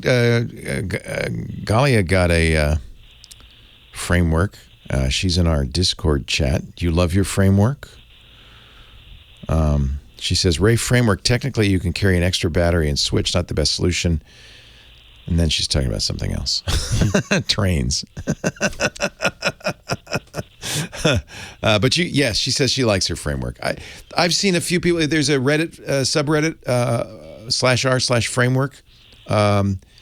Galia got a framework. She's in our Discord chat. Do you love your framework? She says, Ray framework, technically you can carry an extra battery and switch, not the best solution. And then she's talking about something else. Trains. But yes, she says she likes her framework. I've seen a few people, there's a Reddit subreddit, /r/framework.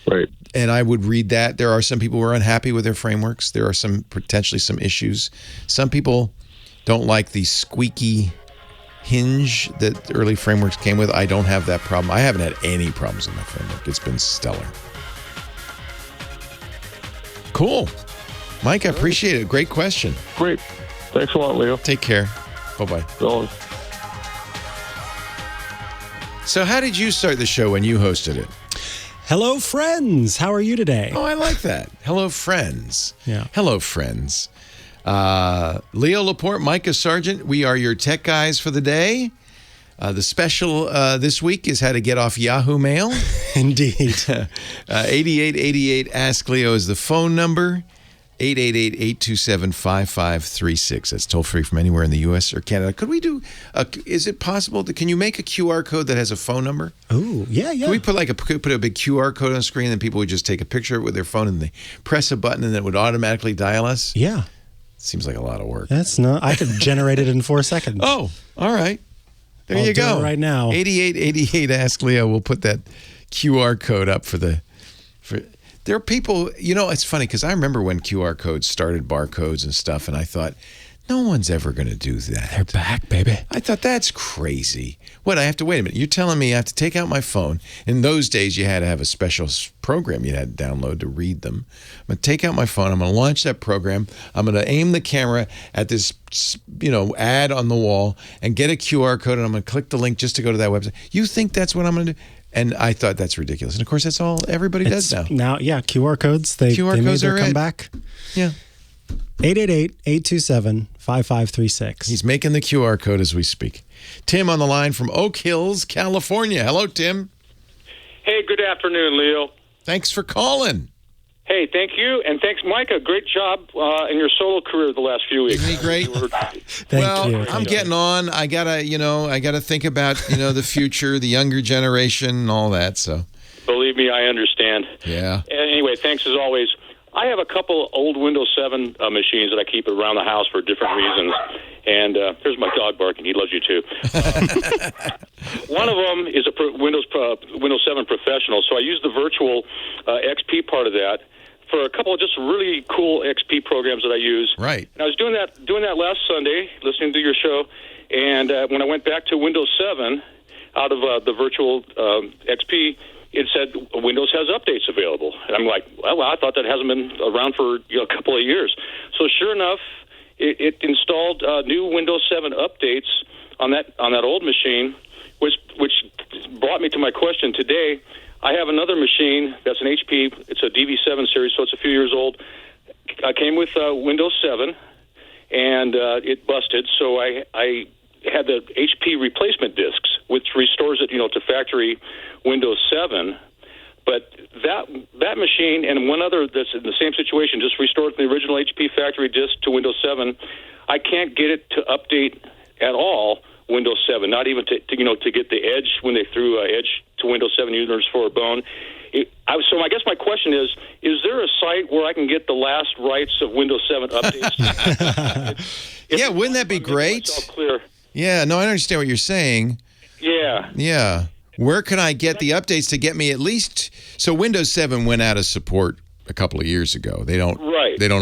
Right. And I would read that. There are some people who are unhappy with their frameworks. There are potentially some issues. Some people don't like the squeaky hinge that early frameworks came with. I don't have that problem. I haven't had any problems with my framework. It's been stellar. Cool. Mike, I appreciate it. Great question. Great. Thanks a lot, Leo. Take care. Bye-bye. So how did you start the show when you hosted it? Hello, friends. How are you today? Oh, I like that. Hello, friends. Yeah. Hello, friends. Leo Laporte, Micah Sargent, we are your tech guys for the day. The special this week is how to get off Yahoo Mail. Indeed. 8888 Ask Leo is the phone number. 888-827-5536. That's toll free from anywhere in the U.S. or Canada. Could we do? Is it possible? Can you make a QR code that has a phone number? Oh, yeah. Can we put a big QR code on the screen, and people would just take a picture of it with their phone, and they press a button, and it would automatically dial us? Yeah. Seems like a lot of work. That's not. I could generate it in 4 seconds. Oh, all right. There you go. Do it right now. 8888 Ask Leo. We'll put that QR code up for. There are people, it's funny because I remember when QR codes started, barcodes and stuff, and I thought, no one's ever going to do that. They're back, baby. I thought, that's crazy. What, I have to, wait a minute, you're telling me I have to take out my phone. In those days, you had to have a special program you had to download to read them. I'm going to take out my phone. I'm going to launch that program. I'm going to aim the camera at this, ad on the wall and get a QR code, and I'm going to click the link just to go to that website. You think that's what I'm going to do? And I thought that's ridiculous. And of course, that's all everybody does now. Now, yeah, QR codes. They made their comeback. Yeah. 888-827-5536. He's making the QR code as we speak. Tim on the line from Oak Hills, California. Hello, Tim. Hey, good afternoon, Leo. Thanks for calling. Hey, thank you, and thanks, Micah. Great job in your solo career the last few weeks. Isn't he great? Thank you. I'm getting on. I gotta think about the future, the younger generation, and all that. So, believe me, I understand. Yeah. Anyway, thanks as always. I have a couple old Windows 7 machines that I keep around the house for different reasons. And here's my dog barking. He loves you too. One of them is a Windows 7 Professional. So I use the virtual XP part of that for a couple of just really cool XP programs that I use. Right. And I was doing that last Sunday, listening to your show. And when I went back to Windows 7 out of the virtual XP, it said Windows has updates available. And I'm like, well, I thought that hasn't been around for a couple of years. So sure enough, it installed new Windows 7 updates on that old machine, which brought me to my question today. I have another machine that's an HP. It's a DV7 series, so it's a few years old. I came with Windows 7, and it busted. So I had the HP replacement discs, which restores it, to factory Windows 7. But that machine and one other that's in the same situation just restored the original HP factory disk to Windows 7. I can't get it to update at all Windows 7, not even to get the Edge when they threw Edge to Windows 7 users for a bone. So I guess my question is there a site where I can get the last rights of Windows 7 updates? Yeah, wouldn't that be great? Clear. Yeah, no, I understand what you're saying. Yeah. Yeah. Where can I get the updates to get me at least? So Windows 7 went out of support a couple of years ago. They don't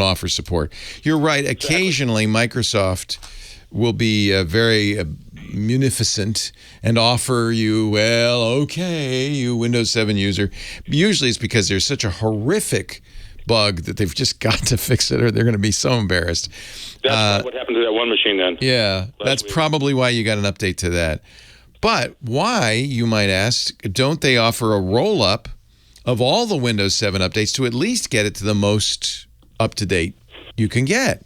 offer support. You're right. Occasionally, Microsoft will be very munificent and offer you, you Windows 7 user. Usually it's because there's such a horrific bug that they've just got to fix it or they're going to be so embarrassed. That's what happened to that one machine then. Yeah, that's probably why you got an update to that. But why, you might ask, don't they offer a roll-up of all the Windows 7 updates to at least get it to the most up-to-date you can get?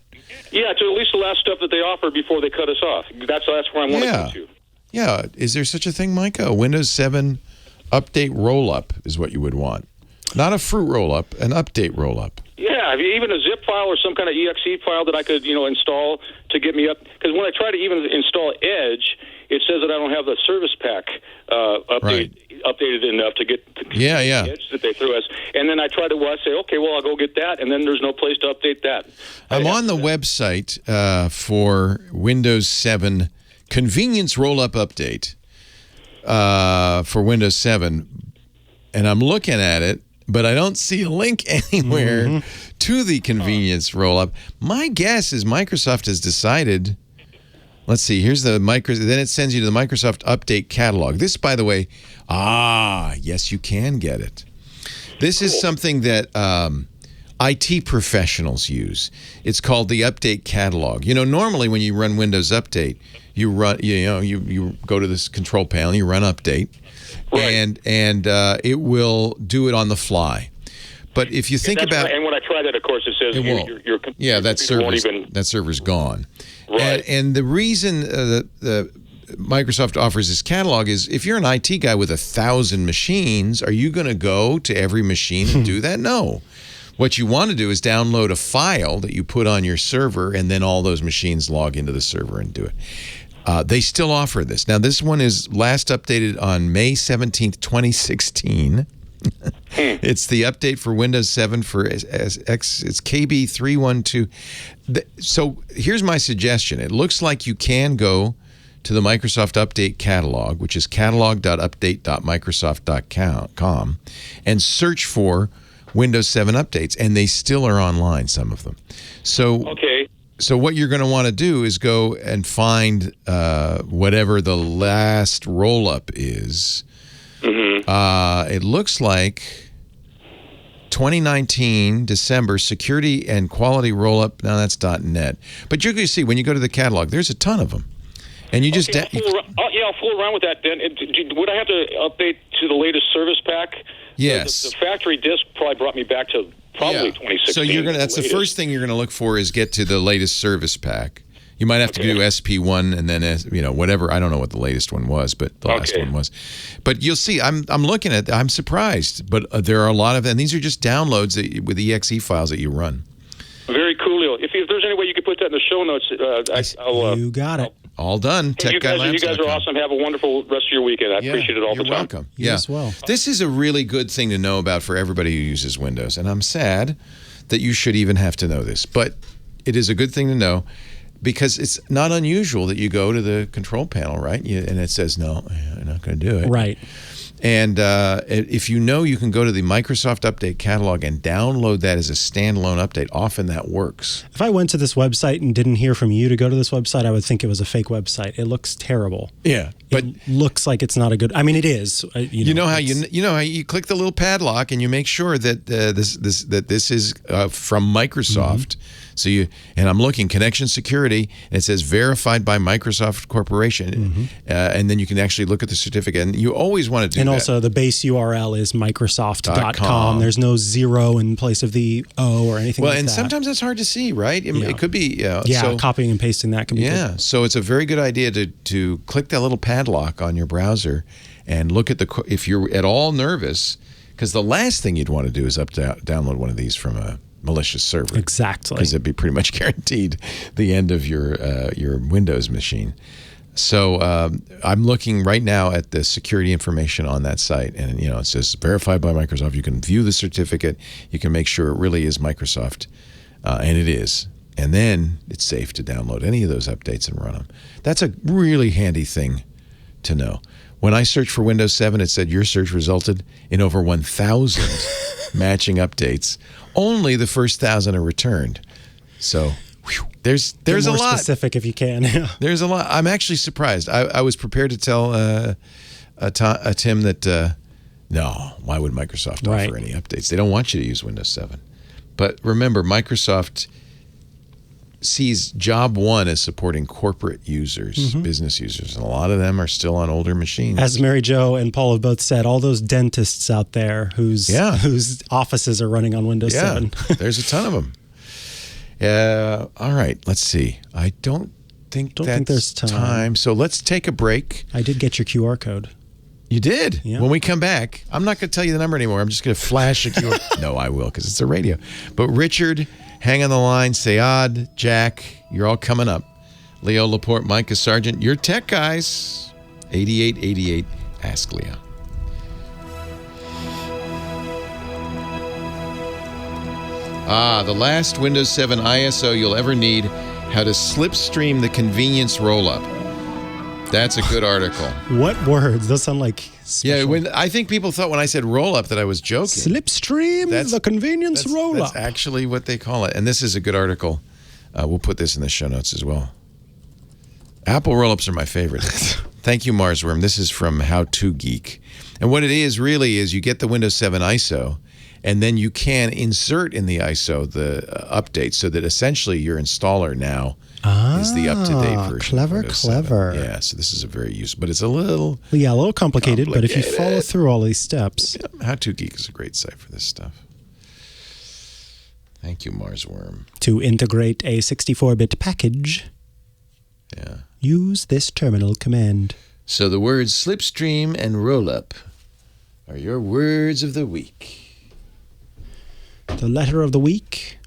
Yeah, to at least the last stuff that they offer before they cut us off. That's where I want to go to. Yeah. Is there such a thing, Micah? A Windows 7 update roll-up is what you would want. Not a fruit roll-up, an update roll-up. Yeah, even a zip file or some kind of exe file that I could, install to get me up. Because when I try to even install Edge, it says that I don't have the service pack updated enough to get the Edge that they threw us. And then I try to say, okay, well, I'll go get that, and then there's no place to update that. I'm on the website for Windows 7 convenience roll-up update for Windows 7, and I'm looking at it, but I don't see a link anywhere to the convenience roll-up. My guess is Microsoft has decided. Let's see. Here's the then it sends you to the Microsoft Update Catalog. This, by the way, yes, you can get it. This is something that IT professionals use. It's called the Update Catalog. Normally when you run Windows Update, you go to this control panel, you run Update, and it will do it on the fly. But if you think about, and when I try that, of course, it says that server's gone. Right. And the reason the Microsoft offers this catalog is if you're an IT guy with 1,000 machines, are you going to go to every machine and do that? No. What you want to do is download a file that you put on your server, and then all those machines log into the server and do it. They still offer this. Now, this one is last updated on May 17th, 2016. It's the update for Windows 7 for it's KB312. So here's my suggestion. It looks like you can go to the Microsoft Update catalog, which is catalog.update.microsoft.com, and search for Windows 7 updates, and they still are online, some of them. So what you're going to want to do is go and find whatever the last roll-up is. It looks like 2019 December security and quality roll-up. Now that's .net. But you're going to see when you go to the catalog, there's a ton of them. And you just I'll fool around with that then. Would I have to update to the latest service pack? Yes. The factory disk probably brought me back to probably 2016. So that's the first thing you're going to look for is get to the latest service pack. You might have to do SP1 and then whatever. I don't know what the latest one was, but the last one was. But you'll see. I'm looking at. I'm surprised, but there are a lot of, and these are just downloads with exe files that you run. Very cool, Leo. If there's any way you could put that in the show notes, you got it. All done. You guys are awesome. Have a wonderful rest of your weekend. I appreciate it all the time. You're welcome. You as well. This is a really good thing to know about for everybody who uses Windows, and I'm sad that you should even have to know this, but it is a good thing to know. Because it's not unusual that you go to the control panel, right? And it says, no, you're not going to do it. Right. And if you know you can go to the Microsoft Update catalog and download that as a standalone update, often that works. If I went to this website and didn't hear from you to go to this website, I would think it was a fake website. It looks terrible. Yeah. But it looks like it's not a good. I mean, it is. You know how you click the little padlock and you make sure that this is from Microsoft. So and I'm looking connection security, and it says verified by Microsoft Corporation, and then you can actually look at the certificate. And you always want to do that. And also the base URL is Microsoft.com. There's no zero in place of the O or anything like that. Well, and sometimes that's hard to see, right? It could be. So, copying and pasting that can be. Yeah, so it's a very good idea to click that little padlock on your browser and look at if you're at all nervous, because the last thing you'd want to do is download one of these from a malicious server. Exactly. Because it'd be pretty much guaranteed the end of your Windows machine. So I'm looking right now at the security information on that site, and it says verified by Microsoft. You can view the certificate. You can make sure it really is Microsoft, and it is. And then it's safe to download any of those updates and run them. That's a really handy thing to know. When I searched for Windows 7, it said your search resulted in over 1,000 matching updates. Only the first 1,000 are returned. So there's a lot. More specific if you can. There's a lot. I'm actually surprised. I was prepared to tell Tim that no, why would Microsoft offer any updates? They don't want you to use Windows 7. But remember, Microsoft sees job one as supporting corporate users, business users, and a lot of them are still on older machines. As Mary Jo and Paul have both said, all those dentists out there whose offices are running on Windows 7. There's a ton of them. All right, let's see. I don't think there's time. So let's take a break. I did get your QR code. You did? Yeah. When we come back, I'm not going to tell you the number anymore. I'm just going to flash a QR. No, I will, because it's a radio. But Richard, hang on the line. Sayad, Jack, you're all coming up. Leo, Laporte, Micah, Sargent, you're tech guys. 8888, Ask Leo. The last Windows 7 ISO you'll ever need, how to slipstream the convenience rollup. That's a good article. What words? Those sound like special. Yeah, I think people thought when I said roll-up that I was joking. Slipstream, the convenience roll-up. That's actually what they call it. And this is a good article. We'll put this in the show notes as well. Apple roll-ups are my favorite. Thank you, Marsworm. This is from How To Geek. And what it is really is you get the Windows 7 ISO, and then you can insert in the ISO the update so that essentially your installer now is the up-to-date version. Clever. Yeah, so this is a very useful, but it's a little complicated, but if you follow through all these steps. Yeah, How To Geek is a great site for this stuff. Thank you, Marsworm. To integrate a 64-bit package, use this terminal command. So the words slipstream and rollup are your words of the week. The letter of the week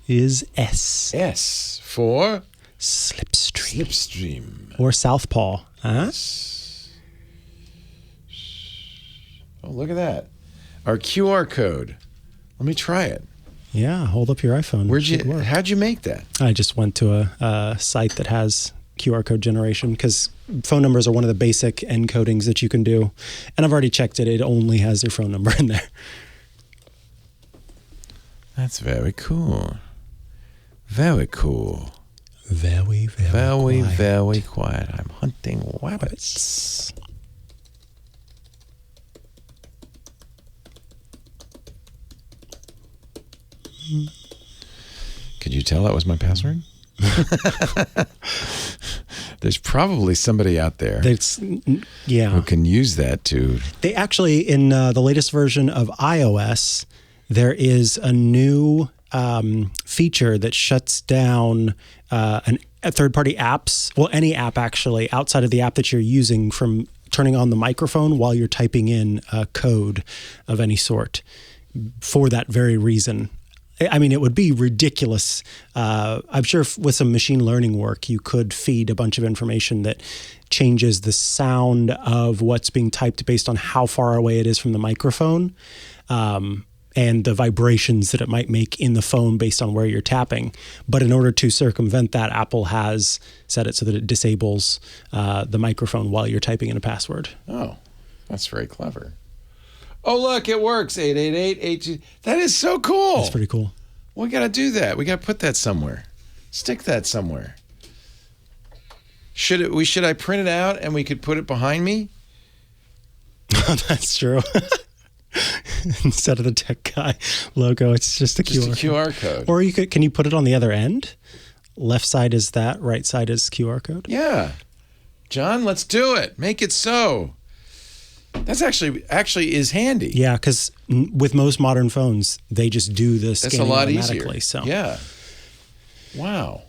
is S. S for Slipstream. Slipstream. Or Southpaw. Huh? Oh, look at that. Our QR code. Let me try it. Yeah, hold up your iPhone. How'd you make that? I just went to a site that has QR code generation because phone numbers are one of the basic encodings that you can do. And I've already checked it. It only has your phone number in there. That's very cool. Very cool. Very, very quiet. I'm hunting rabbits. Could you tell that was my password? There's probably somebody out there who can use that to... They actually, in the latest version of iOS, there is a new feature that shuts down third-party apps, well, any app actually, outside of the app that you're using from turning on the microphone while you're typing in a code of any sort for that very reason. I mean, it would be ridiculous. I'm sure with some machine learning work, you could feed a bunch of information that changes the sound of what's being typed based on how far away it is from the microphone, and the vibrations that it might make in the phone based on where you're tapping. But in order to circumvent that, Apple has set it so that it disables the microphone while you're typing in a password. Oh, that's very clever. Oh, look, it works. 888-82. That is so cool. That's pretty cool. We got to do that. We got to put that somewhere. Stick that somewhere. Should I print it out and we could put it behind me? That's true. Instead of the tech guy logo, it's just a QR code. Or can you put it on the other end? Left side is that, right side is QR code. Yeah. John, let's do it. Make it so. That's actually is handy. Yeah, because with most modern phones, they just do the scanning automatically. That's a lot easier. So. Yeah. Wow.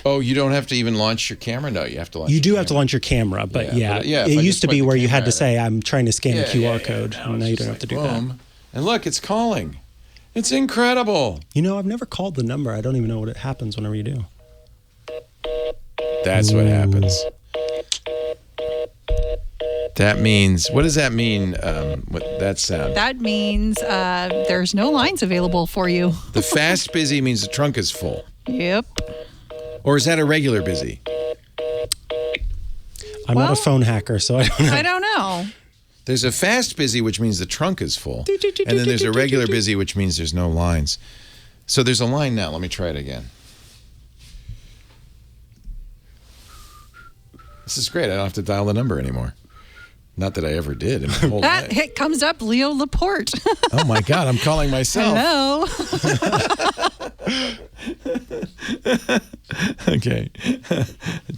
Oh, you don't have to even launch your camera? No, you have to launch You do have to launch your camera, but it used to be where you had to say, I'm trying to scan a QR code, and now you don't have to do that. And look, it's calling. It's incredible. You know, I've never called the number. I don't even know what happens whenever you do. That's what happens. That means, what does that mean, that sound? That means there's no lines available for you. The fast busy means the trunk is full. Yep. Or is that a regular busy? I'm not a phone hacker, so I don't know. I don't know. There's a fast busy, which means the trunk is full. And then there's a regular busy, which means there's no lines. So there's a line now. Let me try it again. This is great. I don't have to dial the number anymore. Not that I ever did in my whole life. It comes up Leo Laporte. Oh, my God. I'm calling myself. Hello. Okay.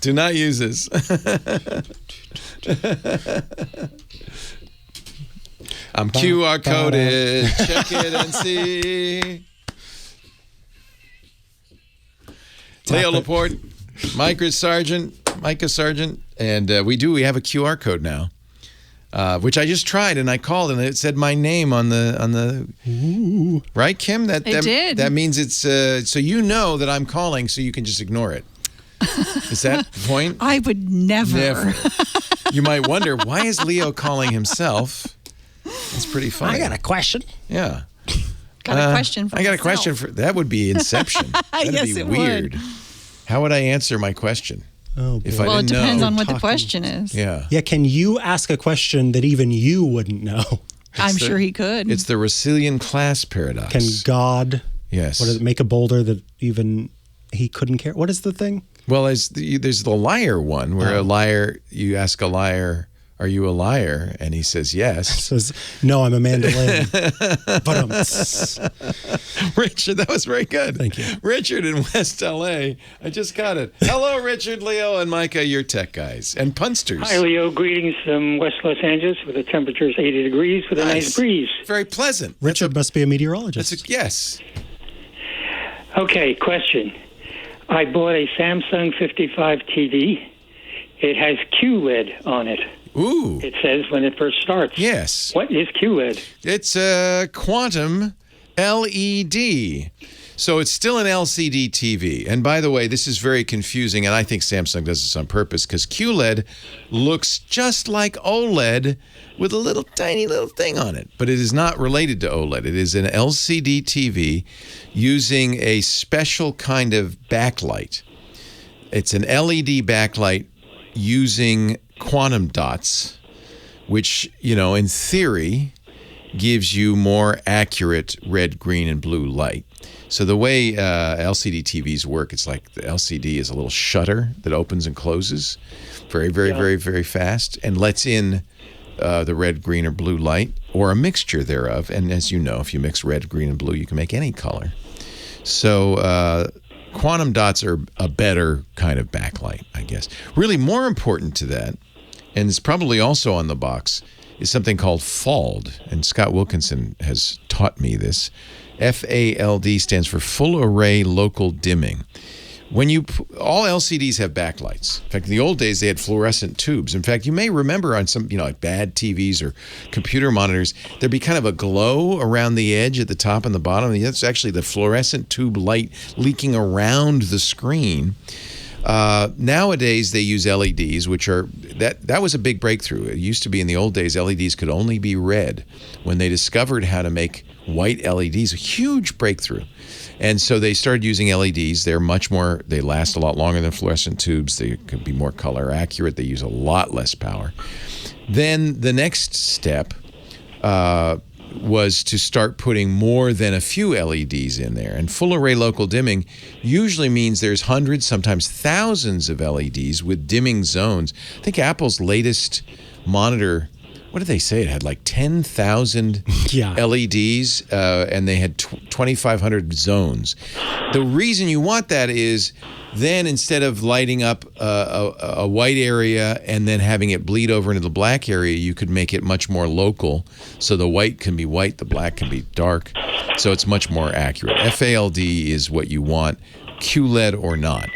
Do not use this. I'm QR coded. Check it and see. Leo Laporte, Micah Sargent, and we have a QR code now. Which I just tried, and I called, and it said my name on the Ooh. Right, Kim? That did. That means it's so you know that I'm calling, so you can just ignore it. Is that the point? I would never. You might wonder, why is Leo calling himself? That's pretty funny. I got a question. Yeah. Got a question for I got myself. a question for that would be Inception. That'd Yes, be it weird. would. How would I answer my question? Oh, boy. If I Well, it didn't depends know? on what the question is. Yeah. Yeah, can you ask a question that even you wouldn't know? I'm sure he could. It's the Russellian class paradox. Can God make a boulder that even he couldn't care? What is the thing? Well, there's the liar one where a liar, you ask a liar, are you a liar? And he says yes. Says, no, I'm a mandolin. But Richard, that was very good. Thank you. Richard in West LA. I just got it. Hello, Richard, Leo, and Micah, your tech guys and punsters. Hi, Leo. Greetings from West Los Angeles, where the temperature is 80 degrees with a nice breeze. Very pleasant. Richard must be a meteorologist. Yes. Okay, question. I bought a Samsung 55 TV. It has QLED on it. Ooh. It says when it first starts. Yes. What is QLED? It's quantum LED. So it's still an LCD TV. And by the way, this is very confusing, and I think Samsung does this on purpose, because QLED looks just like OLED with a little tiny little thing on it. But it is not related to OLED. It is an LCD TV using a special kind of backlight. It's an LED backlight using quantum dots, which, in theory, gives you more accurate red, green, and blue light. So the way LCD TVs work, it's like the LCD is a little shutter that opens and closes very, very, very, very fast and lets in the red, green, or blue light, or a mixture thereof. And as you know, if you mix red, green, and blue, you can make any color. So quantum dots are a better kind of backlight, I guess. Really more important to that, and it's probably also on the box, is something called FALD. And Scott Wilkinson has taught me this. FALD stands for Full Array Local Dimming. All LCDs have backlights. In fact, in the old days, they had fluorescent tubes. In fact, you may remember on some, like bad TVs or computer monitors, there'd be kind of a glow around the edge at the top and the bottom. That's actually the fluorescent tube light leaking around the screen. Nowadays, they use LEDs, which are, that was a big breakthrough. It used to be in the old days, LEDs could only be red. When they discovered how to make white LEDs, a huge breakthrough. And so they started using LEDs. They last a lot longer than fluorescent tubes. They could be more color accurate. They use a lot less power. Then the next step was to start putting more than a few LEDs in there. And full array local dimming usually means there's hundreds, sometimes thousands of LEDs with dimming zones. I think Apple's latest monitor, what did they say? It had like 10,000 LEDs, and they had 2,500 zones. The reason you want that is then instead of lighting up a white area and then having it bleed over into the black area, you could make it much more local. So the white can be white, the black can be dark. So it's much more accurate. FALD is what you want, QLED or not.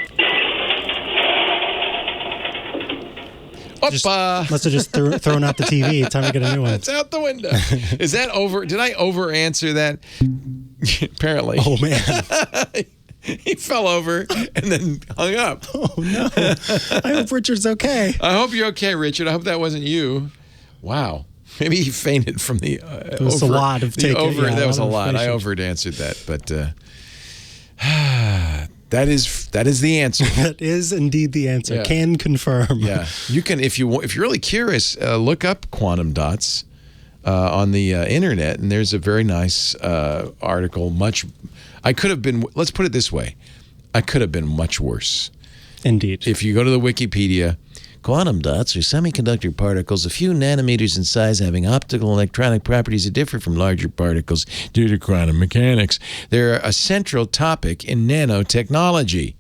Must have just thrown out the TV. Time to get a new one. It's out the window. Is that over? Did I over answer that? Apparently. Oh, man. He fell over and then hung up. Oh, no. I hope Richard's okay. I hope you're okay, Richard. I hope that wasn't you. Wow. Maybe he fainted from the it was a lot of taking. That was a lot. I over answered that, but that is the answer. That is indeed the answer. Yeah. Can confirm. Yeah, you can if you're really curious. Look up quantum dots on the internet, and there's a very nice article. I could have been. Let's put it this way: I could have been much worse. Indeed. If you go to the Wikipedia, quantum dots are semiconductor particles a few nanometers in size having optical and electronic properties that differ from larger particles due to quantum mechanics. They're a central topic in nanotechnology.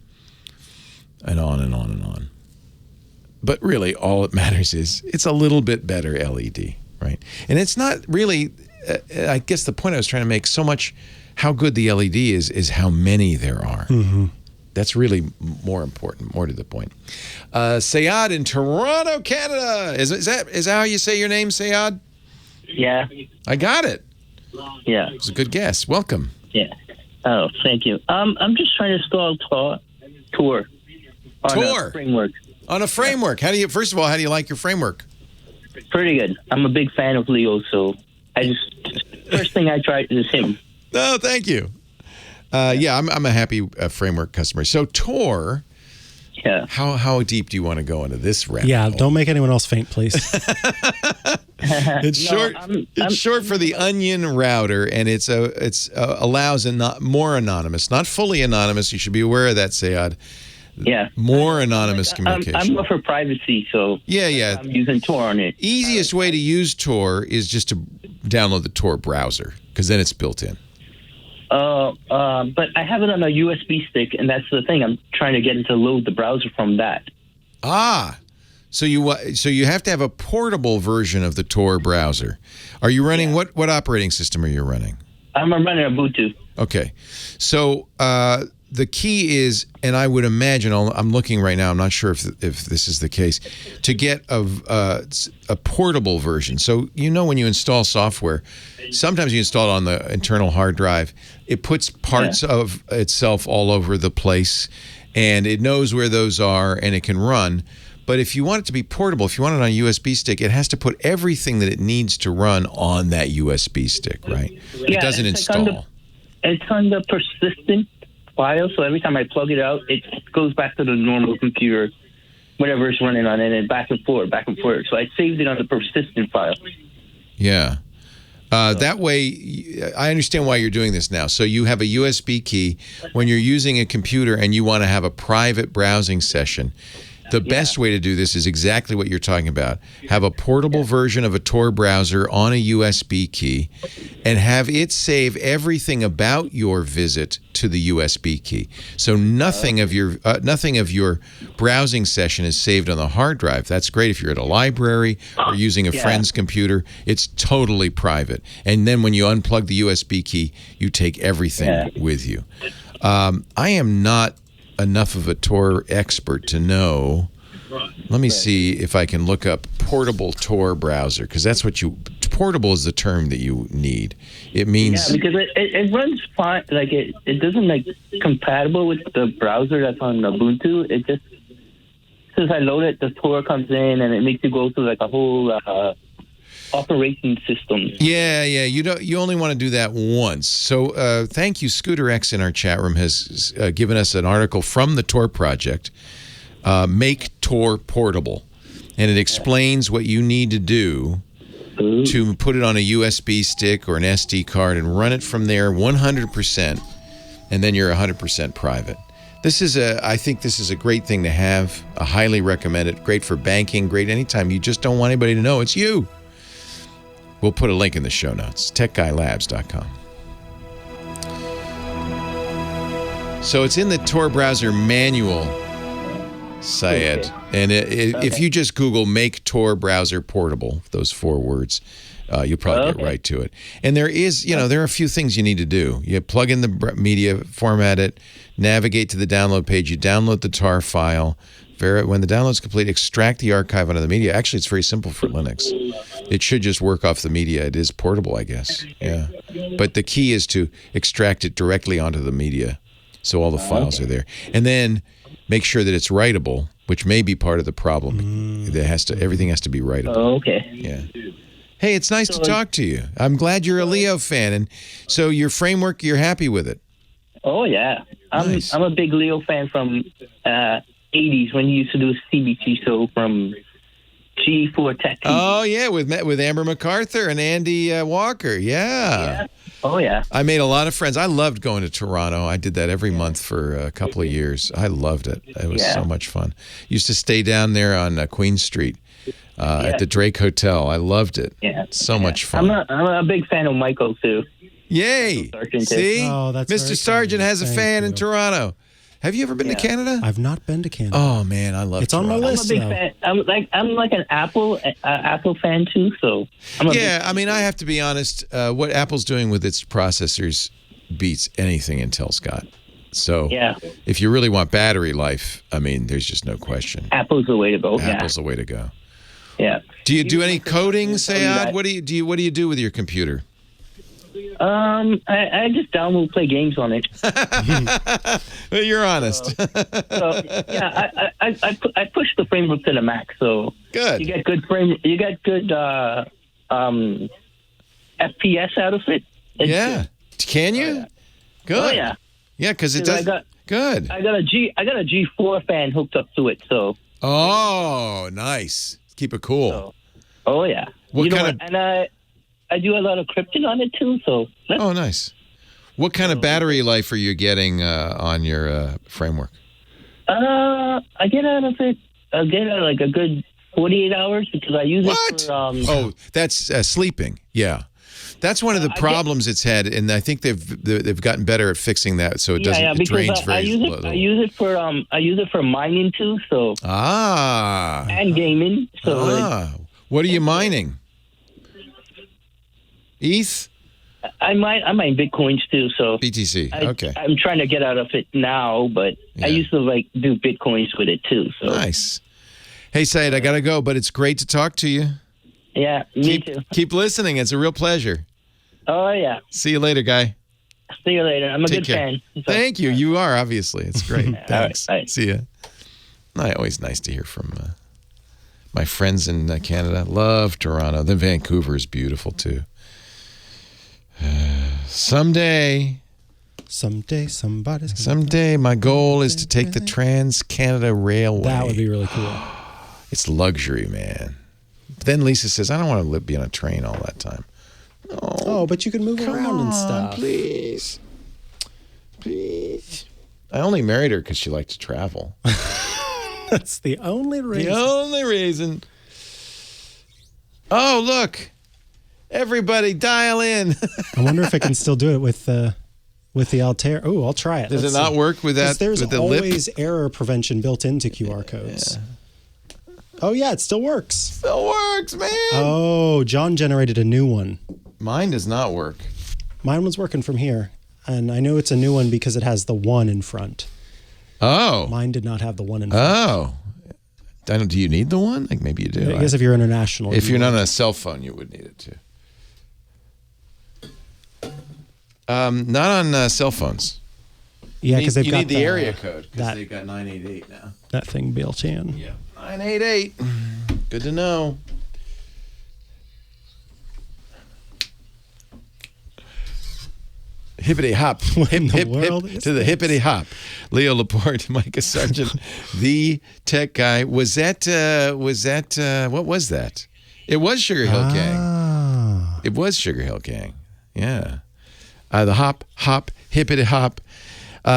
And on and on and on. But really, all it matters is it's a little bit better LED, right? And it's not really, I guess the point I was trying to make so much how good the LED is how many there are. Mm-hmm. That's really more important, more to the point. Sayad in Toronto, Canada. Is that how you say your name, Sayad? Yeah. I got it. Yeah. It's a good guess. Welcome. Yeah. Oh, thank you. I'm just trying to install Tor on a framework. On a framework. First of all, how do you like your framework? Pretty good. I'm a big fan of Leo, so first thing I tried is him. No, thank you. I'm a happy framework customer. So Tor, how deep do you want to go into this rabbit hole? Don't make anyone else faint, please. It's short for the Onion router, and it allows more anonymous, not fully anonymous. You should be aware of that, Sayad. Yeah. More anonymous communication. I'm more for privacy, so yeah. I'm using Tor on it. Easiest way to use Tor is just to download the Tor browser, because then it's built in. But I have it on a USB stick, and that's the thing. I'm trying to get it to load the browser from that. So you have to have a portable version of the Tor browser. Are you running what operating system are you running? I'm running Ubuntu. Okay, so the key is, and I would imagine, I'm looking right now, I'm not sure if this is the case, to get a portable version. So when you install software, sometimes you install it on the internal hard drive. It puts parts of itself all over the place, and it knows where those are, and it can run. But if you want it to be portable, if you want it on a USB stick, it has to put everything that it needs to run on that USB stick, right? Yeah, it doesn't install. It's on the persistent file, so every time I plug it out, it goes back to the normal computer, whatever it's running on, and then back and forth. So I saved it on the persistent file. Yeah. That way, I understand why you're doing this now. So you have a USB key when you're using a computer and you want to have a private browsing session. The best way to do this is exactly what you're talking about. Have a portable version of a Tor browser on a USB key and have it save everything about your visit to the USB key. So nothing of your browsing session is saved on the hard drive. That's great if you're at a library or using a friend's computer. It's totally private. And then when you unplug the USB key, you take everything with you. I am not enough of a Tor expert to know. Let me see if I can look up portable Tor browser, because that's what portable is the term that you need. It means because it runs fine. Like it doesn't compatible with the browser that's on Ubuntu. It just since I load it, the Tor comes in and it makes you go through a whole operating system. Yeah. You only want to do that once. So thank you. Scooter X in our chat room has given us an article from the Tor project, Make Tor Portable. And it explains what you need to do to put it on a USB stick or an SD card and run it from there 100%, and then you're 100% private. I think this is a great thing to have. I highly recommend it. Great for banking, great anytime you just don't want anybody to know it's you. We'll put a link in the show notes, techguylabs.com. So it's in the Tor browser manual, Syed. And if you just Google Make Tor Browser Portable, those 4 words, you'll probably get right to it. And there are a few things you need to do. You plug in the media, format it, navigate to the download page, you download the tar file. When the download's complete, extract the archive onto the media. Actually, it's very simple for Linux. It should just work off the media. It is portable, I guess. Yeah. But the key is to extract it directly onto the media, so all the files are there. And then make sure that it's writable, which may be part of the problem. Everything has to be writable. Oh, okay. Yeah. Hey, it's nice to talk to you. I'm glad you're a Leo fan. And so your framework, you're happy with it? Oh, yeah. I'm a big Leo fan from 80s when you used to do a CBT show from G4 Tech. Oh, yeah, with Amber MacArthur and Andy Walker. Yeah. Oh, yeah. I made a lot of friends. I loved going to Toronto. I did that every month for a couple of years. I loved it. It was so much fun. Used to stay down there on Queen Street at the Drake Hotel. I loved it. Yeah. So much fun. I'm a big fan of Michael, too. Yay. See? Oh, that's Mr. Sargent has a fan in Toronto. Have you ever been to Canada? I've not been to Canada. Oh man, I love it. It's on my list. I'm a big fan. I'm like an Apple fan too. So I have to be honest. What Apple's doing with its processors beats anything Intel's got. So if you really want battery life, there's just no question. Apple's the way to go. Apple's the way to go. Yeah. Do you do any coding, Sayad? What do you do with your computer? I just download, play games on it. Well, you're honest. I push the framework to the max. So good. You get good FPS out of it. Can you? Good. Oh yeah. Yeah, because it does. Good. I got a G4 fan hooked up to it. So. Oh, nice. Keep it cool. Oh yeah. I do a lot of encryption on it too. So. Oh, nice. What kind of battery life are you getting on your framework? I get out of it. I get like a good 48 hours because I use it for. That's sleeping. Yeah. That's one of the problems it's had, and I think they've gotten better at fixing that, so it doesn't. It drains very little. I use it for mining too. So. And gaming. So. What are you mining? ETH? I mine Bitcoins too. So BTC. Okay. I'm trying to get out of it now, but I used to do Bitcoins with it too. So nice. Hey, Syed, I gotta go, but it's great to talk to you. Yeah, me too. Keep listening. It's a real pleasure. Oh yeah. See you later, guy. See you later. I'm a Take good care. fan. So. Thank you. You are, obviously. It's great. Thanks. All right. See ya. Always nice to hear from my friends in Canada. Love Toronto. Then Vancouver is beautiful, too. Someday, my goal is to take the Trans-Canada Railway. That would be really cool. It's luxury, man. Then Lisa says, I don't want to be on a train all that time. Oh, but you can move around and stuff. Please. I only married her because she liked to travel. That's the only reason. The only reason. Oh, look. Everybody dial in. I wonder if I can still do it with the Altair. Oh, I'll try it. Does it not work with that? There's with the always lip? error prevention built into QR codes. Oh, yeah, it still works. Still works, man. Oh, John generated a new one. Mine does not work. Mine was working from here. And I know it's a new one because it has the 1 in front. Oh. Mine did not have the 1 in front. Oh. Do you need the 1? Like maybe you do. I guess if you're international. If you're not on a cell phone, you would need it too. Not on cell phones. Yeah, because they've got need the area code because they've got 988 now. That thing built in. Yeah. 988. Good to know. Hippity hop. Hip, hip, hip to the hippity hop. Leo Laporte, Micah Sargent, the tech guy. Was that, what was that? It was Sugar Hill Gang. It was Sugar Hill Gang. Yeah. The hop, hippity hop.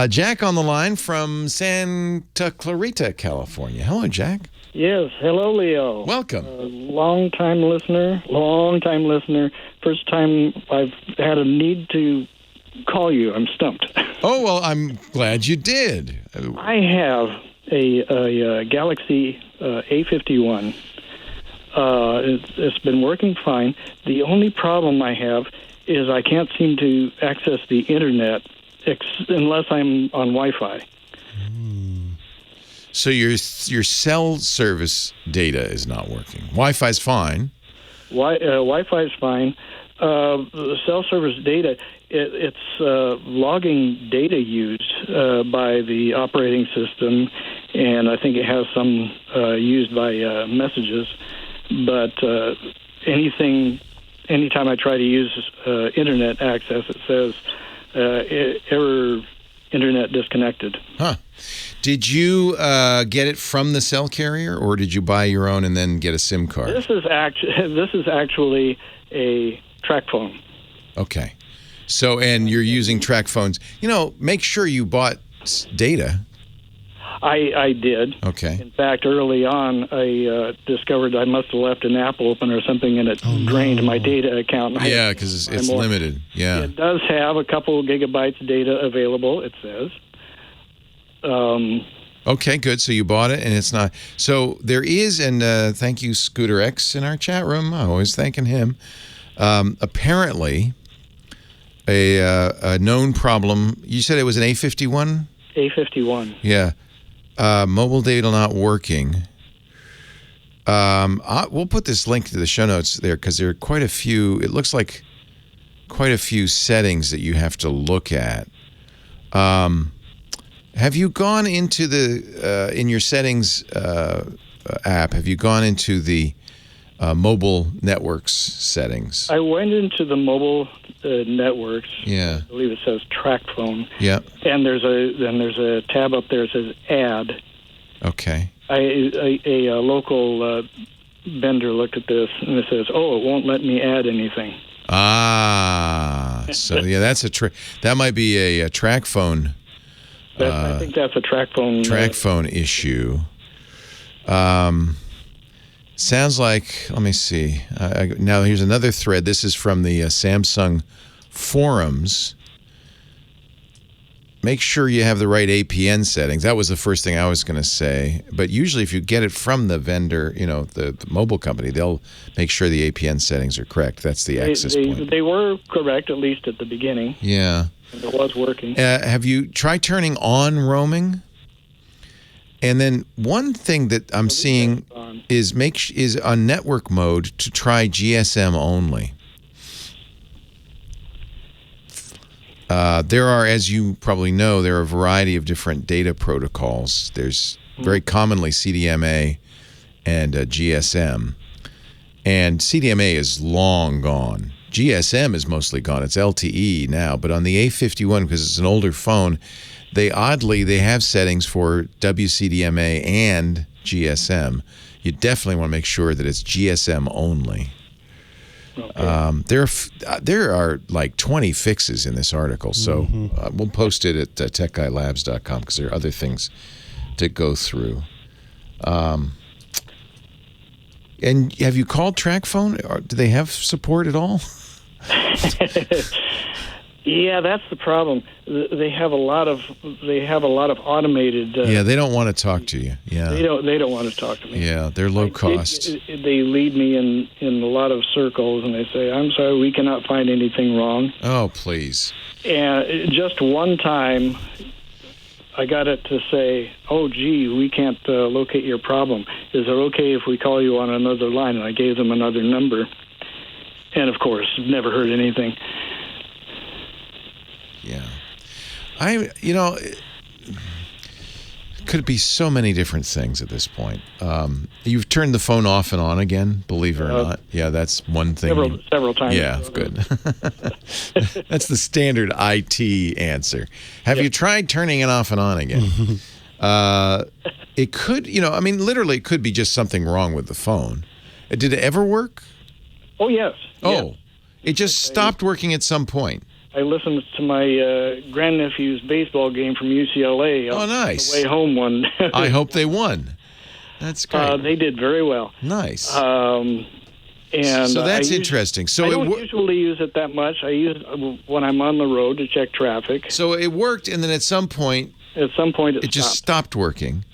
Jack on the line from Santa Clarita, California. Hello, Jack. Yes. Hello, Leo. Welcome. Long-time listener. First time I've had a need to call you. I'm stumped. Oh, well, I'm glad you did. I have a Galaxy A51. It's been working fine. The only problem I have is I can't seem to access the internet unless I'm on Wi-Fi. So your cell service data is not working. Wi-Fi's fine. Wi-Fi's fine. The cell service data, it's logging data used by the operating system, and I think it has some used by messages. But anytime I try to use internet access, it says error, internet disconnected. Huh. Did you get it from the cell carrier, or did you buy your own and then get a SIM card? This is actually a track phone. Okay. So, and you're using track phones. Make sure you bought data. I did. Okay. In fact, early on, I discovered I must have left an app open or something, and it drained my data account. Yeah, because it's limited. Yeah. It does have a couple gigabytes data available, it says. Okay, good. So you bought it, and it's not. So there is, and thank you, Scooter X, in our chat room. I'm always thanking him. Apparently, a known problem. You said it was an A51? A51. Yeah. Mobile data not working. We'll put this link to the show notes there because there are quite a few. It looks like quite a few settings that you have to look at. Have you gone into the in your settings app? Have you gone into the mobile networks settings? I went into the mobile networks. Yeah. I believe it says track phone. Yeah. And there's a tab up there that says add. Okay. A local vendor looked at this and it says, "Oh, it won't let me add anything." So yeah, that's that might be a track phone. I think that's a track phone. Track phone issue. Sounds like, let me see. Now here's another thread. This is from the Samsung forums. make sure you have the right APN settings. That was the first thing I was going to say. But usually if you get it from the vendor, the mobile company, they'll make sure the APN settings are correct. That's the access point. They were correct, at least at the beginning. Yeah. And it was working. Have you tried turning on roaming? And then one thing that I'm seeing is on network mode to try GSM only. There are, as you probably know, there are a variety of different data protocols. There's very commonly CDMA and GSM. And CDMA is long gone. GSM is mostly gone. It's LTE now. But on the A51, because it's an older phone, they have settings for WCDMA and GSM. You definitely want to make sure that it's GSM only. Okay. There are like 20 fixes in this article, so we'll post it at techguylabs.com because there are other things to go through. And have you called TracFone? Do they have support at all? Yeah, that's the problem. They have a lot of automated. They don't want to talk to you. Yeah, they don't want to talk to me. Yeah, they're low cost. They lead me in a lot of circles, and they say, "I'm sorry, we cannot find anything wrong." Oh, please. And just one time, I got it to say, "Oh, gee, we can't locate your problem. Is it okay if we call you on another line?" And I gave them another number, and of course, never heard anything. Yeah. Could be so many different things at this point. You've turned the phone off and on again, believe it or not. Yeah, that's one thing. Several times. Yeah, good. That's the standard IT answer. Have you tried turning it off and on again? It could, literally it could be just something wrong with the phone. Did it ever work? Oh, yes. Oh, yes. It just stopped working at some point. I listened to my grandnephew's baseball game from UCLA. Oh, nice. On the way home one. I hope they won. That's great. They did very well. Nice. And so that's interesting. So I don't usually use it that much. I use it when I'm on the road to check traffic. So it worked, and then at some point it just stopped working.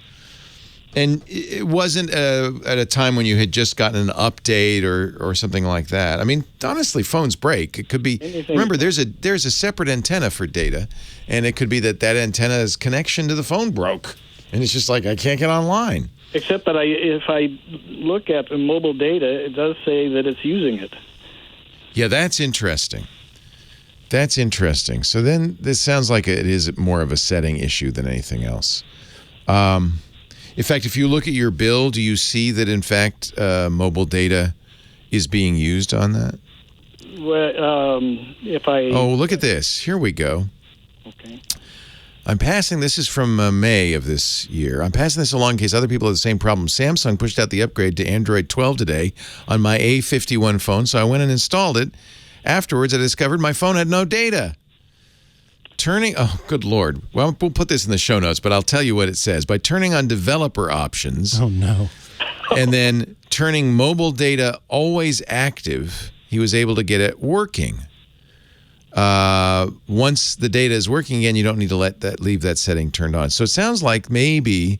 And it wasn't at a time when you had just gotten an update or something like that. I mean, honestly, phones break. It could be. Remember, there's a separate antenna for data, and it could be that antenna's connection to the phone broke, and it's just like I can't get online. Except that if I look at the mobile data, it does say that it's using it. Yeah, that's interesting. That's interesting. So then this sounds like it is more of a setting issue than anything else. In fact, if you look at your bill, do you see that, in fact, mobile data is being used on that? Well, if I... Oh, look at this. Here we go. Okay. This is from May of this year. I'm passing this along in case other people have the same problem. Samsung pushed out the upgrade to Android 12 today on my A51 phone, so I went and installed it. Afterwards, I discovered my phone had no data. Oh, good Lord. Well, we'll put this in the show notes, but I'll tell you what it says. By turning on developer options. Oh, no. And then turning mobile data always active, he was able to get it working. Once the data is working again, you don't need to leave that setting turned on. So it sounds like maybe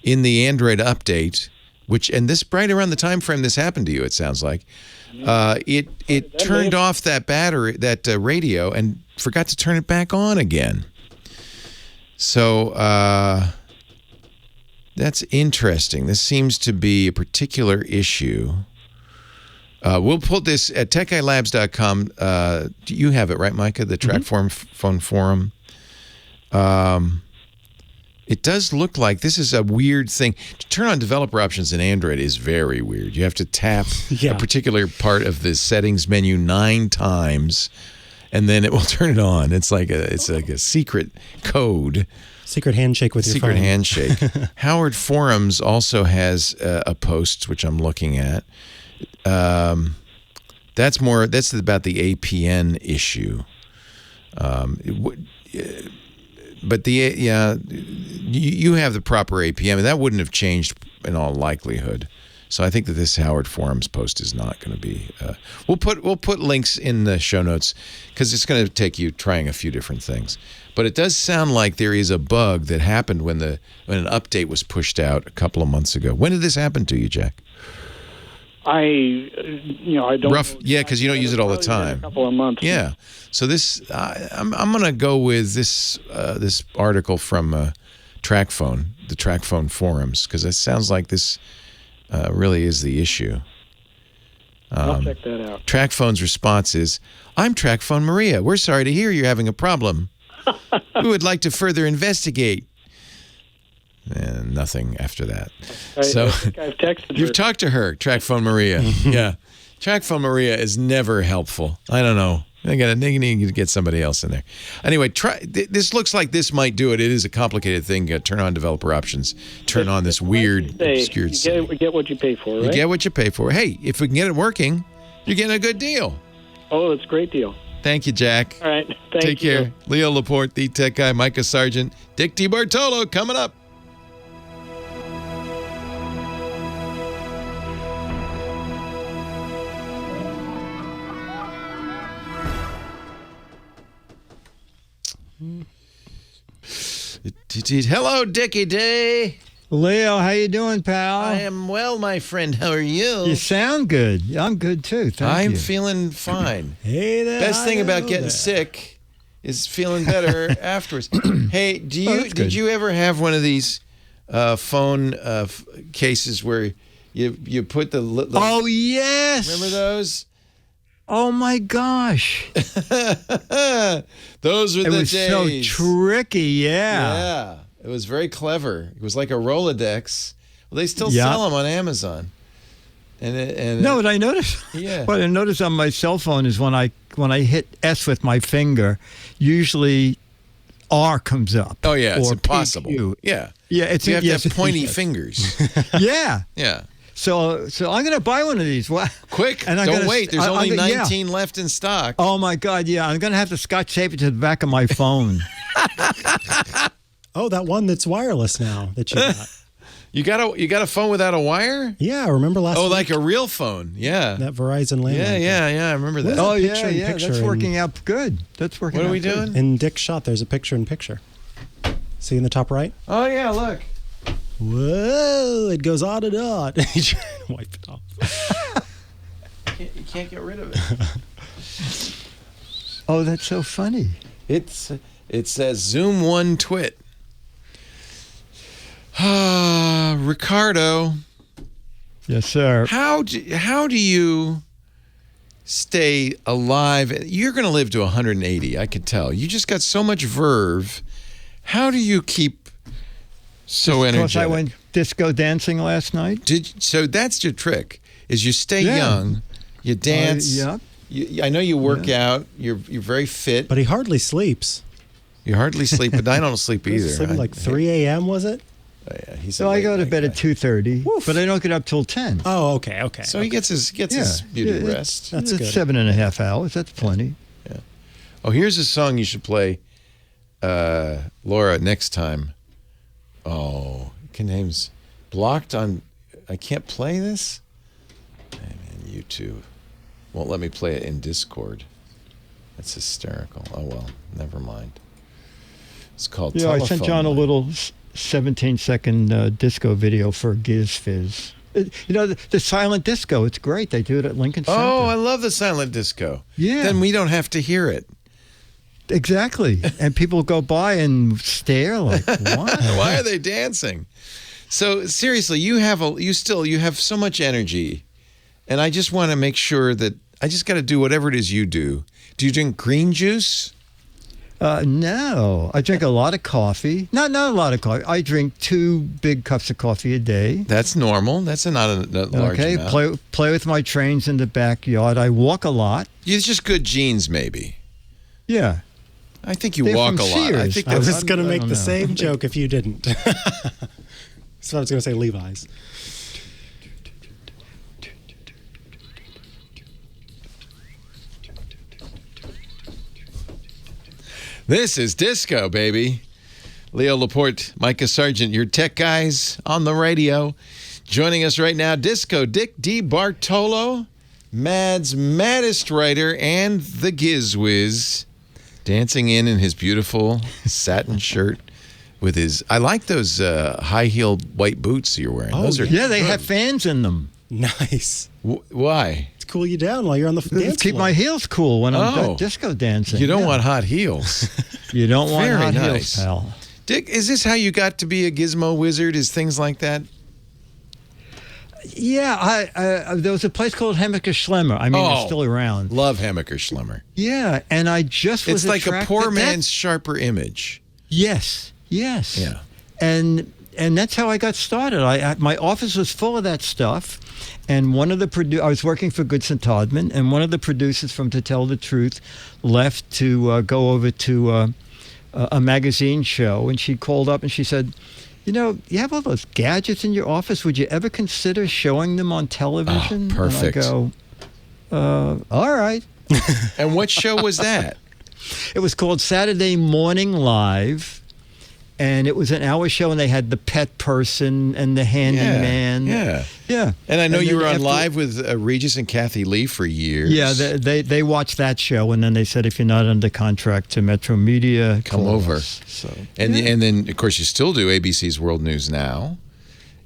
in the Android update, and this right around the time frame this happened to you, it sounds like, it turned off that radio and forgot to turn it back on again. So that's interesting. This seems to be a particular issue. We'll put this at techguylabs.com. You have it, right, Micah? The TracFone forum. It does look like this is a weird thing. To turn on developer options in Android is very weird. You have to tap a particular part of the settings menu 9 times, and then it will turn it on. It's like a secret code. Secret handshake with your phone. Secret handshake. Howard Forums also has a post, which I'm looking at. That's about the APN issue. But you have the proper APM, and that wouldn't have changed in all likelihood. So I think that this Howard Forums post is not going to be. We'll put links in the show notes because it's going to take you trying a few different things. But it does sound like there is a bug that happened when an update was pushed out a couple of months ago. When did this happen to you, Jack? I don't. Yeah, because you don't use it all the time. A couple of months. Yeah. So this, I'm going to go with this article from TrackPhone, the TrackPhone forums, because it sounds like this really is the issue. I'll check that out. TrackPhone's response is, "I'm TrackPhone Maria. We're sorry to hear you're having a problem. We would like to further investigate." And nothing after that. I think I've texted her. You've talked to her, TrackPhone Maria. Yeah. TrackPhone Maria is never helpful. I don't know. They need to get somebody else in there. Anyway, this looks like this might do it. It is a complicated thing. You turn on developer options. Turn on this weird, obscured You get what you pay for, right? You get what you pay for. Hey, if we can get it working, you're getting a good deal. Oh, it's a great deal. Thank you, Jack. All right. Take care. Leo Laporte, the tech guy, Micah Sargent, Dick DeBartolo coming up. Hello, Dickie D. Leo, how you doing, pal? I am well, my friend. How are you? You sound good. I'm good too. Thank you. I'm feeling fine. Hey there. Best thing about getting sick is feeling better afterwards. Hey, did you ever have one of these phone cases where you put the oh yes. Remember those? Oh my gosh. Those were the days. It was so tricky, yeah. Yeah. It was very clever. It was like a Rolodex. Well, they still sell them on Amazon. What I noticed. Yeah. What I noticed on my cell phone is when I hit S with my finger, usually R comes up. Oh yeah, it's or impossible. PQ. Yeah. Yeah, you have to have pointy fingers. Yeah. Yeah. So I'm going to buy one of these. Quick, and don't wait. There's only 19 left in stock. Oh, my God, yeah. I'm going to have to Scotch tape it to the back of my phone. Oh, that one that's wireless now that you got. You got a phone without a wire? Yeah, remember last week? Like a real phone. Yeah. That Verizon landline. Yeah, I remember that. Oh, yeah, that's working out good. That's working out good. What are we doing? In Dick's shot, there's a picture-in-picture. See in the top right? Oh, yeah, look. Whoa, it goes on and on. You try to wipe it off. You can't get rid of it. Oh, that's so funny. It says Zoom 1 twit. Ricardo. Yes, sir. How do you stay alive? You're going to live to 180, I could tell. You just got so much verve. How do you keep so energetic? Because I went disco dancing last night. So that's your trick, is you stay young, you dance. Yeah. I know you work out. You're very fit. But he hardly sleeps. You hardly sleep, but I don't sleep either. Sleeping like 3 a.m., was it? Oh, yeah, so I go to bed at 2:30, but I don't get up till 10. Oh, okay. So he gets his beauty rest. That's good. 7.5 hours. That's plenty. Yeah. Oh, here's a song you should play, Laura, next time. Oh, name's blocked on. I can't play this. Man, YouTube won't let me play it in Discord. That's hysterical. Oh well, never mind. It's called. Yeah, I sent John a little 17-second disco video for Giz Wiz. The silent disco. It's great. They do it at Lincoln Center. Oh, I love the silent disco. Yeah. Then we don't have to hear it. Exactly. And people go by and stare like, what? Why are they dancing? So seriously, you have so much energy. And I just want to make sure that I just got to do whatever it is you do. Do you drink green juice? No. I drink a lot of coffee. Not a lot of coffee. I drink 2 big cups of coffee a day. That's normal. That's not a large amount. Okay. Play with my trains in the backyard. I walk a lot. It's just good genes, maybe. Yeah. I think you walk a lot. I think I was going to make the same joke if you didn't. So I was going to say Levi's. This is disco, baby. Leo Laporte, Micah Sargent, your tech guys on the radio. Joining us right now, Disco Dick DeBartolo, Mad's maddest writer, and the Giz Wiz, dancing in his beautiful satin shirt with his. I like those high-heeled white boots you're wearing. Those are they have fans in them. Nice. Why? To cool you down while you're on the dance Keep floor. my heels cool when I'm disco dancing. You don't want hot heels. You don't want Very hot nice. heels, pal. Dick, is this how you got to be a gizmo wizard? Is things like that? Yeah, there was a place called Hammacher Schlemmer. I mean, it's still around. Love Hammacher Schlemmer. Yeah, and I just was It's like a attracted- poor man's Sharper Image. Yes. Yeah. And that's how I got started. My office was full of that stuff, and one of the I was working for Goodson Todman, and one of the producers from To Tell the Truth left to go over to a magazine show, and she called up and she said, "You know, you have all those gadgets in your office. Would you ever consider showing them on television?" Perfect. And I go, all right. And what show was that? It was called Saturday Morning Live, and it was an hour show, and they had the pet person and the handyman. Yeah. And I know And you then were on after- live with Regis and Kathy Lee for years. Yeah, they watched that show, and then they said, if you're not under contract to Metro Media, Come call over. us. So, And then, of course, you still do ABC's World News Now.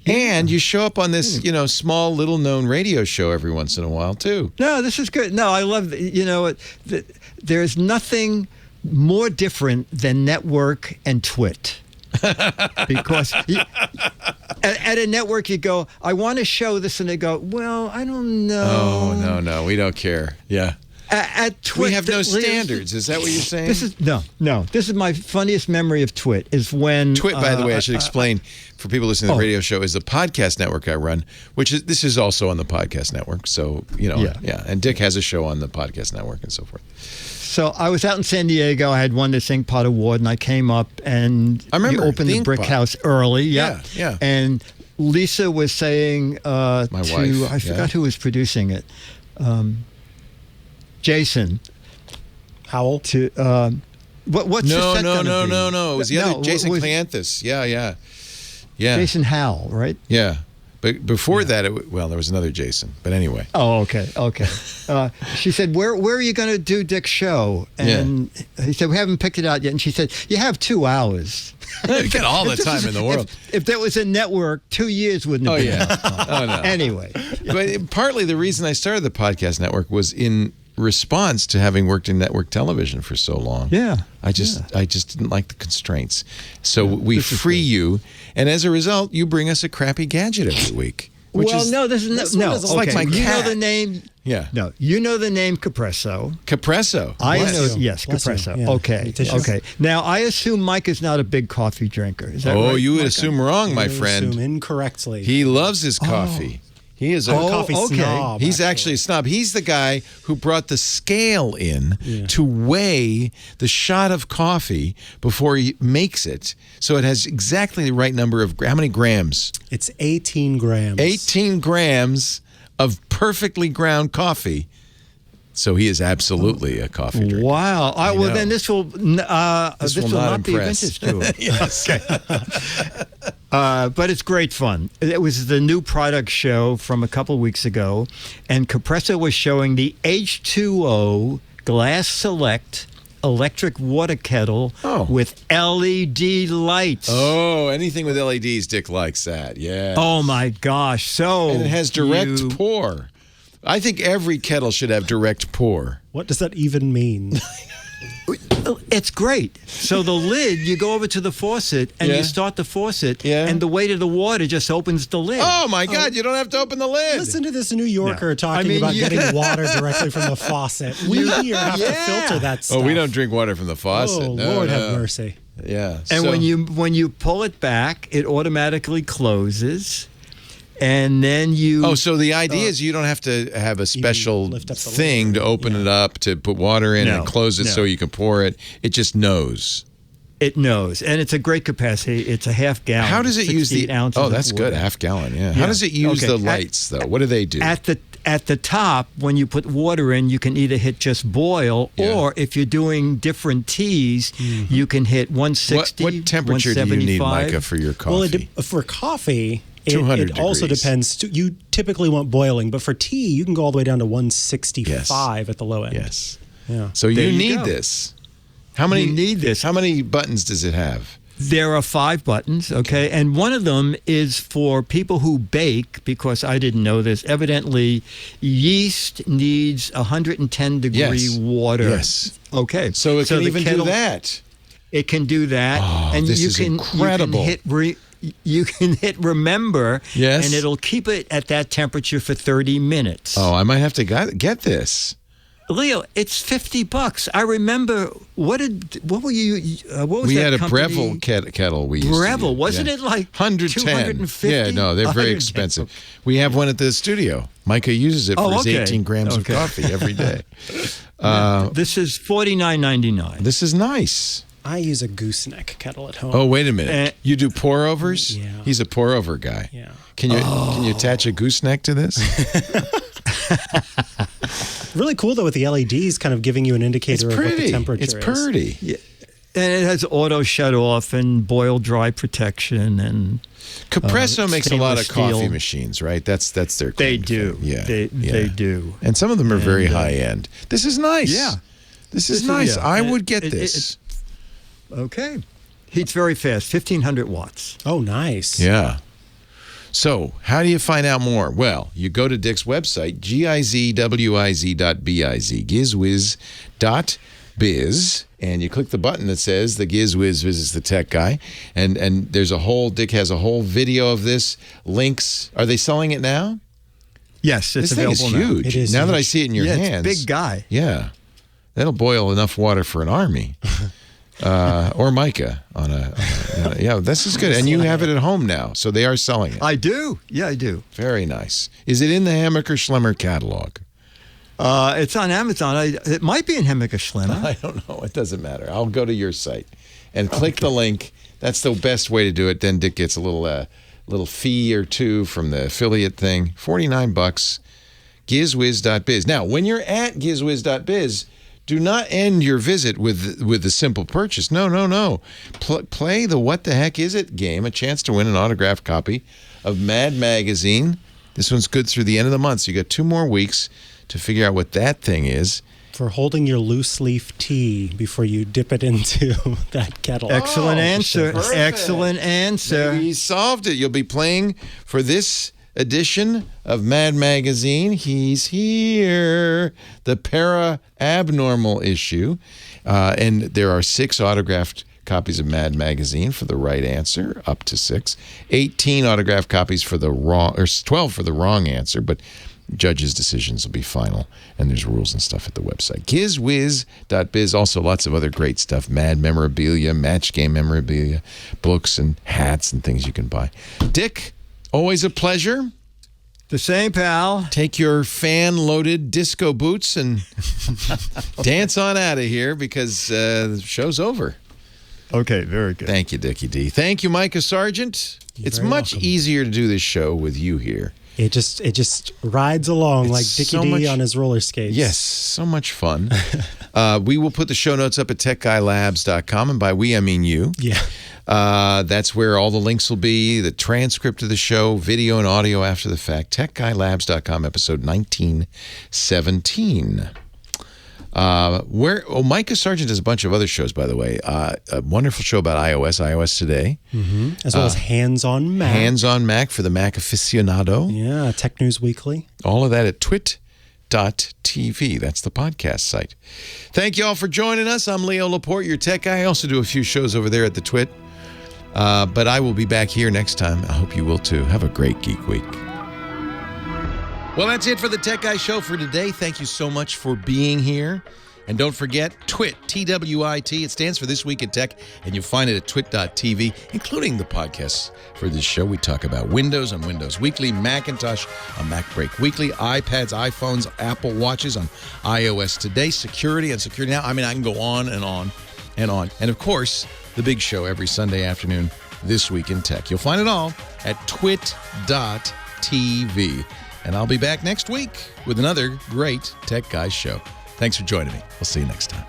And you show up on this, small, little-known radio show every once in a while, too. No, this is good. No, I love, there's nothing more different than network and twit. Because at a network you go, I want to show this, and they go, well, I don't know. Oh, no, we don't care. Yeah. At twit, We have no standards. Is that what you're saying? This is no. This is my funniest memory of twit. Is when Twit, by the way, I should explain for people listening to the radio show, is the podcast network I run, this is also on the podcast network. So, yeah. And Dick has a show on the podcast network and so forth. So I was out in San Diego. I had won this Inkpot Award, and I came up and I remember you opened the brick Inkpot. house early. Yeah. And Lisa was saying My wife. I forgot who was producing it. Jason Howell. To what's the set gonna be? No. It was the other Jason Cleanthus. Yeah. Jason Howell, right? Yeah. But before that, there was another Jason. But anyway. Oh, okay. She said, where are you going to do Dick's show? And he said, we haven't picked it out yet. And she said, you have 2 hours. You get all the time in the world. If there was a network, 2 years wouldn't have been enough time. Oh, no. Anyway. But partly the reason I started the podcast network was in response to having worked in network television for so long. Yeah. I just didn't like the constraints. So we free you, and as a result, you bring us a crappy gadget every week. This is like my cat. You know the name. Yeah. No, you know the name Capresso. Capresso. I Bless know. you. Yes, Bless you. Capresso. Yeah. Okay. Now I assume Mike is not a big coffee drinker. Is that right? You would Mike? assume wrong, my You friend. assume incorrectly. He loves his coffee. He is a coffee snob. He's actually a snob. He's the guy who brought the scale in to weigh the shot of coffee before he makes it, so it has exactly the right number of how many grams? It's 18 grams. 18 grams of perfectly ground coffee. So he is absolutely a coffee drinker. Wow. Well, then this will will not be of impress. interest to him. Yes. But it's great fun. It was the new product show from a couple of weeks ago, and Capresso was showing the H2O Glass Select electric water kettle with LED lights. Oh, anything with LEDs, Dick likes that. Yeah. Oh my gosh. And it has direct pour. I think every kettle should have direct pour. What does that even mean? It's great. So the lid, you go over to the faucet and you start the faucet, and the weight of the water just opens the lid. Oh my God! You don't have to open the lid. Listen to this New Yorker talking about getting water directly from the faucet. We here have to filter that stuff. Oh, we don't drink water from the faucet. Oh, no, Lord no. have mercy. Yeah. And when you pull it back, it automatically closes. And then you... Oh, so the idea is you don't have to have a special thing to open it up, to put water in and close it so you can pour it. It just knows. It knows. And it's a great capacity. It's a half gallon. How does it use the... Oh, that's good. Half gallon, yeah. How does it use the lights, though? What do they do? At the top, when you put water in, you can either hit just boil, or if you're doing different teas, you can hit 160, What temperature do you need, Micah, for your coffee? Well, for coffee, 200 It also degrees. depends. You typically want boiling, but for tea, you can go all the way down to 165 at the low end. Yes. Yeah. So There you you need go. this. How many You need this. How many buttons does it have? There are 5 buttons, okay? And one of them is for people who bake, because I didn't know this. Evidently, yeast needs 110-degree water. Yes. Okay. So it can the even do kettle- that. It can do that. Oh, and this you is can, incredible. You can hit remember, Yes. and it'll keep it at that temperature for 30 minutes. Oh, I might have to get this. Leo, it's $50. I remember what were you? What was We that had a company? Breville kettle. We used to Breville, use. wasn't Yeah. it like 110? 250? Yeah, no, they're very 110. expensive. We have one at the studio. Micah uses it for his 18 grams of coffee every day. This is $49.99. This is nice. I use a gooseneck kettle at home. Oh, wait a minute. You do pour overs? Yeah. He's a pour over guy. Yeah. Can you attach a gooseneck to this? Really cool though with the LEDs kind of giving you an indicator of what the temperature is. It's pretty. Yeah. And it has auto shut off and boil dry protection and Capresso makes a lot of stainless coffee steel. machines, right? That's their They claim to do. fame. Yeah, They do. And some of them are very And, high end. This is nice. Yeah. This is nice. yeah. I And would get it- this. Okay. Heats very fast, 1,500 watts. Oh, nice. Yeah. So, how do you find out more? Well, you go to Dick's website, gizwiz.biz, gizwiz.biz, and you click the button that says the Giz Wiz visits the tech guy, and there's Dick has a whole video of this, links. Are they selling it now? Yes, it's This thing is available now. huge. It is now that I huge. see it in your Yeah, hands. it's a big guy. Yeah. That'll boil enough water for an army. Or Micah on a yeah, this is good. And you have it at home now, so they are selling it. I do. Yeah, I do. Very nice. Is it in the Hammaker Schlemmer catalog? It's on Amazon. It might be in Hammaker Schlemmer. I don't know. It doesn't matter. I'll go to your site and click the link. That's the best way to do it. Then Dick gets a little fee or two from the affiliate thing. $49. Gizwiz.biz. Now, when you're at Gizwiz.biz, do not end your visit with the simple purchase. No. Play the What the Heck Is It game, a chance to win an autographed copy of Mad Magazine. This one's good through the end of the month, so you got 2 more weeks to figure out what that thing is. For holding your loose leaf tea before you dip it into that kettle. Excellent answer. perfect. Excellent answer. Maybe he solved it. You'll be playing for this edition of Mad Magazine. He's here, the para-abnormal issue. And there are 6 autographed copies of Mad Magazine for the right answer, up to 6. 18 autographed copies for the wrong, or 12 for the wrong answer, but judges' decisions will be final, and there's rules and stuff at the website. Gizwiz.biz, also lots of other great stuff. Mad memorabilia, match game memorabilia, books and hats and things you can buy. Dick, always a pleasure. The same, pal. Take your fan-loaded disco boots and dance on out of here because the show's over. Okay, very good. Thank you, Dickie D. Thank you, Micah Sargent. It's much easier to do this show with you here. It just rides along like Dickie so D much- on his roller skates. Yes, so much fun. We will put the show notes up at techguylabs.com, and by we, I mean you. Yeah. That's where all the links will be, the transcript of the show, video and audio after the fact. techguylabs.com, episode 1917. Micah Sargent does a bunch of other shows, by the way. A wonderful show about iOS Today. Mm-hmm. As well as Hands on Mac. Hands on Mac for the Mac aficionado. Yeah, Tech News Weekly. All of that at twit.tv. That's the podcast site. Thank you all for joining us. I'm Leo Laporte, your tech guy. I also do a few shows over there at the Twit. But I will be back here next time. I hope you will too. Have a great Geek Week. Well, that's it for the Tech Guy Show for today. Thank you so much for being here. And don't forget, TWIT, T-W-I-T. It stands for This Week in Tech, and you'll find it at twit.tv, including the podcasts for this show. We talk about Windows on Windows Weekly, Macintosh on Mac Break Weekly, iPads, iPhones, Apple Watches on iOS Today, security on Security Now. I mean, I can go on and on and on. And, of course, the big show every Sunday afternoon, This Week in Tech. You'll find it all at twit.tv. And I'll be back next week with another great Tech Guys show. Thanks for joining me. We'll see you next time.